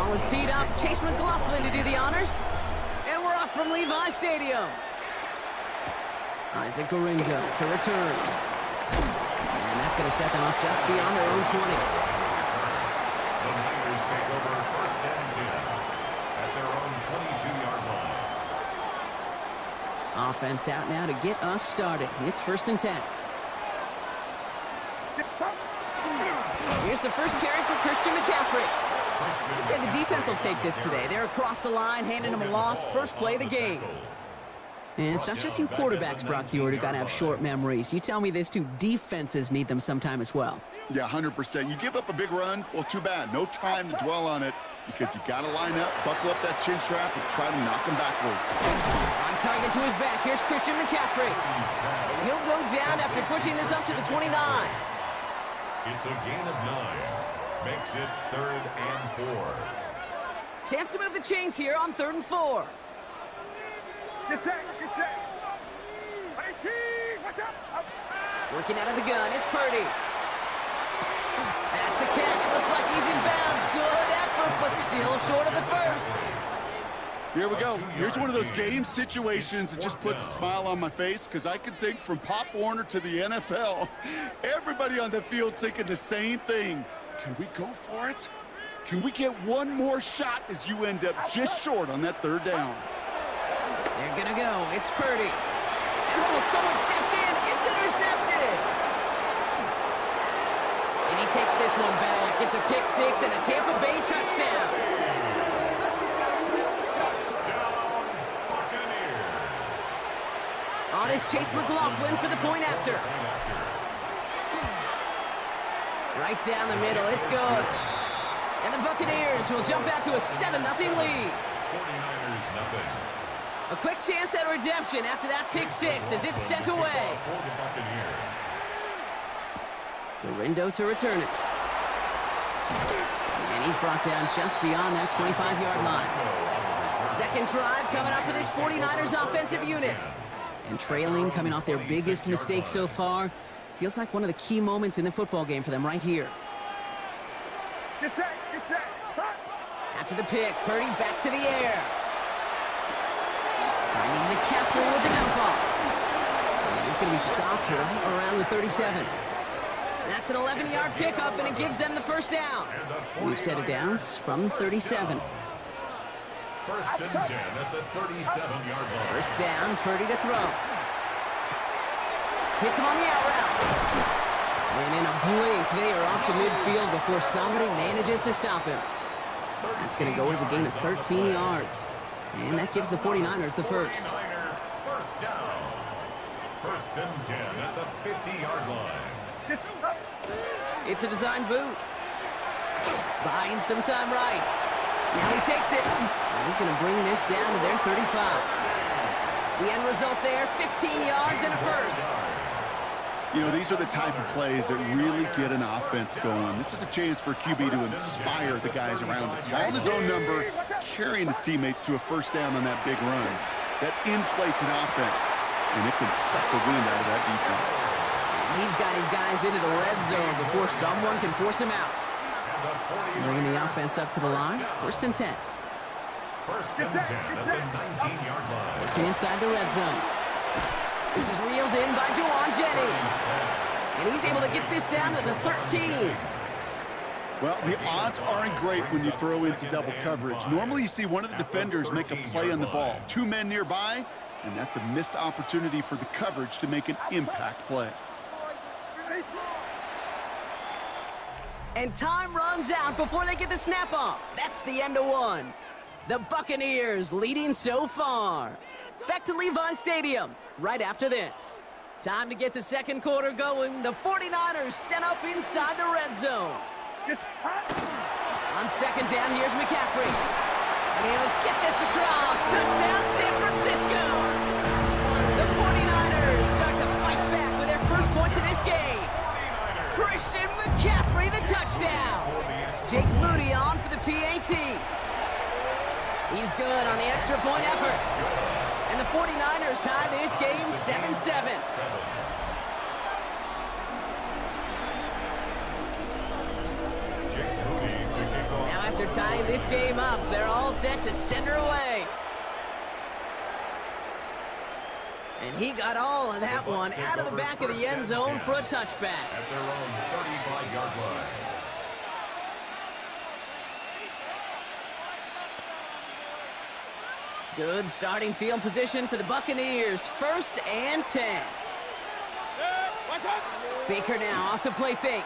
Ball is teed up. Chase McLaughlin to do the honors. And we're off from Levi Stadium. Isaac Gorindo to return. And that's going to set them up just beyond their own 20. The Niners take over 1st and 10 at their own 22-yard line. Offense out now to get us started. It's 1st and 10. Here's the first carry for Christian McCaffrey. I'd say the defense will take this today. They're across the line, handing him a loss. First play of the game. And it's not just you quarterbacks, Brock Huard, who got to have short memories. You tell me this too, defenses need them sometime as well. Yeah, 100%. You give up a big run, well, too bad. No time to dwell on it because you got to line up, buckle up that chin strap, and try to knock him backwards. On target to his back, here's Christian McCaffrey. And he'll go down after pushing this up to the 29. It's a gain of 9. Makes it 3rd and 4. Chance to move the chains here on 3rd and 4. Get set. Watch out. Working out of the gun, it's Purdy. That's a catch. Looks like he's in bounds. Good effort, but still short of the first. Here we go. Here's one of those game situations that just puts a smile on my face because I can think from Pop Warner to the NFL. Everybody on the field thinking the same thing. Can we go for it? Can we get one more shot as you end up just short on that 3rd down? They're going to go. It's Purdy. And someone stepped in. It's intercepted. And he takes this one back. It's a pick 6 and a Tampa Bay touchdown. On is Chase McLaughlin for the point after. Right down the middle. It's good. And the Buccaneers will jump out to a 7-0 lead. 49ers nothing. A quick chance at redemption after that pick 6 as it's sent away. For the Buccaneers. Gorindo to return it. And he's brought down just beyond that 25-yard line. Second drive coming up for this 49ers offensive unit. And trailing, coming off their biggest mistake so far. Feels like one of the key moments in the football game for them right here. Get set. After the pick, Purdy back to the air. Finding McCaffrey with the dump off. And he's going to be stopped right around the 37. That's an 11-yard pickup, and it gives them the first down. We've set it downs from the 37. 1st and 10 at the 37-yard line. First down, Purdy to throw. Hits him on the out route. And in a blink, they are off to midfield before somebody manages to stop him. That's going to go as a gain of 13 yards. And that gives the 49ers the first. First down. 1st and 10 at the 50-yard line. It's a design boot. Buying some time right. Now he takes it. And he's going to bring this down to their 35. The end result there, 15 yards and a first. You know, these are the type of plays that really get an offense going. This is a chance for QB to inspire the guys around him. Calling his own number, carrying his teammates to a first down on that big run. That inflates an offense, and it can suck the wind out of that defense. He's got his guys into the red zone before someone can force him out. Bringing the offense up to the line, 1st and 10. 1st and 10 at the 19-yard line. Working inside the red zone. This is reeled in by Juwan Jennings. And he's able to get this down to the 13. Well, the odds aren't great when you throw into double coverage. Normally you see one of the defenders make a play on the ball. 2 men nearby, and that's a missed opportunity for the coverage to make an impact play. And time runs out before they get the snap off. That's the end of one. The Buccaneers leading so far. Back to Levi Stadium right after this. Time to get the second quarter going. The 49ers set up inside the red zone. On second down, here's McCaffrey. And he'll get this across. Touchdown, San Francisco. The 49ers start to fight back with their first points of this game. Christian McCaffrey, the touchdown. Jake Moody on for the PAT. He's good on the extra point effort. And the 49ers tie this game 7-7. Now after tying this game up. They're all set to send her away. And he got all of that one out of the back of the end zone for a touchback. At their own 35-yard line. Good starting field position for the Buccaneers. 1st and 10. Baker now off the play fake.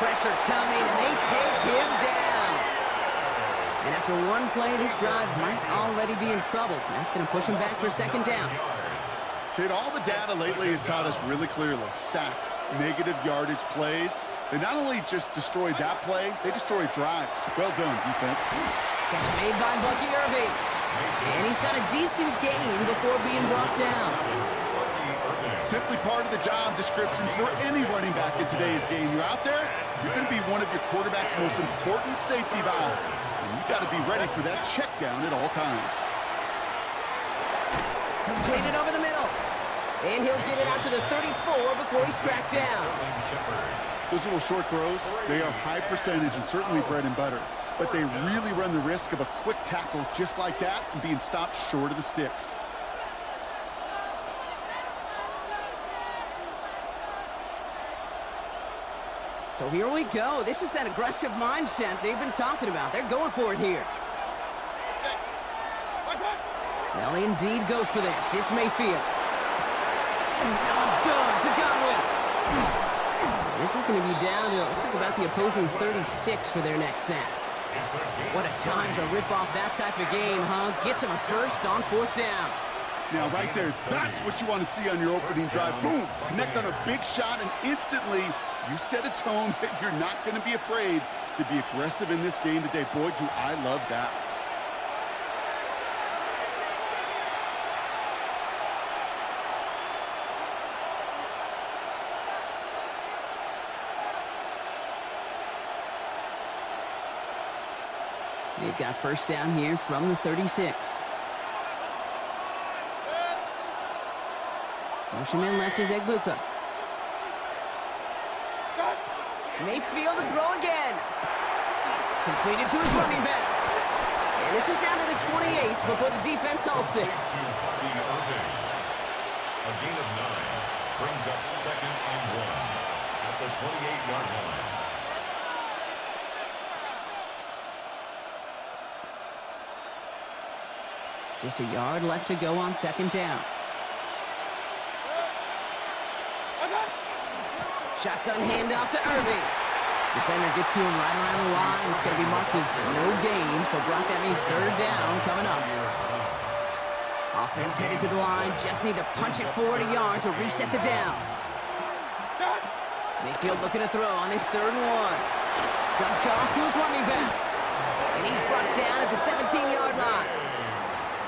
Pressure coming, and they take him down. And after one play, this drive might already be in trouble. That's going to push him back for 2nd down. Kid, all the data lately has taught us really clearly. Sacks, negative yardage plays. They not only just destroyed that play, they destroyed drives. Well done, defense. Catch made by Bucky Irving. And he's got a decent gain before being brought down. Simply part of the job description for any running back in today's game. You're out there, you're going to be one of your quarterback's most important safety valves. And you've got to be ready for that check down at all times. Completed over the middle. And he'll get it out to the 34 before he's tracked down. Those little short throws, they are high percentage and certainly bread and butter. But they really run the risk of a quick tackle just like that and being stopped short of the sticks. So here we go. This is that aggressive mindset they've been talking about. They're going for it here. They'll indeed go for this. It's Mayfield. Now it's good to Godwin. This is going to be down to, looks like about the opposing 36 for their next snap. What a time to rip off that type of game, huh? Gets him a 1st on 4th down. Now, right there, that's what you want to see on your opening drive. Boom! Connect on a big shot, and instantly you set a tone that you're not going to be afraid to be aggressive in this game today. Boy, do I love that. They've got 1st down here from the 36. Motion man left is Egbuka. Mayfield to throw again. Completed to his running back. And this is down to the 28 before the defense halts it. A gain of 9 brings up 2nd and 1 at the 28-yard line. Just a yard left to go on 2nd down. Shotgun handoff to Irving. Defender gets to him right around the line. It's going to be marked as no gain, so Brock, that means 3rd down coming up. Offense headed to the line. Just need to punch it forward a yard to reset the downs. Mayfield looking to throw on this 3rd and 1. Dumped off to his running back. And he's brought down at the 17-yard line.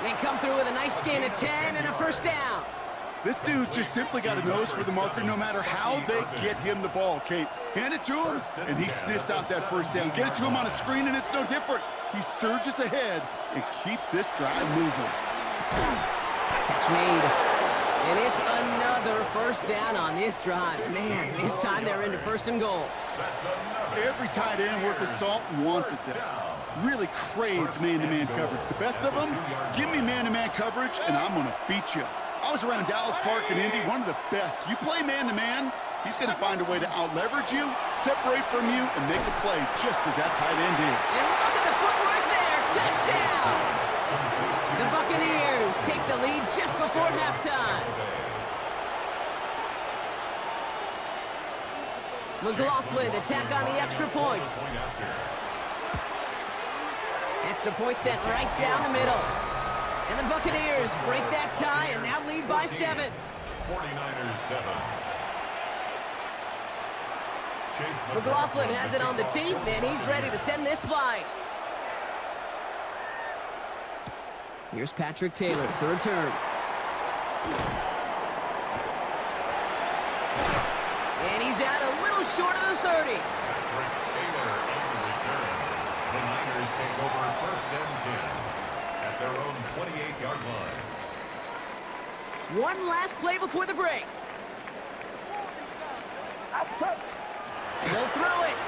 They come through with a nice gain of 10 and a 1st down. This dude's just simply got a nose for the marker no matter how they get him the ball, Kate. Hand it to him, and he sniffs out that 1st down. Get it to him on a screen, and it's no different. He surges ahead and keeps this drive moving. Catch made. And it's another 1st down on this drive. Man, this time they're into 1st and goal. Every tight end worth of salt wanted this. Really craved man-to-man coverage. The best of them, give me man-to-man coverage, and I'm going to beat you. I was around Dallas, Clark, and Indy, one of the best. You play man-to-man, he's going to find a way to out-leverage you, separate from you, and make a play just as that tight end did. And look at the footwork there. Touchdown! The Buccaneers take the lead just before halftime. McLaughlin attack on the extra point. Extra point sent right down the middle. And the Buccaneers break that tie and now lead by 7. 49ers 7. McLaughlin has it on the tee, and he's ready to send this flight. Here's Patrick Taylor to return. And he's out a little short of the 30. Patrick Taylor on the return. The Niners take over 1st and 10 at their own 28-yard line. One last play before the break. They'll throw it.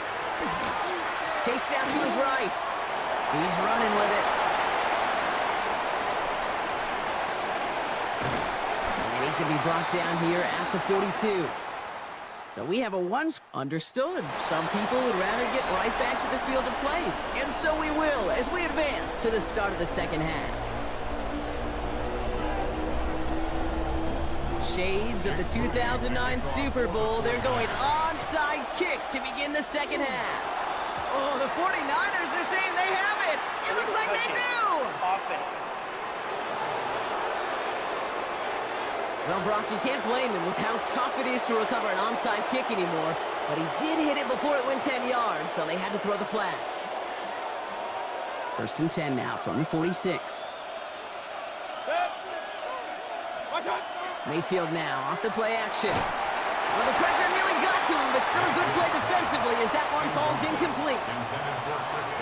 Chase down to his right. He's running with it. And he's going to be brought down here at the 42. So we have a one. Understood. Some people would rather get right back to the field to play. And so we will as we advance to the start of the second half. Shades of the 2009 Super Bowl. They're going onside kick to begin the second half. Oh, the 49ers are saying they have it. It looks like they do. Well, Brock, you can't blame him with how tough it is to recover an onside kick anymore. But he did hit it before it went 10 yards, so they had to throw the flag. 1st and 10 now from the 46. Mayfield now off the play action. Well, the pressure nearly got to him, but still a good play defensively as that one falls incomplete.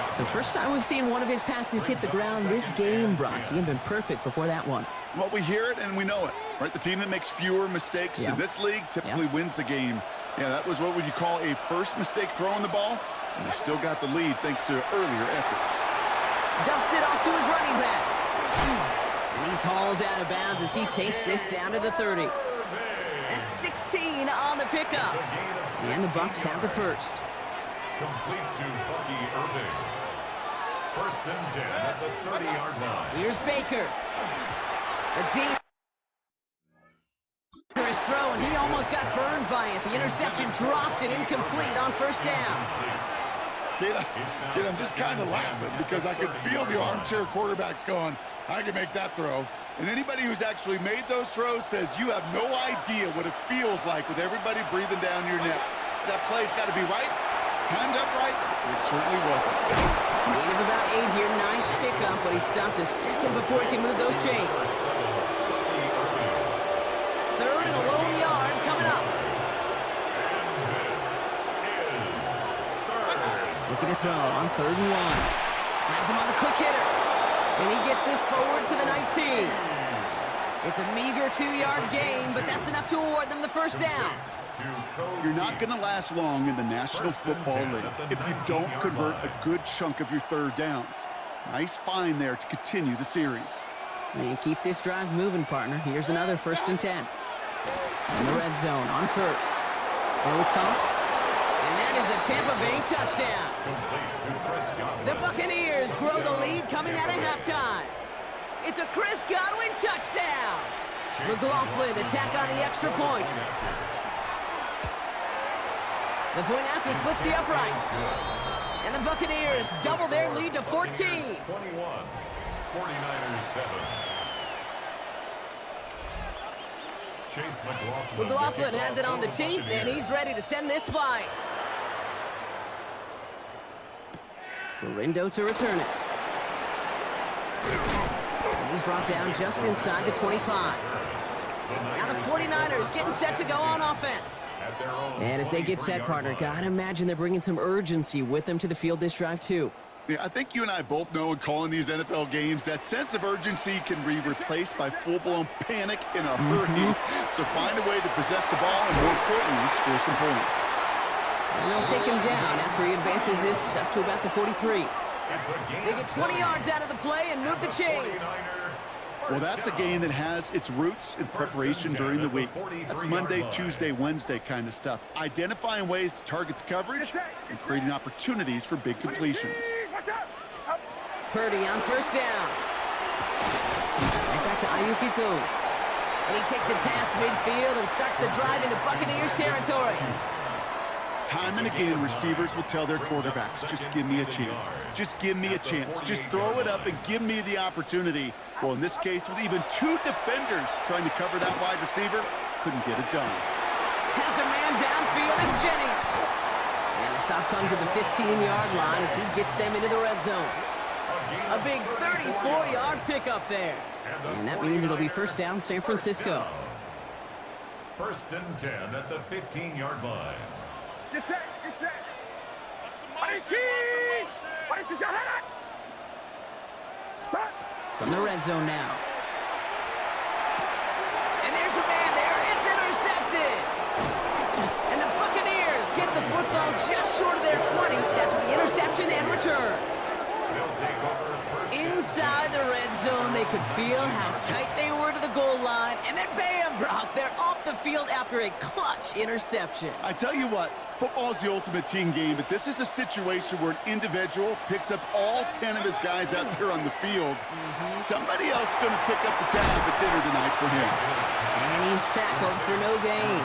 It's the first time we've seen one of his passes hit the ground this game, Brock. He had been perfect before that one. Well, we hear it and we know it, right? The team that makes fewer mistakes in this league typically wins the game. Yeah, that was what would you call a first mistake throwing the ball, and they still got the lead thanks to earlier efforts. Dumps it off to his running back. And he's hauled out of bounds as he takes this down to the 30. That's 16 on the pickup. And the Bucs have the first. Complete to Bucky Irving. 1st and 10 at the 30-yard line. Here's Baker. A deep his throw, and he almost got burned by it. The interception dropped and incomplete on 1st down. Kid, I'm just kind of laughing because I could feel the armchair quarterbacks going, I can make that throw. And anybody who's actually made those throws says you have no idea what it feels like with everybody breathing down your neck. That play's got to be right, timed up right. It certainly wasn't. Gain of about 8 here. Nice pickup, but he stopped a second before he can move those chains. 3rd and a lone yard coming up. Looking to throw on 3rd and 1. Has him on the quick hitter. And he gets this forward to the 19. It's a meager 2-yard gain, but that's enough to award them the first down. You're not going to last long in the National Football League if you don't convert a good chunk of your 3rd downs. Nice find there to continue the series. And keep this drive moving, partner. Here's another 1st and 10. In the red zone on 1st. Ball is caught. And that is a Tampa Bay touchdown. The Buccaneers grow the lead coming out of halftime. It's a Chris Godwin touchdown. McLaughlin attack on the extra point. The point after splits the uprights. And the Buccaneers double their lead to 14. 21, 49ers 7. Chase McLaughlin has it on the team, and he's ready to send this flying. Garindo to return it. And he's brought down just inside the 25. Now the 49ers getting set to go on offense. And as they get set, partner, gotta imagine they're bringing some urgency with them to the field this drive, too. Yeah, I think you and I both know in calling these NFL games that sense of urgency can be replaced by full-blown panic in a hurry. So find a way to possess the ball and, more importantly, score some points. And they'll take him down after he advances this up to about the 43. They get 20 yards out of the play and move the chains. Well, that's a game that has its roots in preparation during the week. That's Monday, Tuesday, Wednesday kind of stuff. Identifying ways to target the coverage and creating opportunities for big completions. Purdy on 1st down. Right back to Ayuk it goes. And he takes it past midfield and starts the drive into Buccaneers territory. Time and again, receivers will tell their quarterbacks, just give me a chance. Just give me a chance. Just throw it up and give me the opportunity. Well, in this case, with even 2 defenders trying to cover that wide receiver, couldn't get it done. Has a man downfield, it's Jennings. And the stop comes at the 15-yard line as he gets them into the red zone. A big 34-yard pickup there. And that means it'll be 1st down, San Francisco. 1st and 10 at the 15-yard line. From the red zone now. And there's a man there. It's intercepted. And the Buccaneers get the football ball just short of their 20. That's the interception and return. They'll take over first. Inside the red zone, they could feel how tight they were to the goal line. And then bam, Brock, they're off the field after a clutch interception. I tell you what, football's the ultimate team game, but this is a situation where an individual picks up all 10 of his guys out there on the field. Somebody else is going to pick up the tab at dinner tonight for him. And he's tackled for no gain.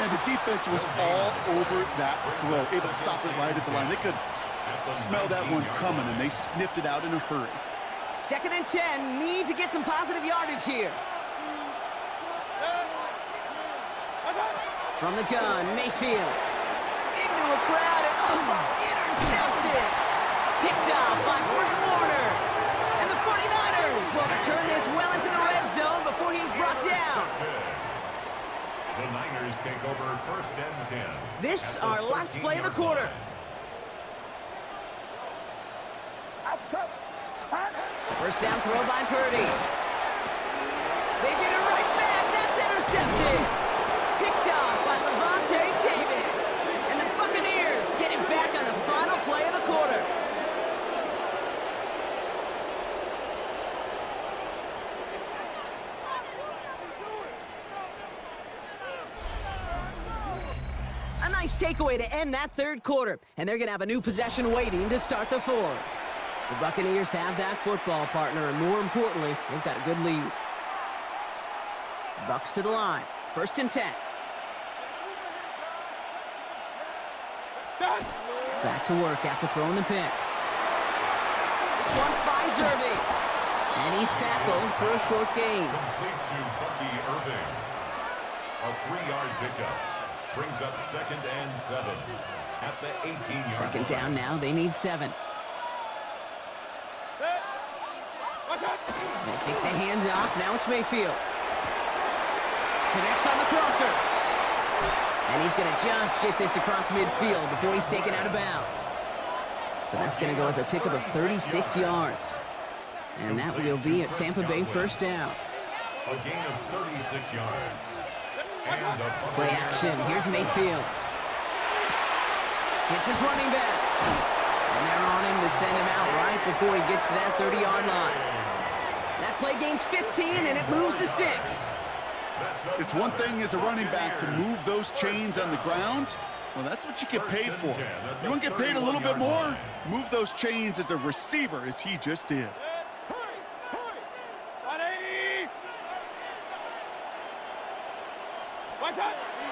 And the defense was all over that throw, able to stop it right at the line. They could smell that one coming, and they sniffed it out in a hurry. 2nd and 10, need to get some positive yardage here. From the gun, Mayfield. Into a crowd, and intercepted. Picked off by Fred Warner. And the 49ers will return this well into the red zone before he's brought down. The Niners take over 1st and 10. This our last play of the quarter. First down throw by Purdy. They get it right back. That's intercepted. Picked off by Levante David. And the Buccaneers get it back on the final play of the quarter. A nice takeaway to end that 3rd quarter. And they're going to have a new possession waiting to start the 4th. The Buccaneers have that football partner, and more importantly, they've got a good lead. Bucks to the line. 1st and 10. Back to work after throwing the pick. This one finds Irving. And he's tackled for a short gain. Complete to Bucky Irving. A 3-yard pickup. Brings up 2nd and 7 at the 18-yard line. 2nd down now. They need 7. They think the handoff. Now it's Mayfield. Connects on the crosser. And he's going to just get this across midfield before he's taken out of bounds. So that's going to go as a pickup of 36 yards. And that will be a Tampa Bay 1st down. A gain of 36 yards. And a Play action. Here's Mayfield. Hits his running back. And they're on him to send him out right before he gets to that 30-yard line. That play gains 15, and it moves the sticks. It's one thing as a running back to move those chains on the ground. Well, that's what you get paid for. You want to get paid a little bit more? Move those chains as a receiver, as he just did.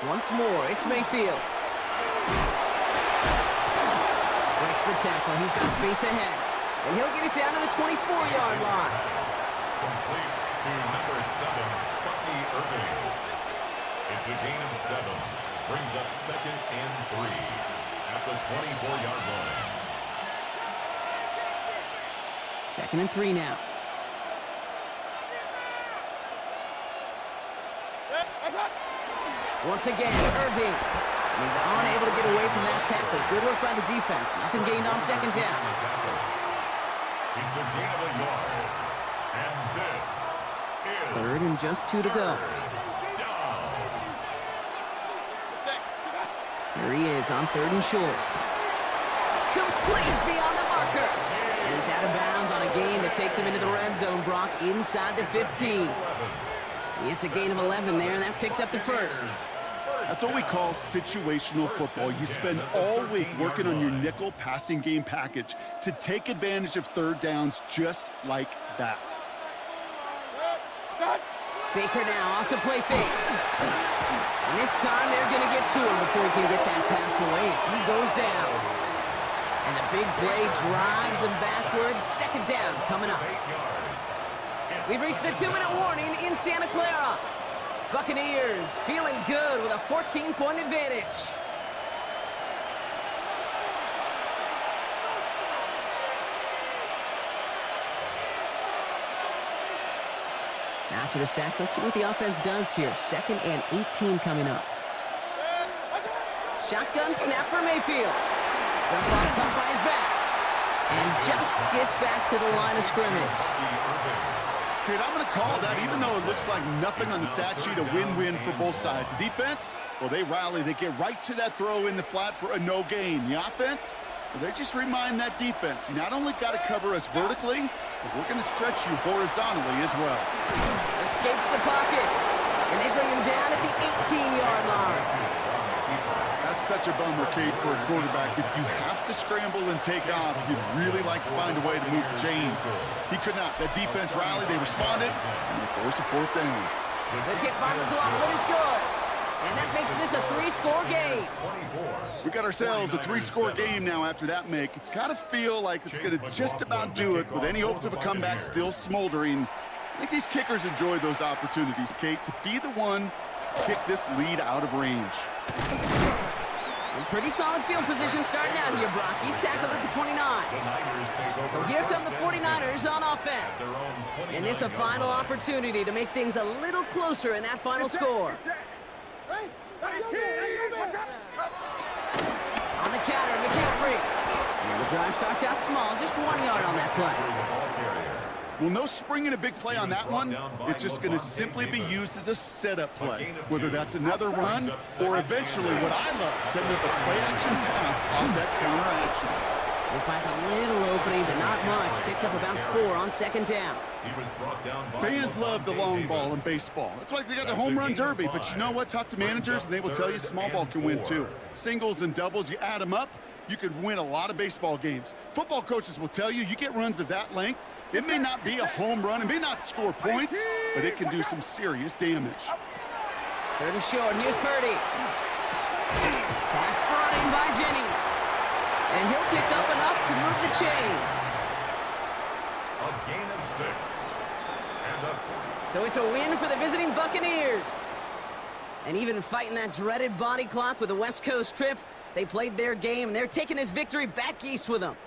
Once more, it's Mayfield. Breaks the tackle. He's got space ahead. And he'll get it down to the 24-yard line. complete to number 7, Bucky Irving. It's a gain of 7. Brings up 2nd and 3 at the 24-yard line. 2nd and 3 now. Once again, Irving. He's unable to get away from that tackle. Good work by the defense. Nothing gained on 2nd down. It's a gain of a yard. And this is 3rd and just 2 to go. down. Here he is on 3rd and short. Complete beyond the marker. And he's out of bounds on a gain that takes him into the red zone, Brock, inside the 15. It's a gain of 11 there, and that picks up the 1st. That's what we call situational football. You spend all week working on your nickel passing game package to take advantage of 3rd downs just like that. Baker now off the play fake. And this time they're going to get to him before he can get that pass away as he goes down. And the big play drives them backwards. 2nd down coming up. We've reached the 2-minute warning in Santa Clara. Buccaneers feeling good with a 14-point advantage. After the sack, let's see what the offense does here. 2nd and 18 coming up. Shotgun snap for Mayfield. Dump off caught by his back. And just gets back to the line of scrimmage. Kate, I'm going to call that, even though it looks like nothing on the stat sheet, a win-win for both sides. The defense, well, they rally. They get right to that throw in the flat for a no gain. The offense, well, they just remind that defense, you not only got to cover us vertically, but we're going to stretch you horizontally as well. Escapes the pocket, and they bring him down at the 18-yard line. That's such a bummer, Kate, for a quarterback. If you have to scramble and take off, you'd really like to find a way to move the chains. He could not. That defense rallied, they responded, and they forced a fourth down. The kick by McLaughlin is good, and that makes this a 3-score game. We got ourselves a 3-score game now after that make. It's got to feel like it's going to just about do it with any hopes of a comeback still smoldering. I think these kickers enjoy those opportunities, Kate, to be the one to kick this lead out of range. Pretty solid field position starting out here, Brock. He's tackled at the 29. So here come the 49ers on offense. And this a final opportunity to make things a little closer in that final score. On the counter, McCaffrey. And the drive starts out small, just 1 yard on that play. Well, no spring and a big play on that one. It's just going to simply be used as a setup play, whether that's another run or eventually what I love, setting up a play-action pass on that counter action. He finds a little opening, but not much. Picked up about 4 on second down. Fans love the long ball in baseball. It's like they got the home run derby, but you know what? Talk to managers, and they will tell you small ball can win too. Singles and doubles, you add them up, you could win a lot of baseball games. Football coaches will tell you, you get runs of that length, it may not be a home run, it may not score points, but it can do some serious damage. 3rd and short, here's Purdy. Pass brought in by Jennings. And he'll pick up enough to move the chains. A gain of 6. So it's a win for the visiting Buccaneers. And even fighting that dreaded body clock with the West Coast trip, they played their game, and they're taking this victory back east with them.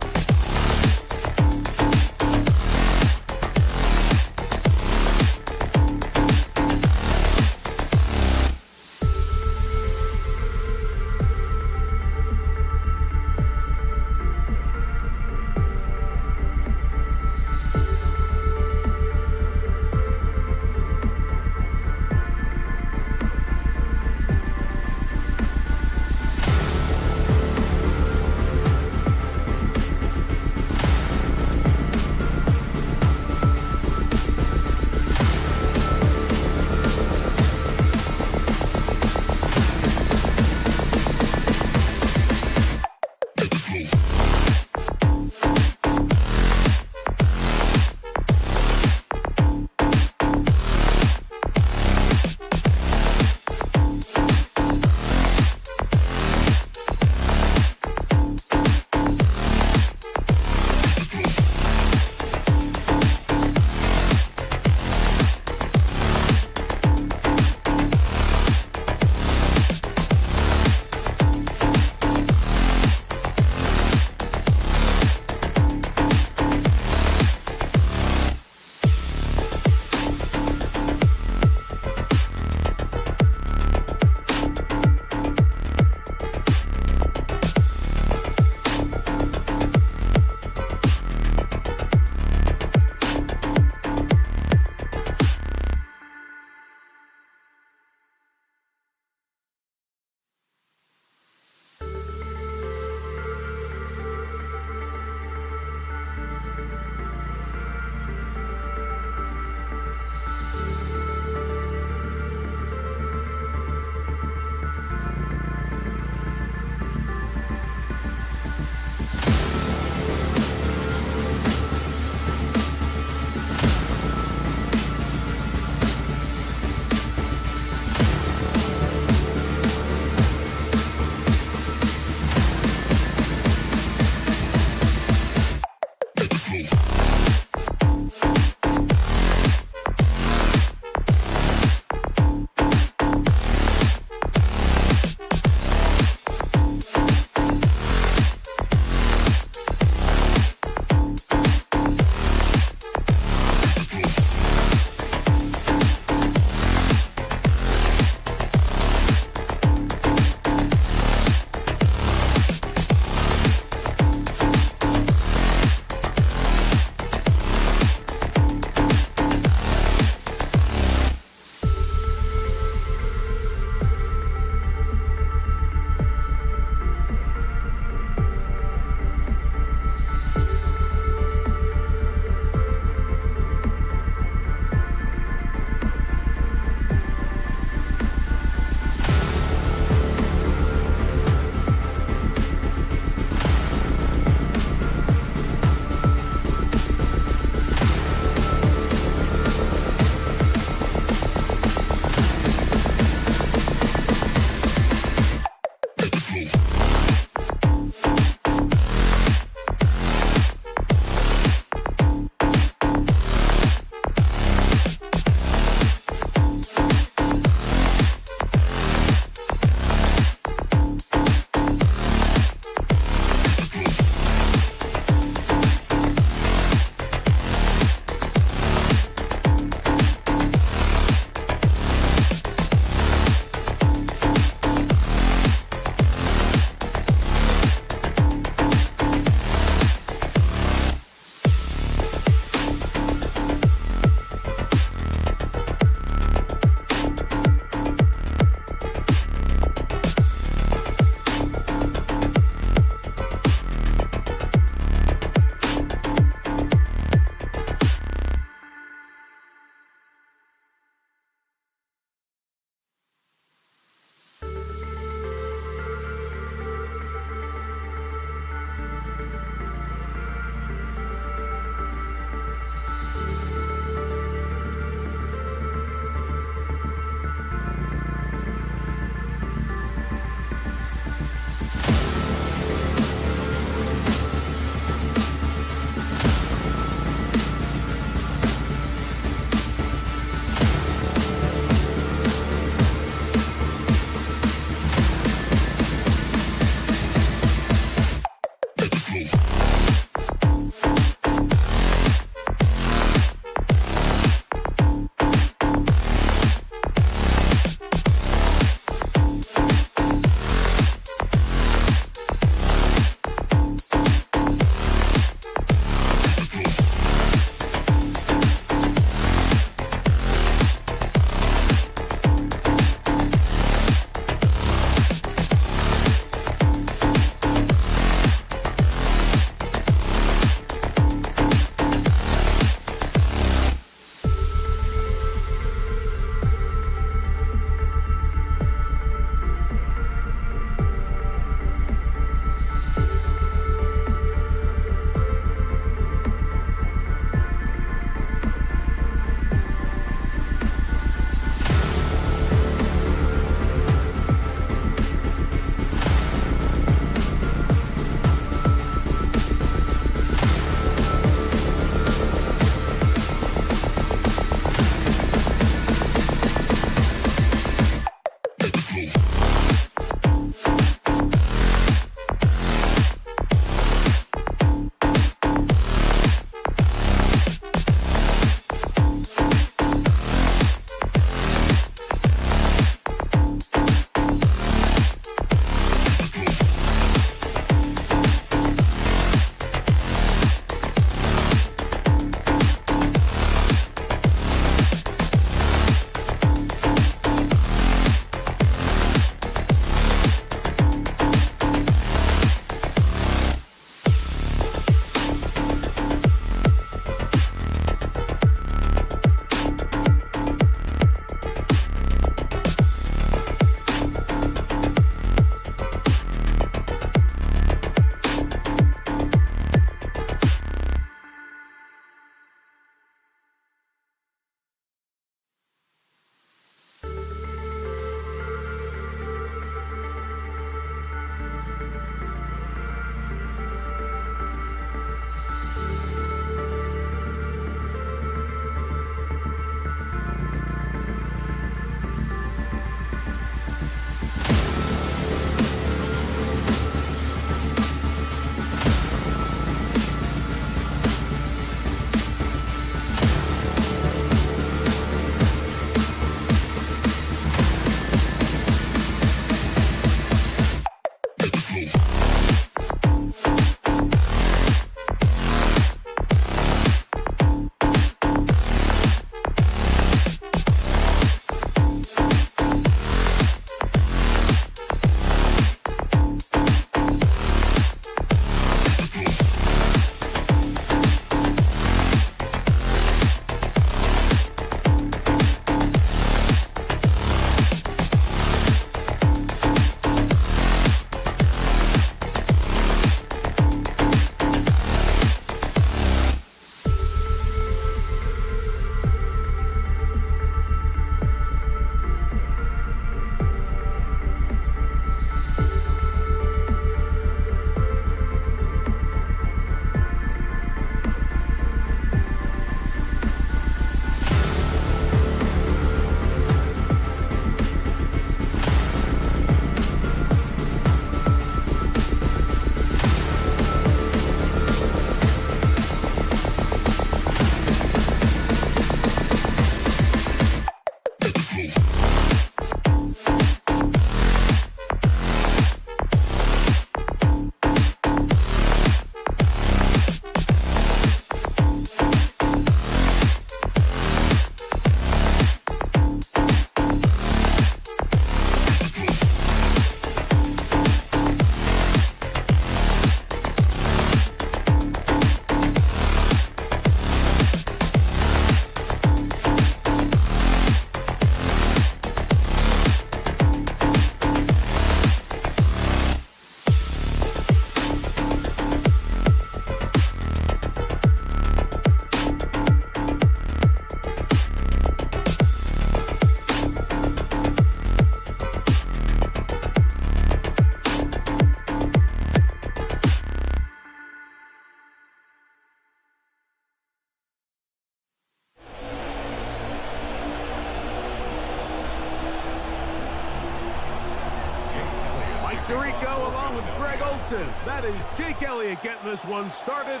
along with Greg Olson. That is Jake Elliott getting this one started.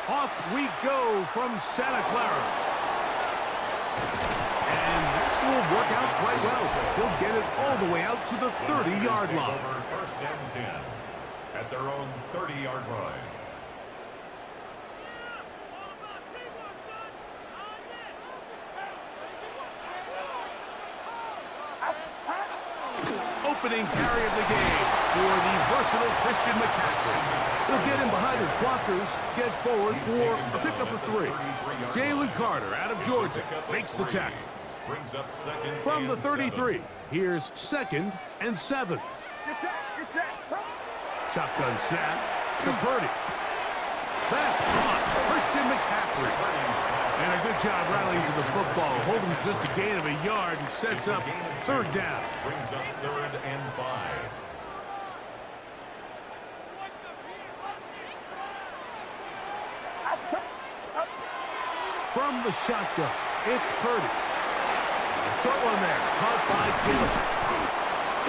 Off we go from Santa Clara. And this will work out quite well. He'll get it all the way out to the 30-yard line. First and 10 at their own 30-yard line. Opening carry of the game for the versatile Christian McCaffrey. He'll get in behind his blockers, get forward for a pickup of 3. Jalen Carter out of Georgia makes the tackle. Brings up second From the and 33, here's 2nd and 7. Shotgun snap to Purdy. That's caught. Christian McCaffrey. And a good job rallying to the football. Holding just a gain of a yard and sets up 3rd down. Brings up 3rd and 5. From the shotgun, it's Purdy. A short one there, caught by Kittle.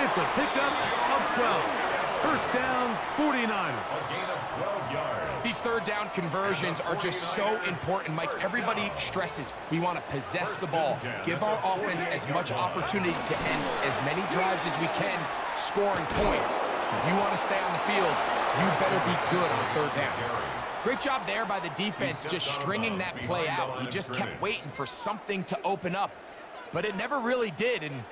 It's a pickup of 12. First down, 49ers. A gain of 12 yards. These 3rd down conversions are just so important, Mike. Everybody stresses we want to possess the ball, give our offense as much opportunity to end as many drives as we can, scoring points. So if you want to stay on the field, you better be good on 3rd down. Great job there by the defense, just stringing that play out. He just kept waiting for something to open up, but it never really did, and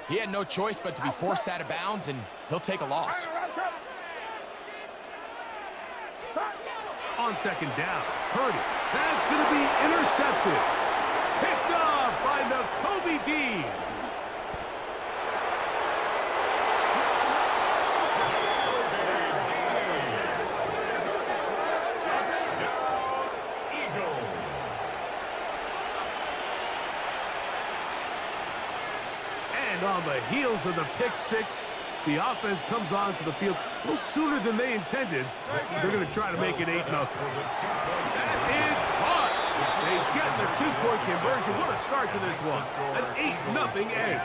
he had no choice but to be forced out of bounds, and he'll take a loss. On 2nd down, Purdy. That's going to be intercepted. Picked off by Nakobe Dean. And on the heels of the pick 6, the offense comes onto the field a little sooner than they intended. They're going to try to make it 8-0. That is caught. They get the 2-point conversion. What a start to this one. An 8-0 edge.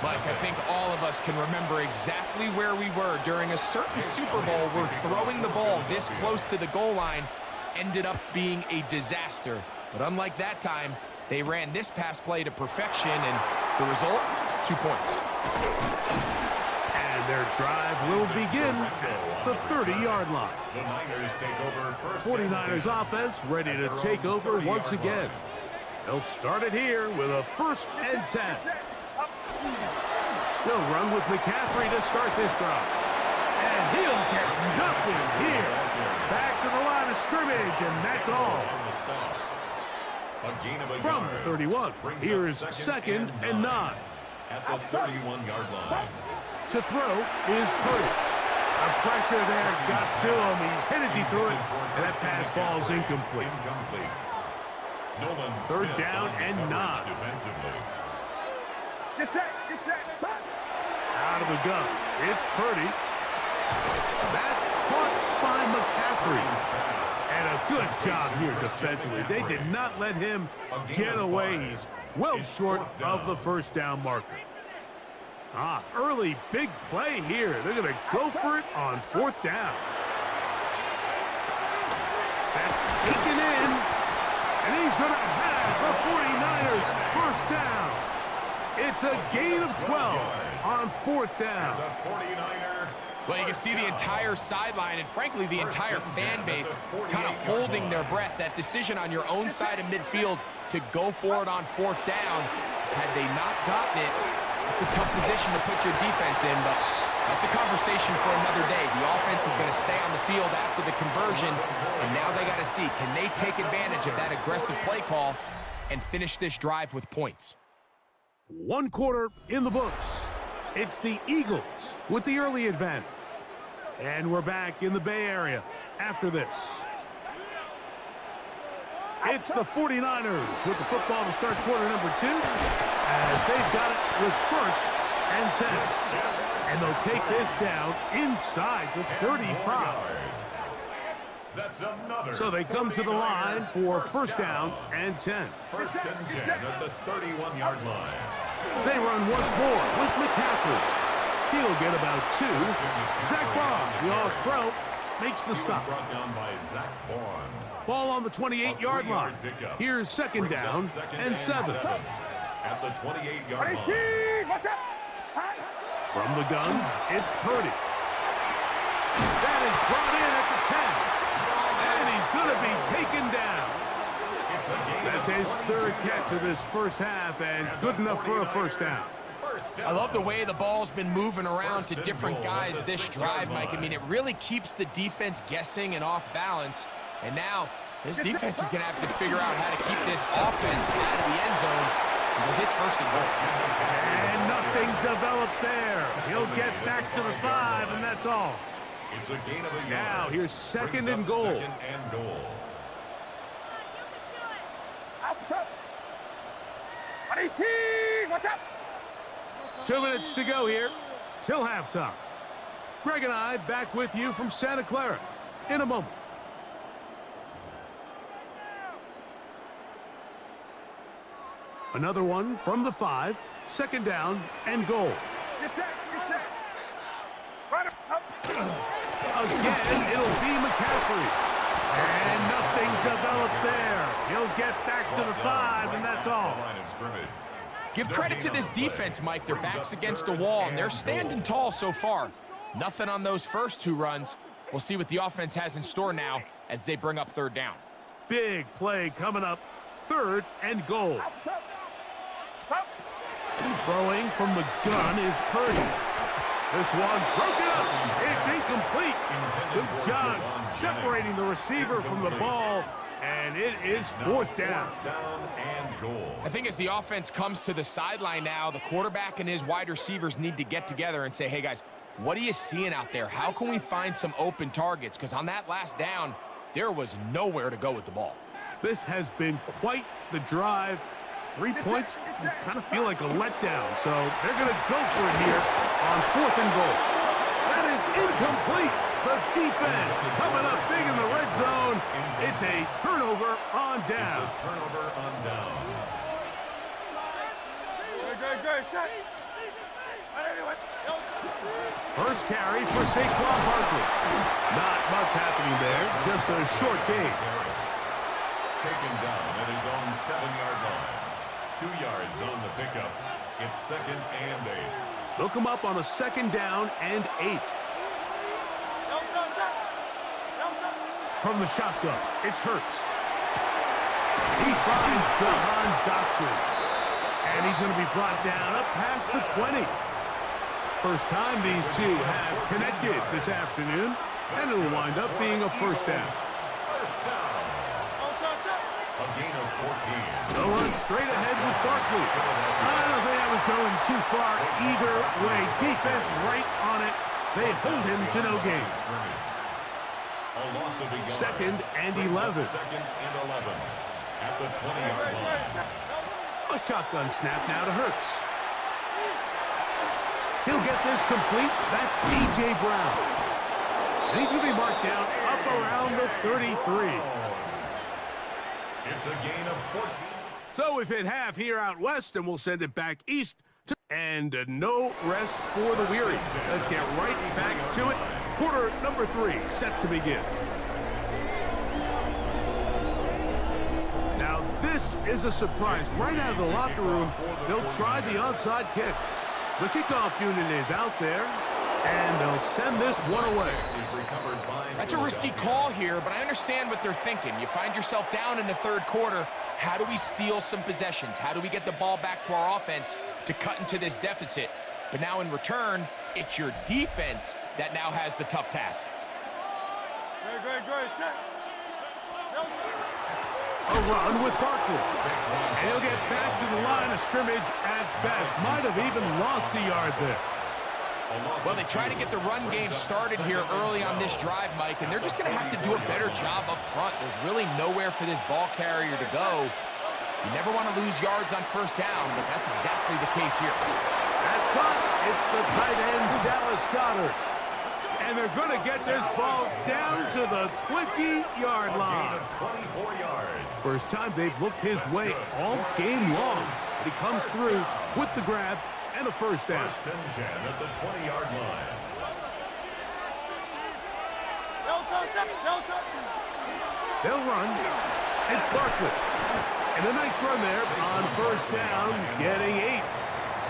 Mike, I think all of us can remember exactly where we were during a certain Super Bowl where throwing the ball this close to the goal line ended up being a disaster. But unlike that time, they ran this pass play to perfection, and the result, 2 points. And their drive will begin at the 30-yard line. The Niners take over first. 49ers offense ready to take over once again. They'll start it here with a 1st and 10. They'll run with McCaffrey to start this drive. And he'll get nothing here. Back to the line of scrimmage, and that's all. From the 31, here's 2nd and 9. At the 31-yard line. To throw is Purdy. The pressure there got to him. He's hit as he threw it, and that pass falls incomplete. Nolan 3rd down and 9. Defensively. Out of the gun, it's Purdy. That's caught by McCaffrey. And a good job here defensively. They did not let him get away. He's well short of the 1st down marker. Early big play here. They're going to go for it on 4th down. That's taken in. And he's going to have the 49ers 1st down. It's a gain of 12 on 4th down. Well, you can see the entire sideline and, frankly, the entire fan base kind of holding their breath. That decision on your own side of midfield to go for it on 4th down, had they not gotten it, it's a tough position to put your defense in, but that's a conversation for another day. The offense is going to stay on the field after the conversion, and now they got to see, can they take advantage of that aggressive play call and finish this drive with points? 1 quarter in the books. It's the Eagles with the early advantage. And we're back in the Bay Area after this. It's the 49ers with the football to start quarter number 2, as they've got it with 1st and 10. And they'll take this down inside the 35. So they come to the line for 1st down and 10. 1st and 10 at the 31-yard line. They run once more with McCaffrey. He'll get about 2. Zach Baum, the all-pro, makes the stop. Brought down by Zach Baum. Ball on the 28-yard line. Here's second down and 7. At the 28-yard line. From the gun, it's Purdy. That is brought in at the 10. And he's going to be taken down. That's his third catch of this first half, and good enough for a first down. I love the way the ball's been moving around to different guys this drive, Mike. I mean, it really keeps the defense guessing and off balance. And now this defense is going to have to figure out how to keep this offense out of the end zone because it's first and goal. And nothing developed there. He'll get back to the 5, and that's all. It's a gain of a yard. Now here's second and goal. Second and goal. 2 minutes to go here till halftime. Greg and I back with you from Santa Clara in a moment. Another one from the 5, second down and goal. Again, it'll be McCaffrey. And nothing developed there. He'll get back to the 5, and that's all. Give credit to this defense, Mike. Their back's against the wall, and they're standing tall so far. Nothing on those first 2 runs. We'll see what the offense has in store now as they bring up third down. Big play coming up. Third and goal. Throwing from the gun is Purdy. This one broken up. It's incomplete. Good job separating the receiver from the ball, and it is fourth down. I think as the offense comes to the sideline now, the quarterback and his wide receivers need to get together and say, hey, guys, what are you seeing out there? How can we find some open targets? Because on that last down, there was nowhere to go with the ball. This has been quite the drive. 3 points, you kind of feel like a letdown, so they're going to go for it here on fourth and goal. That is incomplete. The defense coming up big in the red zone. It's a turnover on down. It's a turnover on downs. First carry for Saquon Barkley. Not much happening there, just a short gain. Taken down at his own 7-yard line. 2 yards on the pickup. It's second and 8. Look him up on a second down and 8. From the shotgun, it's Hurts. He finds Jahan Dotson. And he's going to be brought down up past the 20. First time these two have connected this afternoon, and it'll wind up being a first down. First down. A gain of 14. They'll run straight ahead with Barkley. I don't think that was going too far either way. Defense right on it. They hold him to no gain. Second and 11. Second and 11 at the 20-yard line. A shotgun snap now to Hurts. He'll get this complete. That's A.J. Brown. And he's going to be marked down up around the 33. It's a gain of 14. So we've hit half here out west, and we'll send it back east. And no rest for the weary. Let's get right back to it. Quarter number 3 set to begin. Now this is a surprise. Right out of the locker room, they'll try the onside kick. The kickoff unit is out there, and they'll send this one away. That's a risky call here, but I understand what they're thinking. You find yourself down in the third quarter. How do we steal some possessions? How do we get the ball back to our offense to cut into this deficit? But now in return, it's your defense that now has the tough task. A run with Barkley. And he'll get back to the line of scrimmage at best. Might have even lost a yard there. Well, they try to get the run game started here early on this drive, Mike, and they're just going to have to do a better job up front. There's really nowhere for this ball carrier to go. You never want to lose yards on first down, but that's exactly the case here. That's caught. It's the tight end, Dallas Goedert. And they're going to get this ball down to the 20-yard line. 24 yards. First time they've looked his way all game long. He comes through with the grab and a first down. First and 10 at the 20-yard line. They'll run. It's Barkley. And a nice run there on first down, getting 8.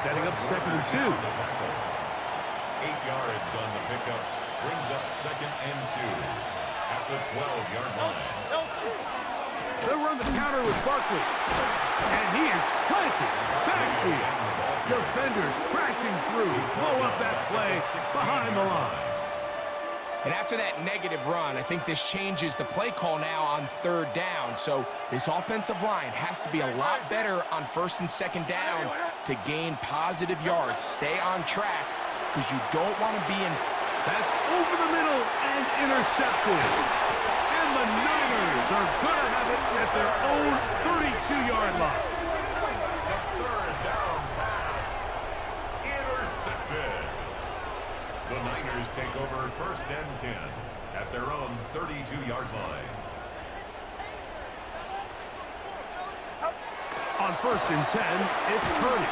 Setting up second and 2. 8 yards on the pickup. Brings up second and 2 at the 12-yard line. They'll run the counter with Barkley. And he is planted backfield. Defenders crashing through. Blow up that play behind the line. And after that negative run, I think this changes the play call now on third down. So this offensive line has to be a lot better on first and second down to gain positive yards. Stay on track because you don't want to be in. That's over the middle and intercepted. And the Niners are going to have it at their own 32-yard line. The third down pass. Intercepted. The Niners take over first and 10 at their own 32-yard line. On first and 10, it's Purdy.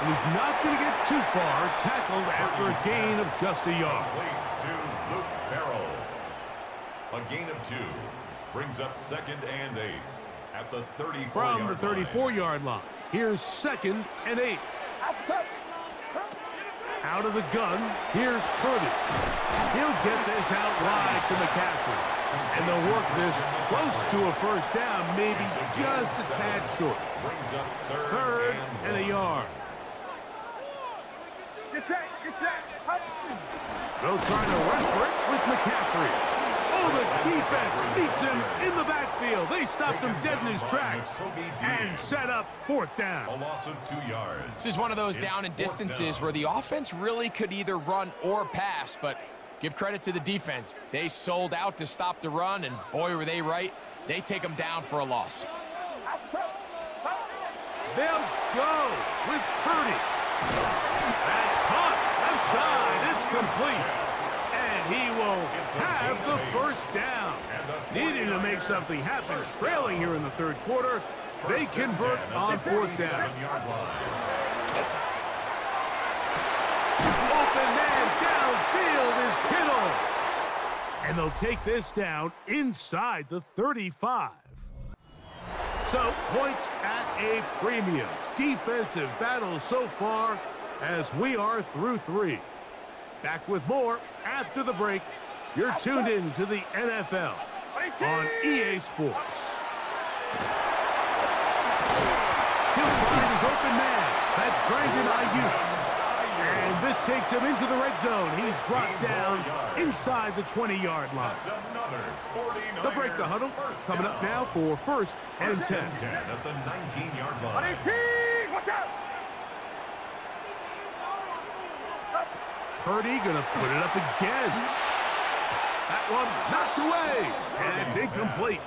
And he's not going to get too far, tackled after a gain of just a yard. Complete to Luke Farrell. A gain of 2 brings up second and 8 at the 34-yard From line. the 34-yard line, here's second and 8. Out of the gun, here's Purdy. He'll get this out wide to McCaffrey. And they'll work this close to a first down, maybe just a tad short. Brings up Third and a yard. They'll try to run for it with McCaffrey. Oh, the defense beats him in the backfield. They stopped him dead in his tracks and set up fourth down. A loss of 2 yards. This is one of those down and distances where the offense really could either run or pass, but give credit to the defense. They sold out to stop the run, and boy, were they right. They take them down for a loss. They'll go with Purdy. That's caught left side. It's complete. And he will have the first down. Needing to make something happen, trailing here in the third quarter. They convert on fourth down. Open man downfield is Kittle. And they'll take this down inside the 35. So points at a premium. Defensive battle so far as we are through 3. Back with more after the break. You're tuned in to the NFL on EA Sports. He'll find his open man. That's Brandon Ayuk. And this takes him into the red zone. He's brought down inside the 20-yard line. They'll break the huddle. Coming up now for first and 10. At the 19-yard line. Watch out! Purdy gonna put it up again. That one knocked away, and it's incomplete.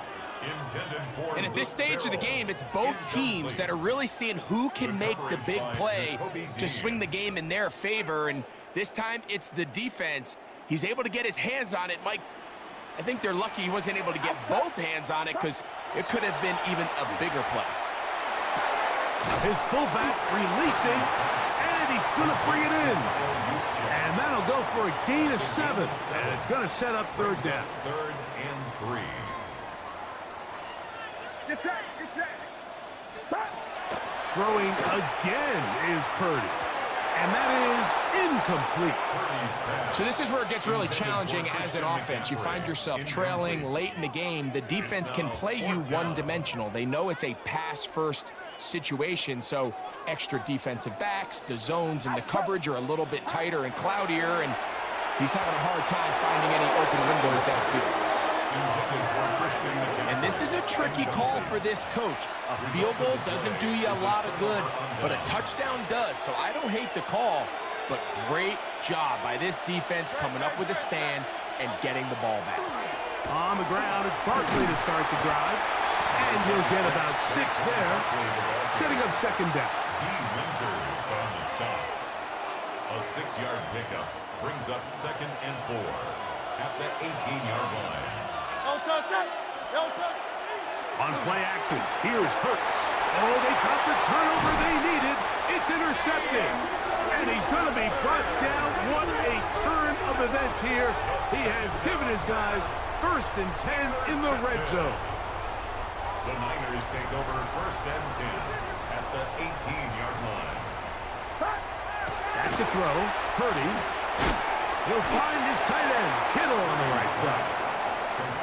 And at this stage of the game, it's both teams that are really seeing who can make the big play to swing the game in their favor, and this time it's the defense. He's able to get his hands on it. Mike, I think they're lucky he wasn't able to get both hands on it because it could have been even a bigger play. His fullback releasing, and he's going to bring it in. And that'll go for a gain of 7, and it's going to set up third down. Third and 3. Throwing again is Purdy, and that is incomplete. So this is where it gets really challenging as an offense. You find yourself trailing late in the game. The defense can play you one-dimensional. They know it's a pass-first situation, so extra defensive backs, the zones and the coverage are a little bit tighter and cloudier, and he's having a hard time finding any open windows downfield. And this is a tricky call for this coach. A field goal doesn't do you a lot of good, but a touchdown does, so I don't hate the call, but great job by this defense coming up with a stand and getting the ball back. On the ground, it's Barkley to start the drive, and he'll get about 6 there, setting up second down. D. Winters on the stop. A 6-yard pickup brings up second and 4 at the 18-yard line. On play action, here's Hurts. Oh, they got the turnover they needed. It's intercepted. And he's going to be brought down. What a turn of events here. He has given his guys 1st and 10 in the red zone. The Niners take over 1st and 10 at the 18-yard line. Back to throw. Purdy. He'll find his tight end, Kittle, on the right side.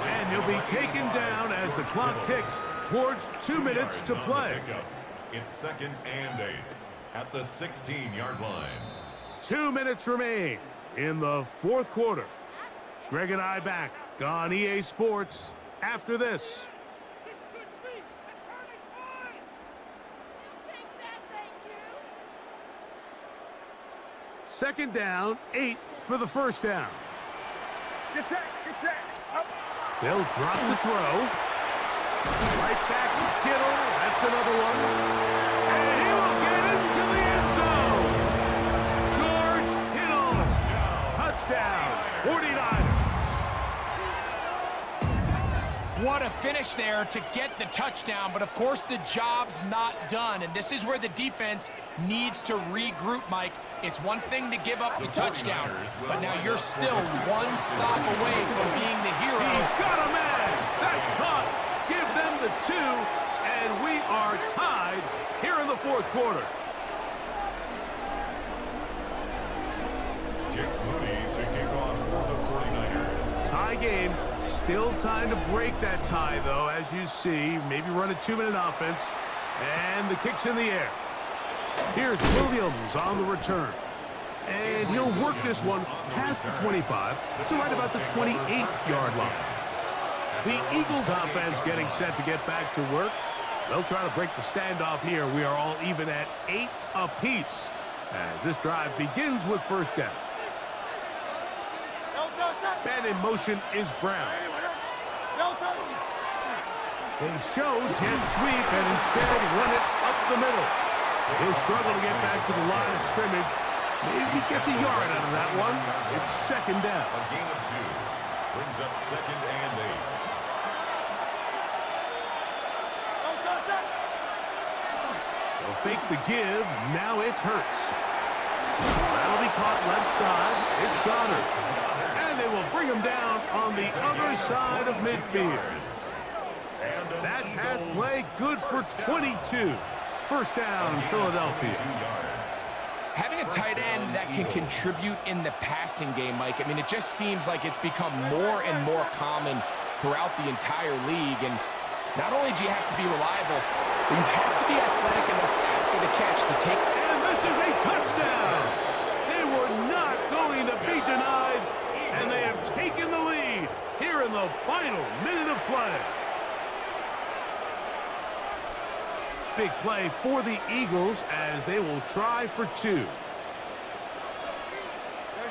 And he'll be taken down as the clock ticks towards 2 minutes to play. It's 2nd and 8 at the 16-yard line. 2 minutes remain in the 4th quarter. Greg and I back on EA Sports after this. Second down, 8 for the first down. Get set, up. They'll drop the throw. Right back to Kittle. That's another one. And he will get into the end zone. George Kittle. Touchdown. 49ers. What a finish there to get the touchdown, but of course the job's not done, and this is where the defense needs to regroup, Mike. It's one thing to give up the touchdown, but now you're still one stop away from being the hero. He's got a man. That's caught. Give them the 2, and we are tied here in the 4th quarter. Jake Moody to kick off for the 49ers. Tie game. Still time to break that tie, though, as you see. Maybe run a 2-minute offense. And the kick's in the air. Here's Williams on the return. And he'll work this one past the 25 to right about the 28-yard line. The Eagles offense getting set to get back to work. They'll try to break the standoff here. We are all even at 8 apiece as this drive begins with first down. Man in motion is Brown. They show jet sweep and instead run it up the middle. He'll struggle to get back to the line of scrimmage. Maybe gets a yard out of that one. It's second down. A gain of 2 brings up 2nd and 8. They'll fake the give. Now it's Hurts. That'll be caught left side. It's Goddard. And they will bring him down on the other side of midfield. That pass play good for 22. First down, Philadelphia. Having a tight end that can contribute in the passing game, Mike, I mean, it just seems like it's become more and more common throughout the entire league. And not only do you have to be reliable, but you have to be athletic enough after the catch to take. And this is a touchdown. They were not going to be denied, and they have taken the lead here in the final minute of play. Big play for the Eagles as they will try for 2.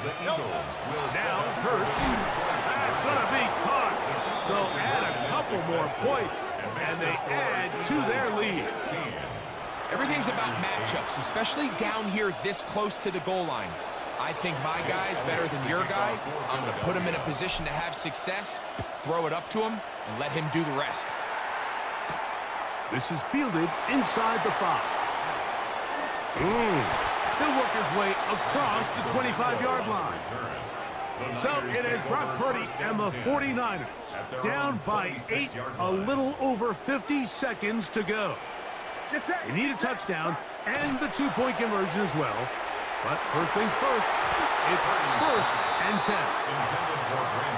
The Eagles will Now Hurts. That's going to be caught. So add a couple more points, and they add to their lead. Everything's about matchups, especially down here this close to the goal line. I think my guy's better than your guy. I'm going to put him in a position to have success, throw it up to him, and let him do the rest. This is fielded inside the 5. He'll work his way across the 25-yard line. So it is Brock Purdy and the 49ers down by 8, a little over 50 seconds to go. They need a touchdown and the 2-point conversion as well. But first things first, it's 1st and 10.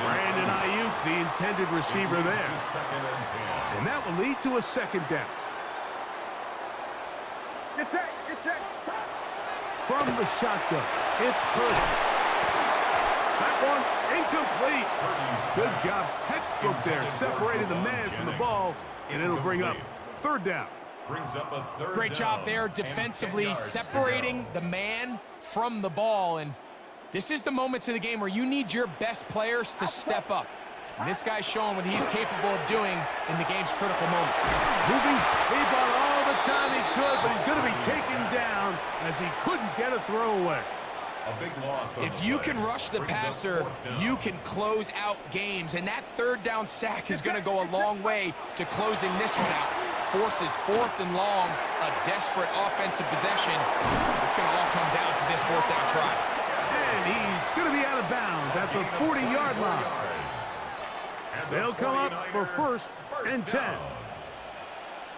Brandon Ayuk, the intended receiver there. And that will lead to a second down. Get set. From the shotgun, it's Purdy. That one incomplete. Good job, textbook there, separating the man from the ball, and it'll bring up third down. Brings up a third Great job there defensively, separating the man from the ball. And this is the moments of the game where you need your best players to step up. And this guy's showing what he's capable of doing in the game's critical moment. Moving, he bought all the time he could, but he's going to be taken down as he couldn't get a throwaway. A big loss. If you can rush the passer, you can close out games. And that third down sack is going to go a long way to closing this one out. forces 4th and long, a desperate offensive possession. It's going to all come down to this 4th down try. And he's going to be out of bounds at the 40-yard line. They'll come up for 1st and 10.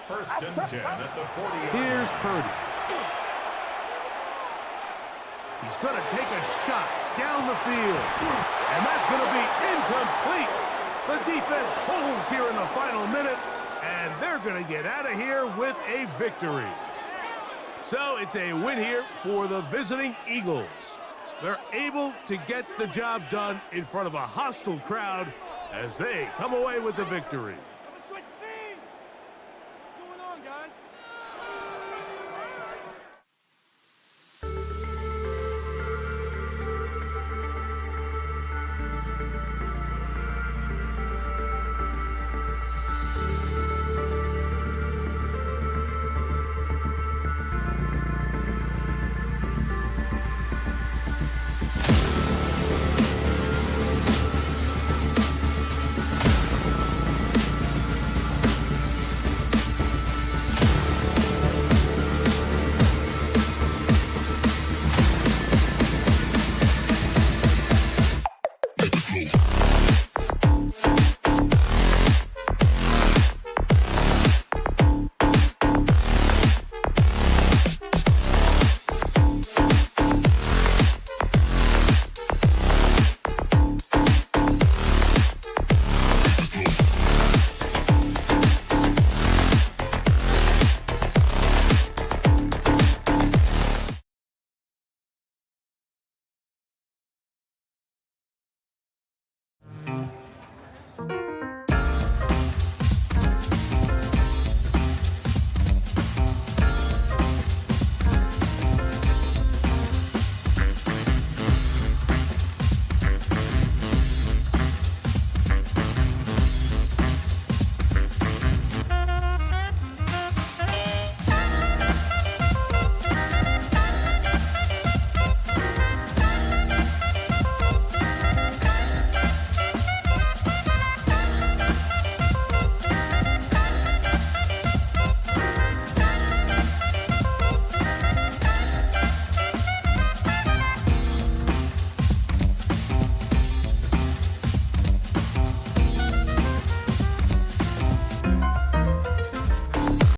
1st and 10 at the 40-yard line. Here's Purdy. He's going to take a shot down the field. And that's going to be incomplete. The defense holds here in the final minute, and they're going to get out of here with a victory. So it's a win here for the visiting Eagles. They're able to get the job done in front of a hostile crowd as they come away with the victory.